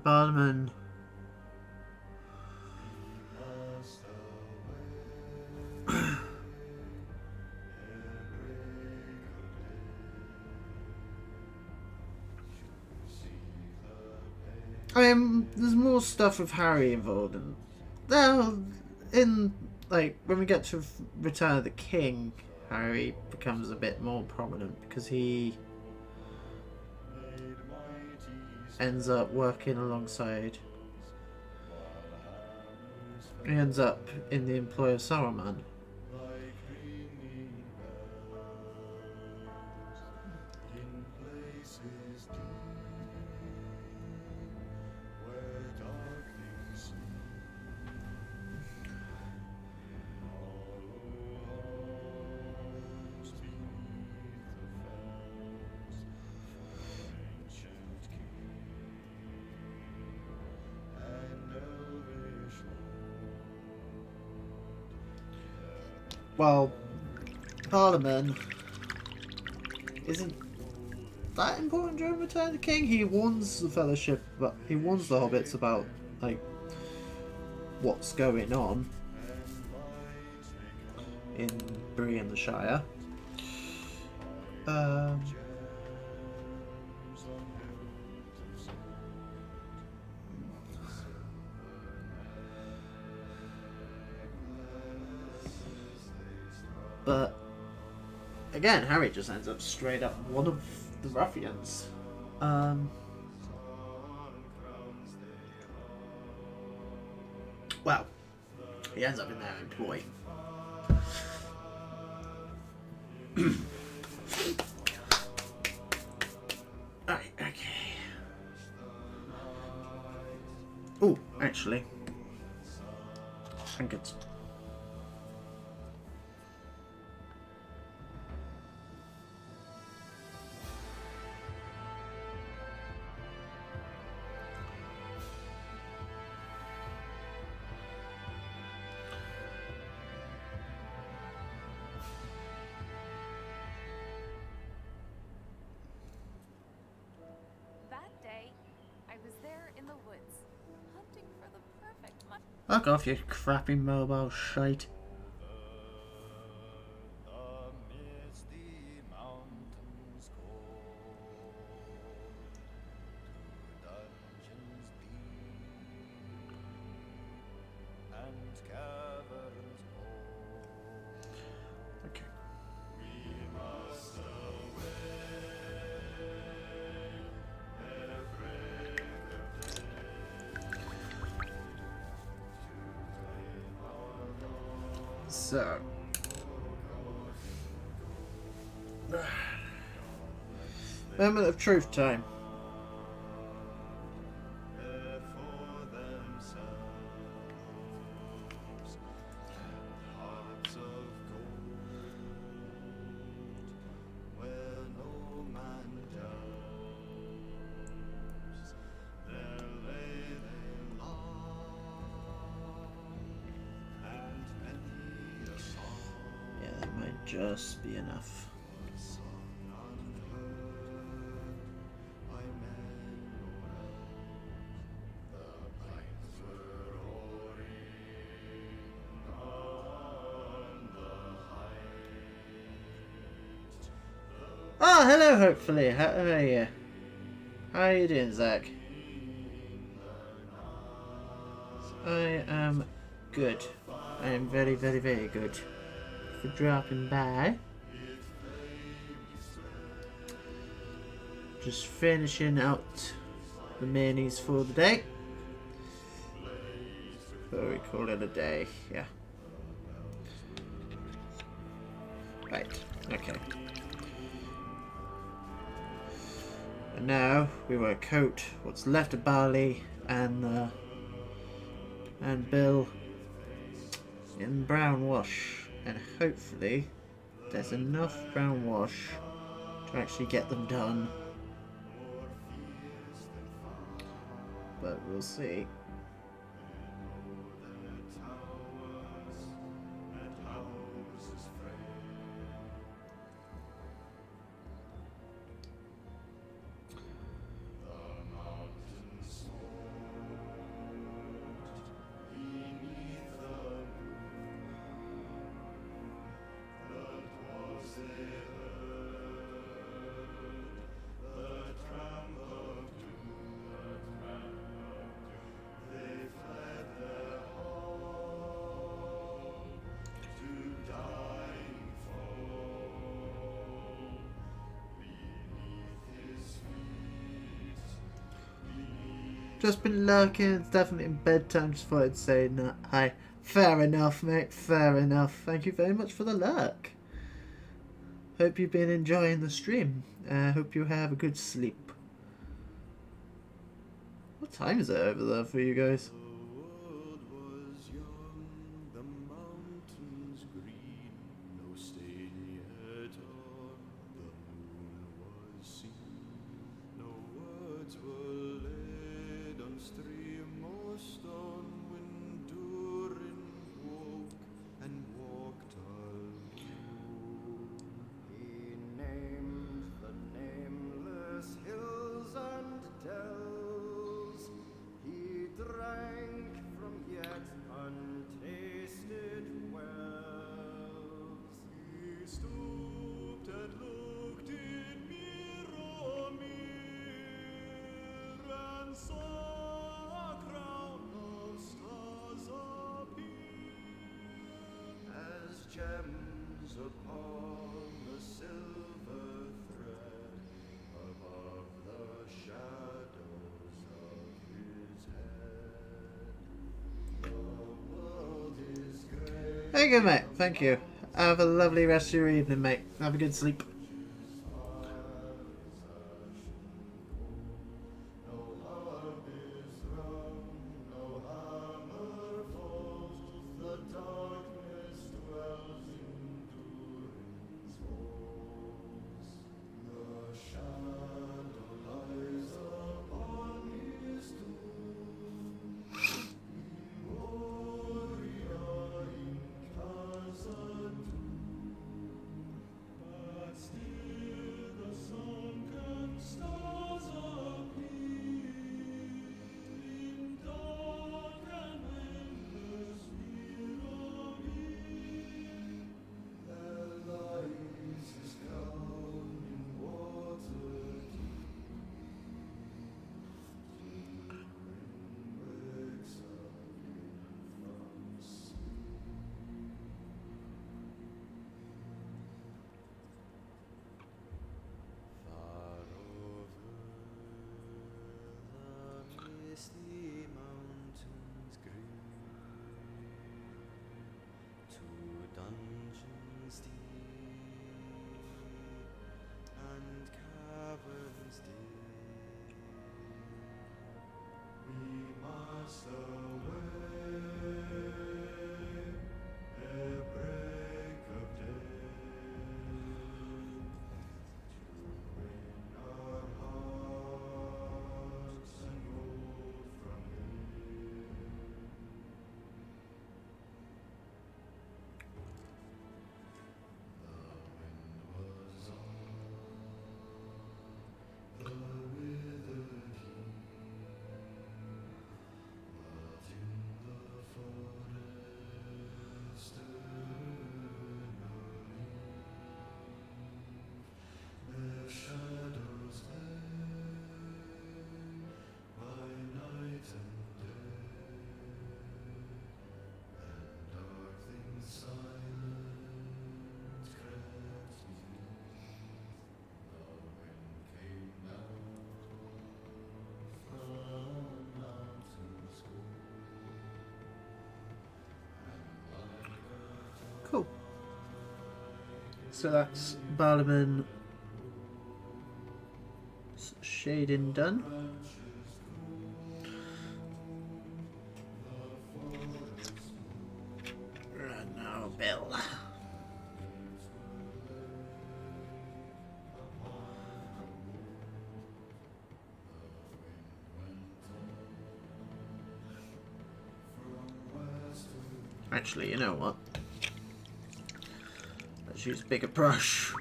Barliman. I mean, there's more stuff with Harry involved in. Well, in like when we get to Return of the King, Harry becomes a bit more prominent because he ends up working alongside. He ends up in the employ of Saruman. Well, Barliman isn't that important during Return of the King. He warns the Fellowship, but he warns the Hobbits about like what's going on in Bree and the Shire. But again, Harry just ends up straight up one of the ruffians. Well, he ends up in their employ. Alright, okay. Oh, actually, trinkets. Fuck off, you crappy mobile shite. Okay. So. Moment of truth time. Yeah, that might just be enough. Oh, hello, hopefully. How are you? How are you doing, Zach? I am good. I am very, very, very good. For dropping by. Just finishing out the minis for the day. So we call it a day, yeah. Right, okay. And now we will coat what's left of Barley and Bill in brown wash, and hopefully there's enough brown wash to actually get them done. But we'll see. Just been lurking. It's definitely bedtime. Just thought I'd say hi. Fair enough, mate. Fair enough. Thank you very much for the lurk. Hope you've been enjoying the stream. Hope you have a good sleep. What time is it over there for you guys? Gems upon the silver thread above the shadows of his head. The world is great. Very good, mate. Thank you. Have a lovely rest of your evening, mate. Have a good sleep. Mountains deep and caverns dim, we must away ere break of day to win our hearts and gold from him. The wind was on the withered heath, but in the forest their shadows lay by night and day, and dark things silent crept beneath. The wind came down from mountains cool, and like a Cool. So that's Barliman shading done. Right now, Bill. Actually, you know what? Let's use a bigger brush.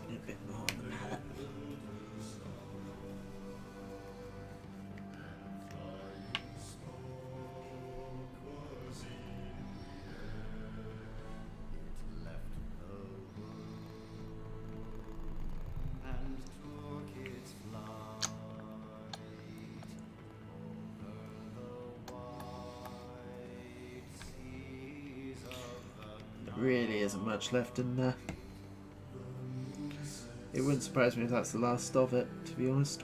A bit more on the palette. and took its flight over the wide seas of the There really isn't much left in there. It wouldn't surprise me if that's the last of it, to be honest.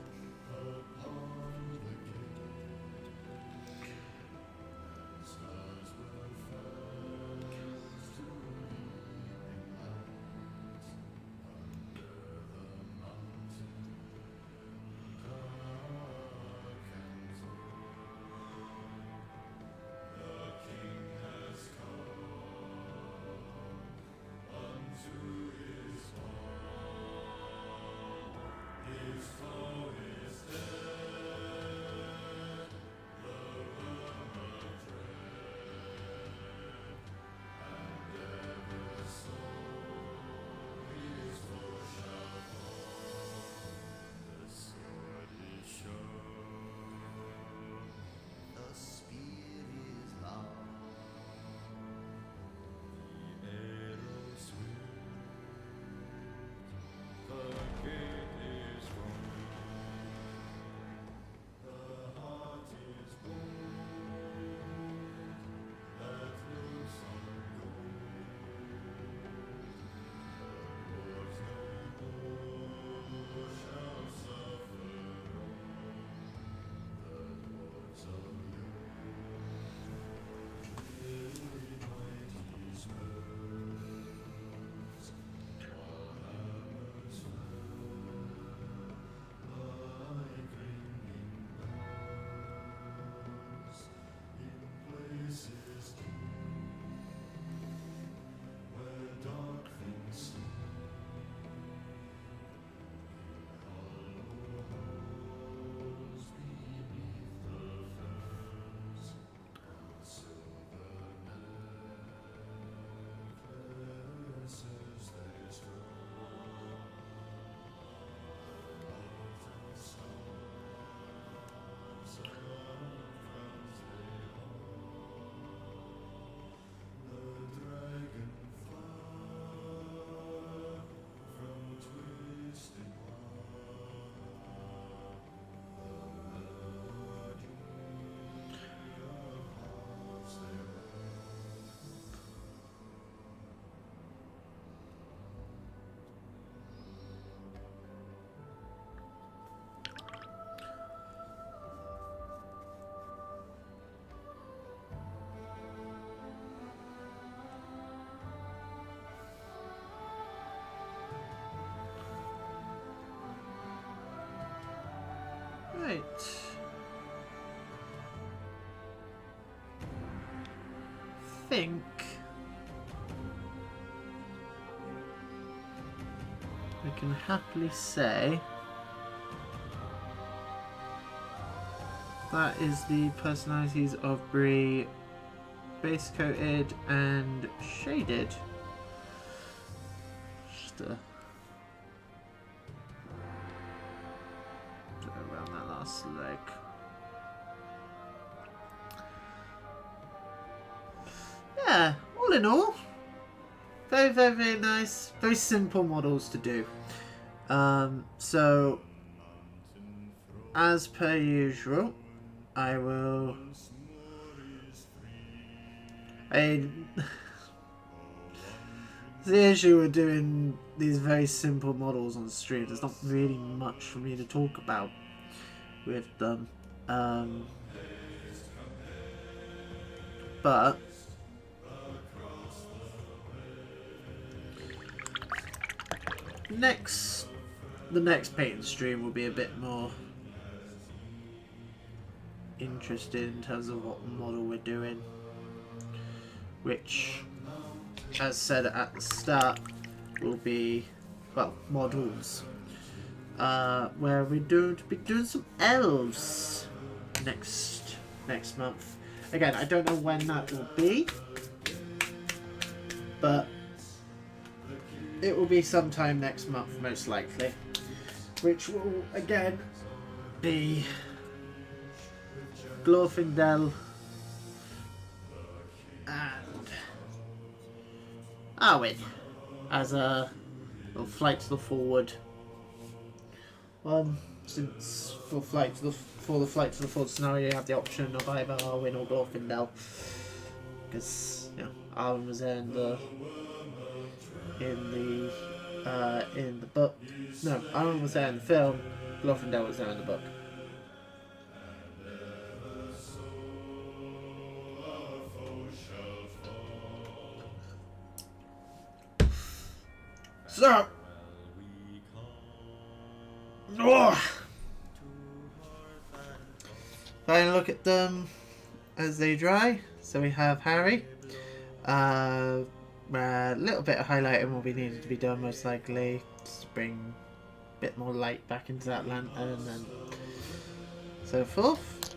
His flowing Right. Think we can happily say that is the personalities of Bree, base coated and shaded. Just put it around that last leg. Yeah, all in all, very, very, very nice, very simple models to do. So, as per usual, I will. The issue with doing these very simple models on stream, there's not really much for me to talk about with them. But the next painting stream will be a bit more interested in terms of what model we're doing, which, as said at the start, will be, well, models, where we're going to be doing some elves next month. Again, I don't know when that will be, but it will be sometime next month, most likely, which will again be Glorfindel and Arwen as a little flight to the forward one. Since for the flight to the forward scenario, you have the option of either Arwen or Glorfindel, because you know Arwen was there in the book. No, Arwen was there in the film. Glorfindel was there in the book. So, fine, look at them as they dry. So we have Harry. A little bit of highlighting will be needed to be done, most likely, just to bring a bit more light back into that lantern and so forth.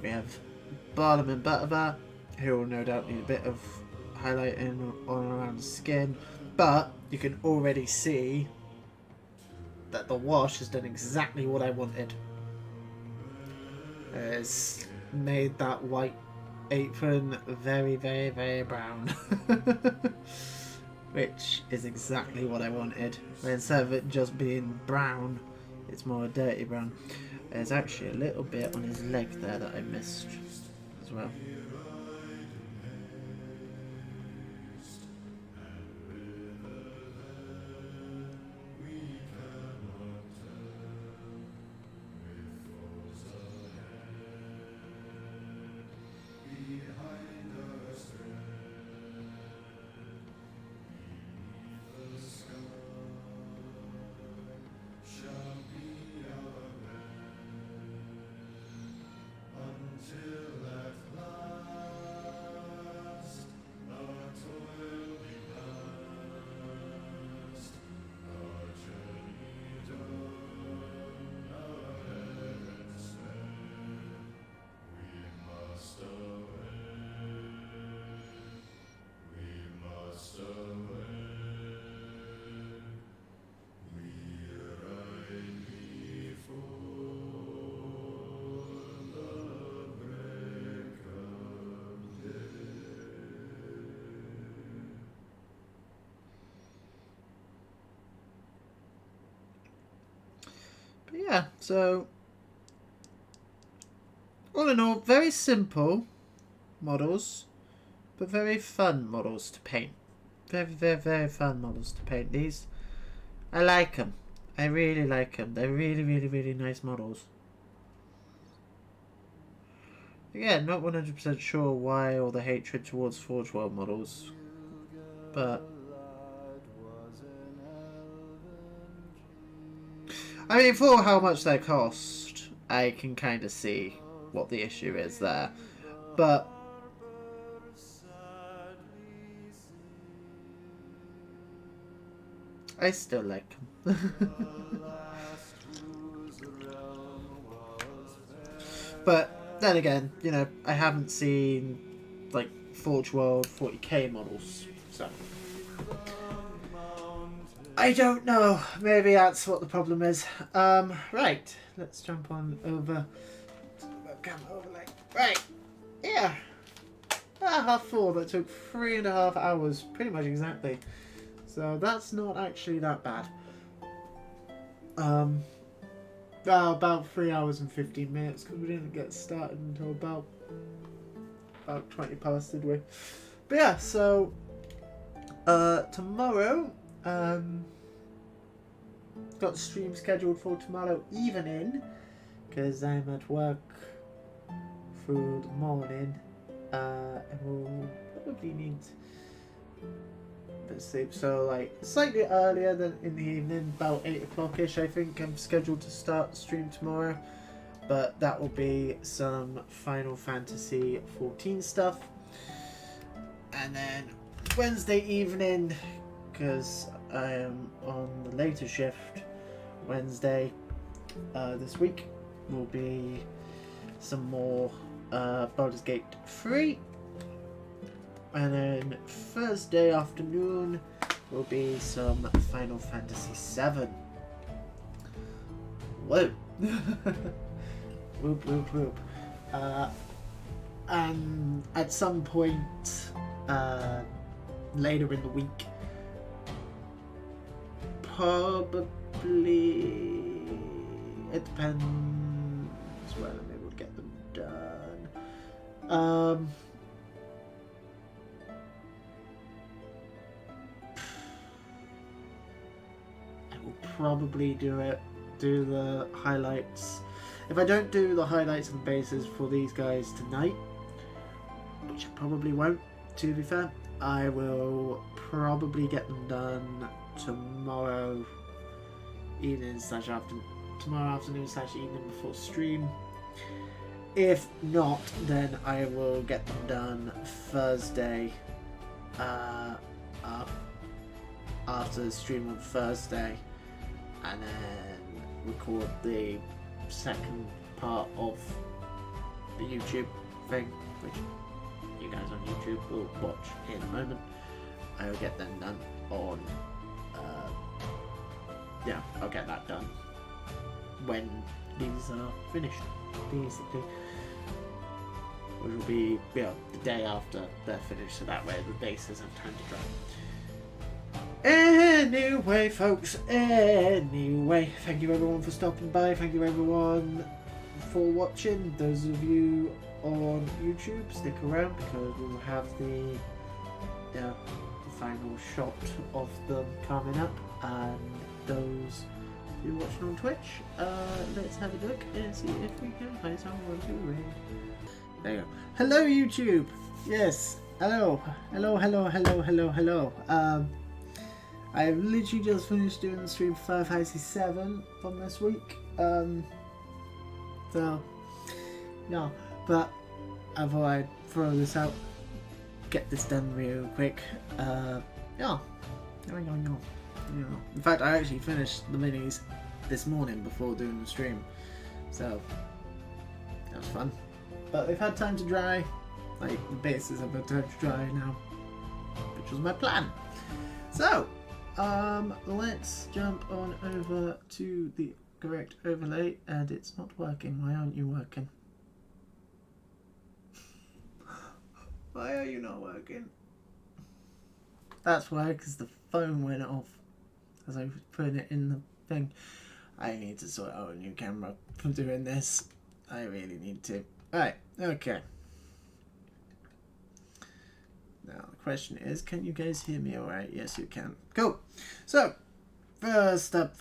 We have Barliman Butterbur, who will no doubt need a bit of highlighting on around the skin, but you can already see that the wash has done exactly what I wanted. It's made that white apron very, very, very brown, which is exactly what I wanted. But instead of it just being brown, it's more a dirty brown. There's actually a little bit on his leg there that I missed as well. But yeah, so all in all, very simple models, but very fun models to paint. Very, very, very fun models to paint. These, I like them. I really like them. They're really, really, really nice models. Again, not 100% sure why all the hatred towards Forge World models, but I mean, for how much they cost, I can kind of see what the issue is there. But I still like them. But then again, you know, I haven't seen like Forge World 40k models, so I don't know. Maybe that's what the problem is. Right, let's jump on over to the webcam overlay. Right, yeah. 4:30. That took 3.5 hours, pretty much exactly. So that's not actually that bad. About 3 hours and 15 minutes because we didn't get started until about 20 past, did we? But yeah, so tomorrow, got the stream scheduled for tomorrow evening because I'm at work through the morning, and we'll probably need a bit of sleep, so like slightly earlier than in the evening, about 8 o'clock-ish I think I'm scheduled to start the stream tomorrow. But that will be some Final Fantasy 14 stuff. And then Wednesday evening, because I am on the later shift Wednesday this week, will be some more Baldur's Gate 3. And then Thursday afternoon will be some Final Fantasy 7. Whoa! Whoop whoop whoop. And at some point later in the week, probably, it depends when I'm able to get them done. I will probably do the highlights. If I don't do the highlights and bases for these guys tonight, which I probably won't, to be fair, I will probably get them done tomorrow evening / afternoon, tomorrow afternoon / evening before stream. If not, then I will get them done Thursday, after the stream on Thursday, and then record the second part of the YouTube thing, which you guys on YouTube will watch in a moment. I will get them done on I'll get that done when these are finished, basically, which will be the day after they're finished, so that way the bases have time to dry. Anyway, folks, anyway, thank you everyone for stopping by, thank you everyone for watching. Those of you on YouTube, stick around because we'll have the final shot of them coming up, and those of you watching on Twitch, let's have a look and see if we can play some 1, 2, 3. There you go. Hello YouTube! Yes, hello. I've literally just finished doing the stream for Final Fantasy 7 from this week. So, yeah, but I thought I'd throw this out, get this done real quick. In fact, I actually finished the minis this morning before doing the stream, so that was fun. But they've had time to dry, like the bases have had time to dry now, which was my plan. So, let's jump on over to the correct overlay, and it's not working. Why aren't you working? Why are you not working? That's why, because the phone went off as I was putting it in the thing. I need to sort out a new camera for doing this. I really need to. Alright, okay. Now the question is, can you guys hear me alright? Yes, you can. Cool. So, first up.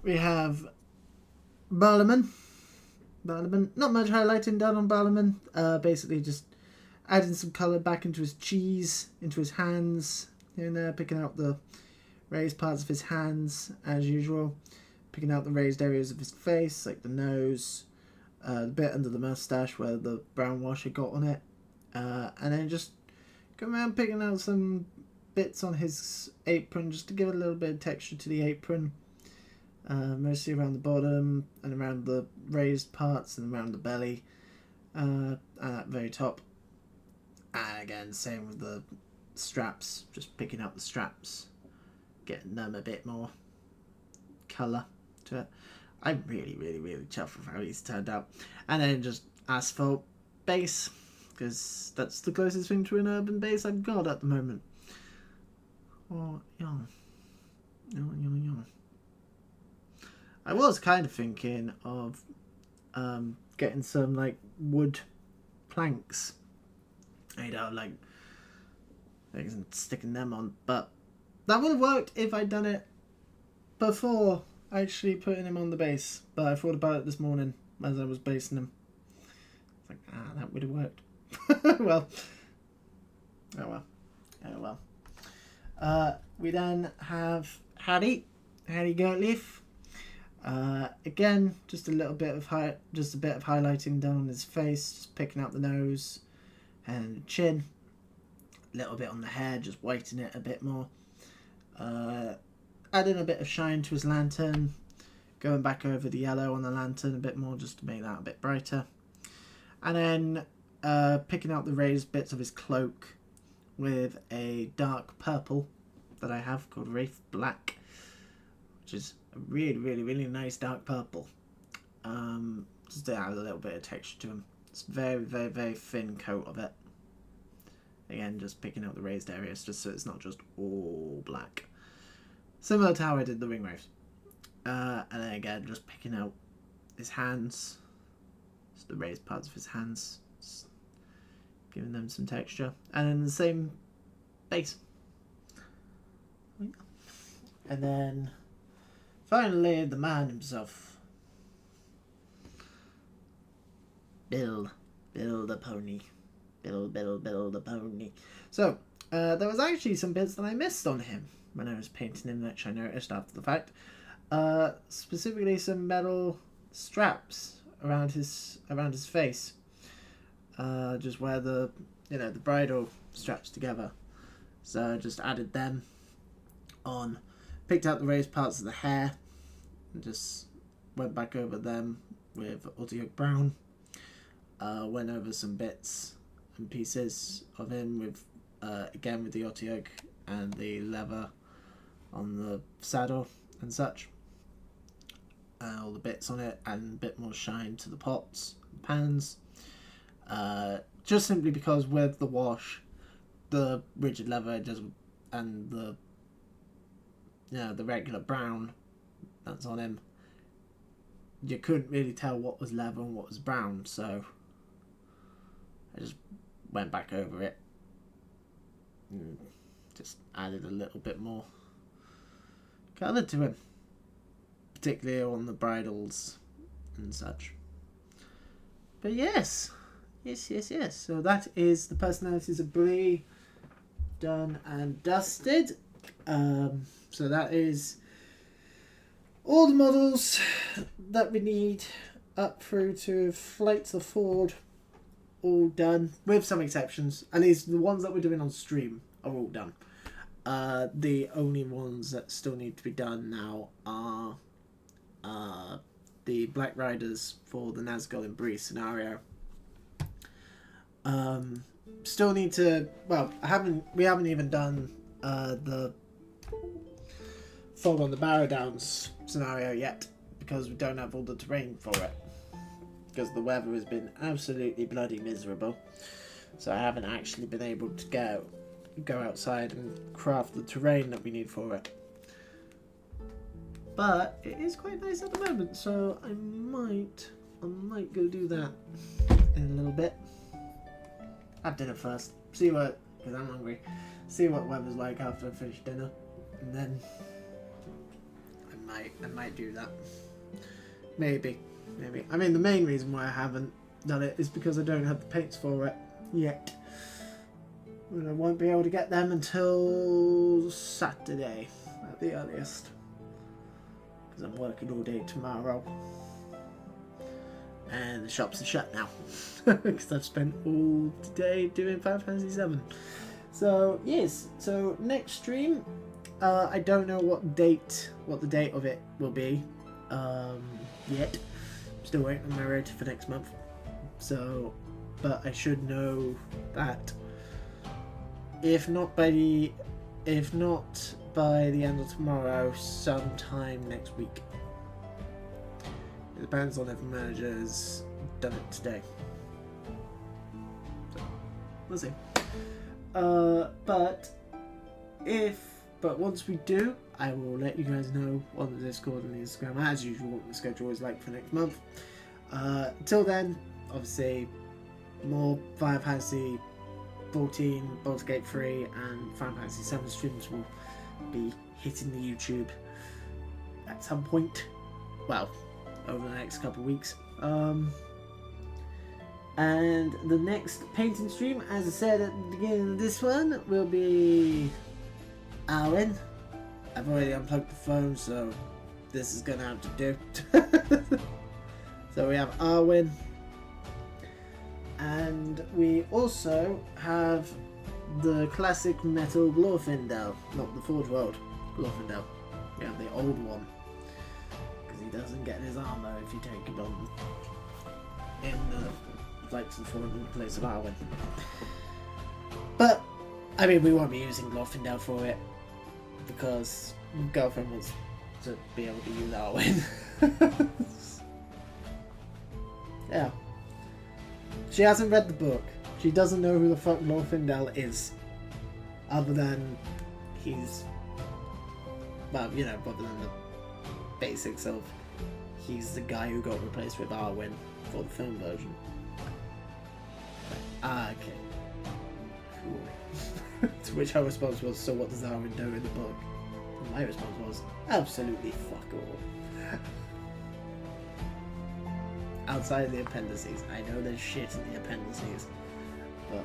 We have Barliman. Not much highlighting done on Barliman. Basically just adding some colour back into his cheese, into his hands, here and there, picking out the raised parts of his hands as usual, picking out the raised areas of his face, like the nose, the bit under the mustache where the brown wash had got on it, and then just going around picking out some bits on his apron just to give a little bit of texture to the apron, mostly around the bottom and around the raised parts and around the belly, and at the very top. And again, same with the straps, just picking up the straps, getting them a bit more colour to it. I'm really chuffed with how he's turned out. And then just asphalt base, because that's the closest thing to an urban base I've got at the moment. Oh, yeah. I was kind of thinking of getting some like wood planks, you know, like sticking them on, but that would have worked if I'd done it before actually putting him on the base. But I thought about it this morning as I was basing him. It's like, that would have worked. Well, oh well. We then have Harry Goatleaf. Again, just a bit of highlighting done on his face, just picking out the nose and the chin, a little bit on the hair, just whitening it a bit more, adding a bit of shine to his lantern, going back over the yellow on the lantern a bit more just to make that a bit brighter, and then picking out the raised bits of his cloak with a dark purple that I have called Wraith Black, which is a really nice dark purple, just to add a little bit of texture to him. It's very thin coat of it. Again, just picking out the raised areas just so it's not just all black, similar to how I did the ring wraiths. And then again, just picking out his hands, just the raised parts of his hands, just giving them some texture, and then the same base. And then finally, the man himself, Bill the pony. Bill the pony. So, there was actually some bits that I missed on him when I was painting him, which I noticed after the fact. Specifically some metal straps around his face. Just where the bridle straps together. So I just added them on, picked out the raised parts of the hair, and just went back over them with Autoyoke Brown. Went over some bits and pieces of him with again with the Autoyoke and the leather on the saddle and such. All the bits on it, and a bit more shine to the pots and pans. Just simply because with the wash, the rigid leather and the regular brown that's on him, you couldn't really tell what was leather and what was brown, so I just went back over it and just added a little bit more colour to him, particularly on the bridles and such. But yes. So that is the personalities of Bree done and dusted. So that is all the models that we need up through to Flights of Ford, all done, with some exceptions. At least the ones that we're doing on stream are all done. The only ones that still need to be done now are the Black Riders for the Nazgul and Bree scenario. Still need to, we haven't even done the Fog on the Barrow Downs scenario yet, because we don't have all the terrain for it, because the weather has been absolutely bloody miserable, so I haven't actually been able to go outside and craft the terrain that we need for it. But it is quite nice at the moment, so I might go do that in a little bit. Have dinner first, because I'm hungry, see what weather's like after I finish dinner, and then I might do that. Maybe. I mean, the main reason why I haven't done it is because I don't have the paints for it yet. And I won't be able to get them until Saturday, at the earliest. Because I'm working all day tomorrow. And the shops are shut now. Because I've spent all today doing Final Fantasy 7. So, yes. So, next stream, I don't know what the date of it will be yet. I'm still waiting on my rota for next month. So, but I should know that if not by the end of tomorrow, sometime next week. It depends on if the manager's done it today. So, we'll see. But once we do, I will let you guys know on the Discord and the Instagram, as usual, what the schedule is like for next month. Till then, obviously, more Final Fantasy 14, Baldur's Gate 3, and Final Fantasy 7 streams will be hitting the YouTube at some point. Well, over the next couple of weeks. And the next painting stream, as I said at the beginning of this one, will be Arwen. I've already unplugged the phone, so this is gonna have to do. So we have Arwen, and we also have the classic metal Glorfindel, not the Forge World Glorfindel. We have the old one, because he doesn't get his armor if you take him on in the Flights and Fallen in place of Arwen. But I mean, we won't be using Glorfindel for it because girlfriend wants to be able to use Arwen. Yeah. She hasn't read the book. She doesn't know who the fuck Glorfindel is. Other than he's... well, you know, other than the basics of he's the guy who got replaced with Arwen for the film version. Okay. Cool. To which her response was, so what does Arwen do in the book? And my response was, absolutely fuck all. Outside the appendices. I know there's shit in the appendices. But...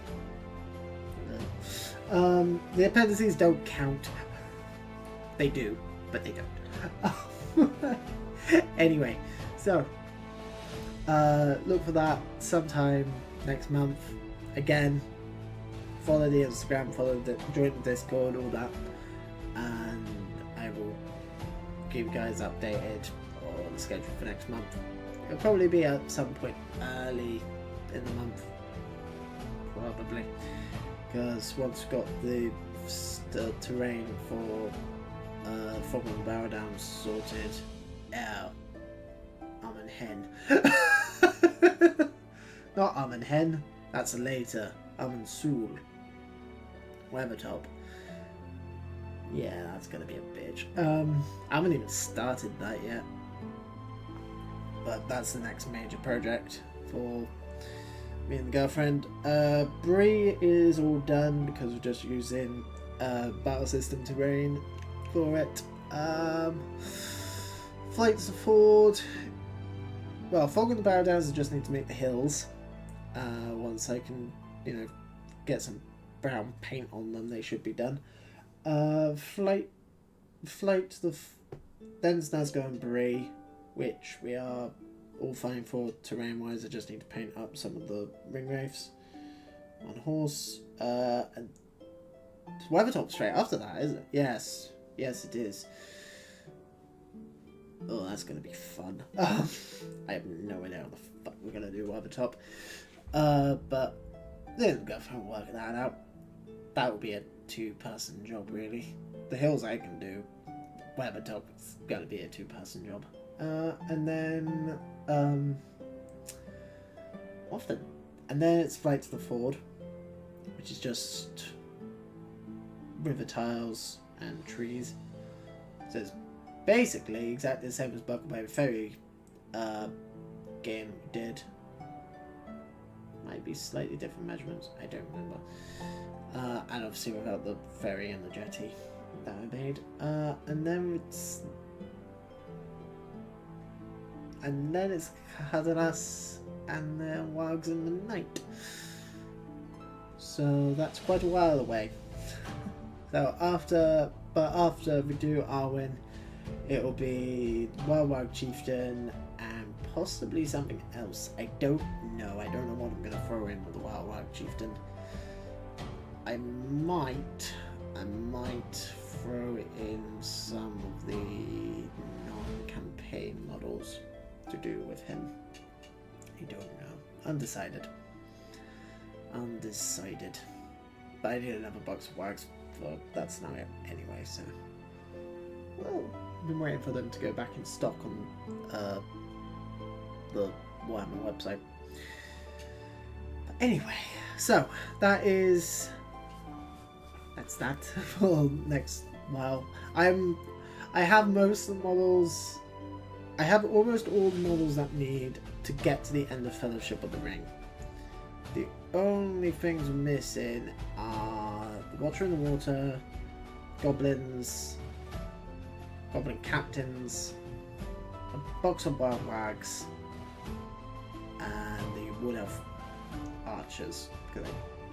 the appendices don't count. They do, but they don't. Anyway, so... look for that sometime next month. Again, follow the Instagram, join the Discord, all that, and I will keep you guys updated on the schedule for next month. It'll probably be at some point early in the month, probably, because once we've got the terrain for Fog on the Barrow Down sorted out, Almond Hen. Not Almond Hen, that's later. Almond Soul. Weathertop. Yeah, that's gonna be a bitch. I haven't even started that yet. But that's the next major project for me and the girlfriend. Bree is all done because we're just using battle system terrain for it. Flights of Ford. Well, Fog on the Barrow Downs, I just need to make the hills. Once I can, you know, get some brown paint on them, they should be done. Flight to the then Snazgo and Bree, which we are all fine for terrain-wise. I just need to paint up some of the ring wraiths on horse. And Weathertop straight after that, isn't it? Yes, it is. Oh, that's gonna be fun. I have no idea how the fuck we're gonna do Weathertop. But then go for working that out. That would be a 2-person job, really. The hills I can do. Weathertop is gonna be a 2-person job. And then it's Flight to the Ford, which is just river tiles and trees. So it's basically exactly the same as Buckleberry Ferry game we did. Might be slightly different measurements, I don't remember. And obviously without the ferry and the jetty that I made. And then it's Hadaras and then Wogs in the Night. So that's quite a while away. So after but after we do Arwen, it'll be Wild Chieftain and possibly something else. I don't know. I don't know what I'm gonna throw in with the Wild Chieftain. I might throw in some of the non-campaign models to do with him. I don't know. Undecided. But I need another box of wax for that scenario anyway, so... Well, I've been waiting for them to go back in stock on the Warhammer website. But anyway, so that's that for next while. I have most of the models. I have almost all the models that need to get to the end of Fellowship of the Ring. The only things missing are the Watcher in the Water, goblins, goblin captains, a box of wild wags, and the Wood Elf archers.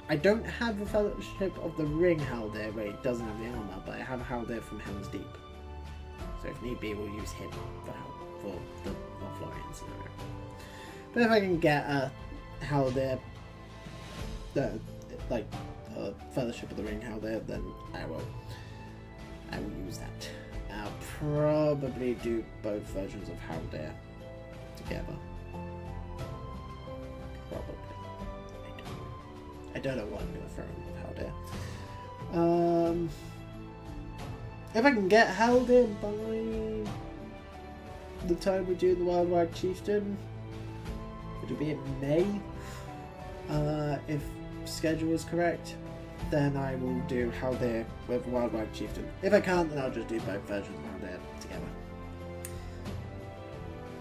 I don't have a Fellowship of the Ring Haldir where he doesn't have the armor, but I have a Haldir from Helm's Deep. So if need be, we'll use him for the Lothlorien scenario. But if I can get a Haldir, like a Fellowship of the Ring Haldir, then I will use that. I'll probably do both versions of Haldir together. Probably. I don't know what I'm going to throw in with Haldir. If I can get Haldir by the time we do the Wild Chieftain, it'll be in May. If schedule is correct, then I will do Haldir with Wild Chieftain. If I can't, then I'll just do both versions of Haldir together.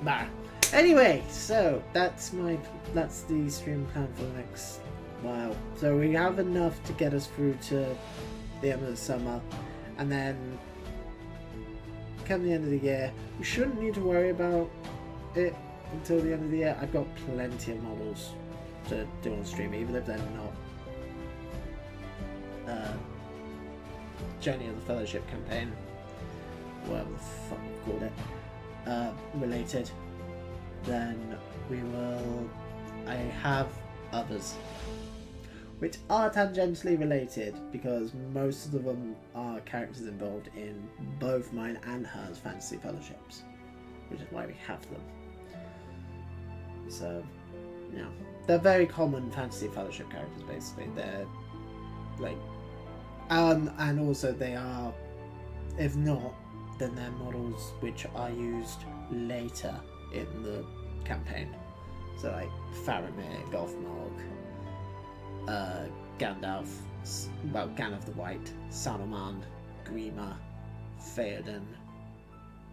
Bah. Anyway, so that's the stream plan for the next while. So we have enough to get us through to the end of the summer, and then come the end of the year, we shouldn't need to worry about it until the end of the year. I've got plenty of models to do on stream, even if they're not Journey of the Fellowship campaign, whatever the fuck we called it, related. Then I have others which are tangentially related, because most of them are characters involved in both mine and hers fantasy fellowships, which is why we have them. So, yeah, they're very common fantasy fellowship characters. Basically, they're like, and also they are, if not, then they're models which are used later in the campaign. So like Faramir, Gothmog, Gandalf the White, Saruman, Grima, Theoden,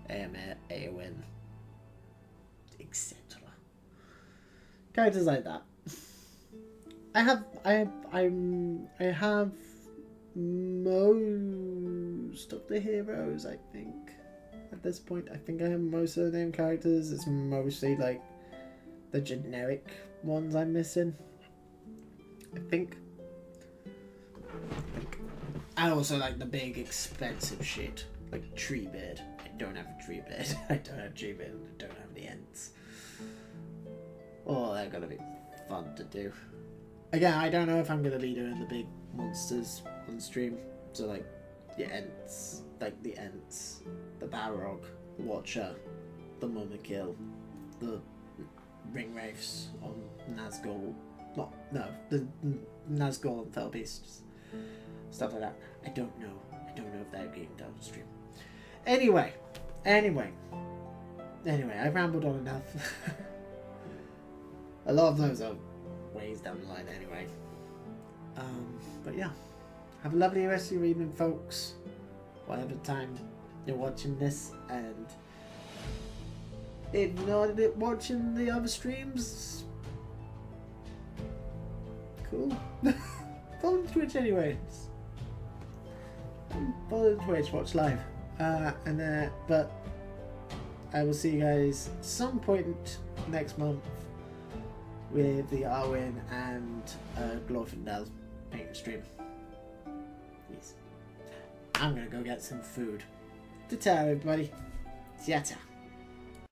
Éomer, Éowyn, etc. Characters like that. I have most of the heroes, I think. At this point, I think I have most of the named characters. It's mostly like the generic ones I'm missing, I think. And also like the big expensive shit, like Treebeard. I don't have a Treebeard. I don't have Treebeard. I don't have the Ents. Oh, they're gonna be fun to do. Again, I don't know if I'm gonna be doing the big monsters on stream. So like the Ents, the Balrog, the Watcher, the Mummikill, the Ringwraiths on Nazgul. The Nazgul and Fell Beasts. Stuff like that. I don't know if they're getting done on stream. Anyway, I rambled on enough. A lot of those are ways down the line anyway. But yeah, have a lovely rest of your evening, folks. Whatever time you're watching this, and if not watching the other streams, cool. Follow Twitch anyways. Follow Twitch, watch live. But I will see you guys some point next month with the Arwen and Glorfindel paint stream. Yes. I'm gonna go get some food. Ta-ta, everybody. Ta-ta.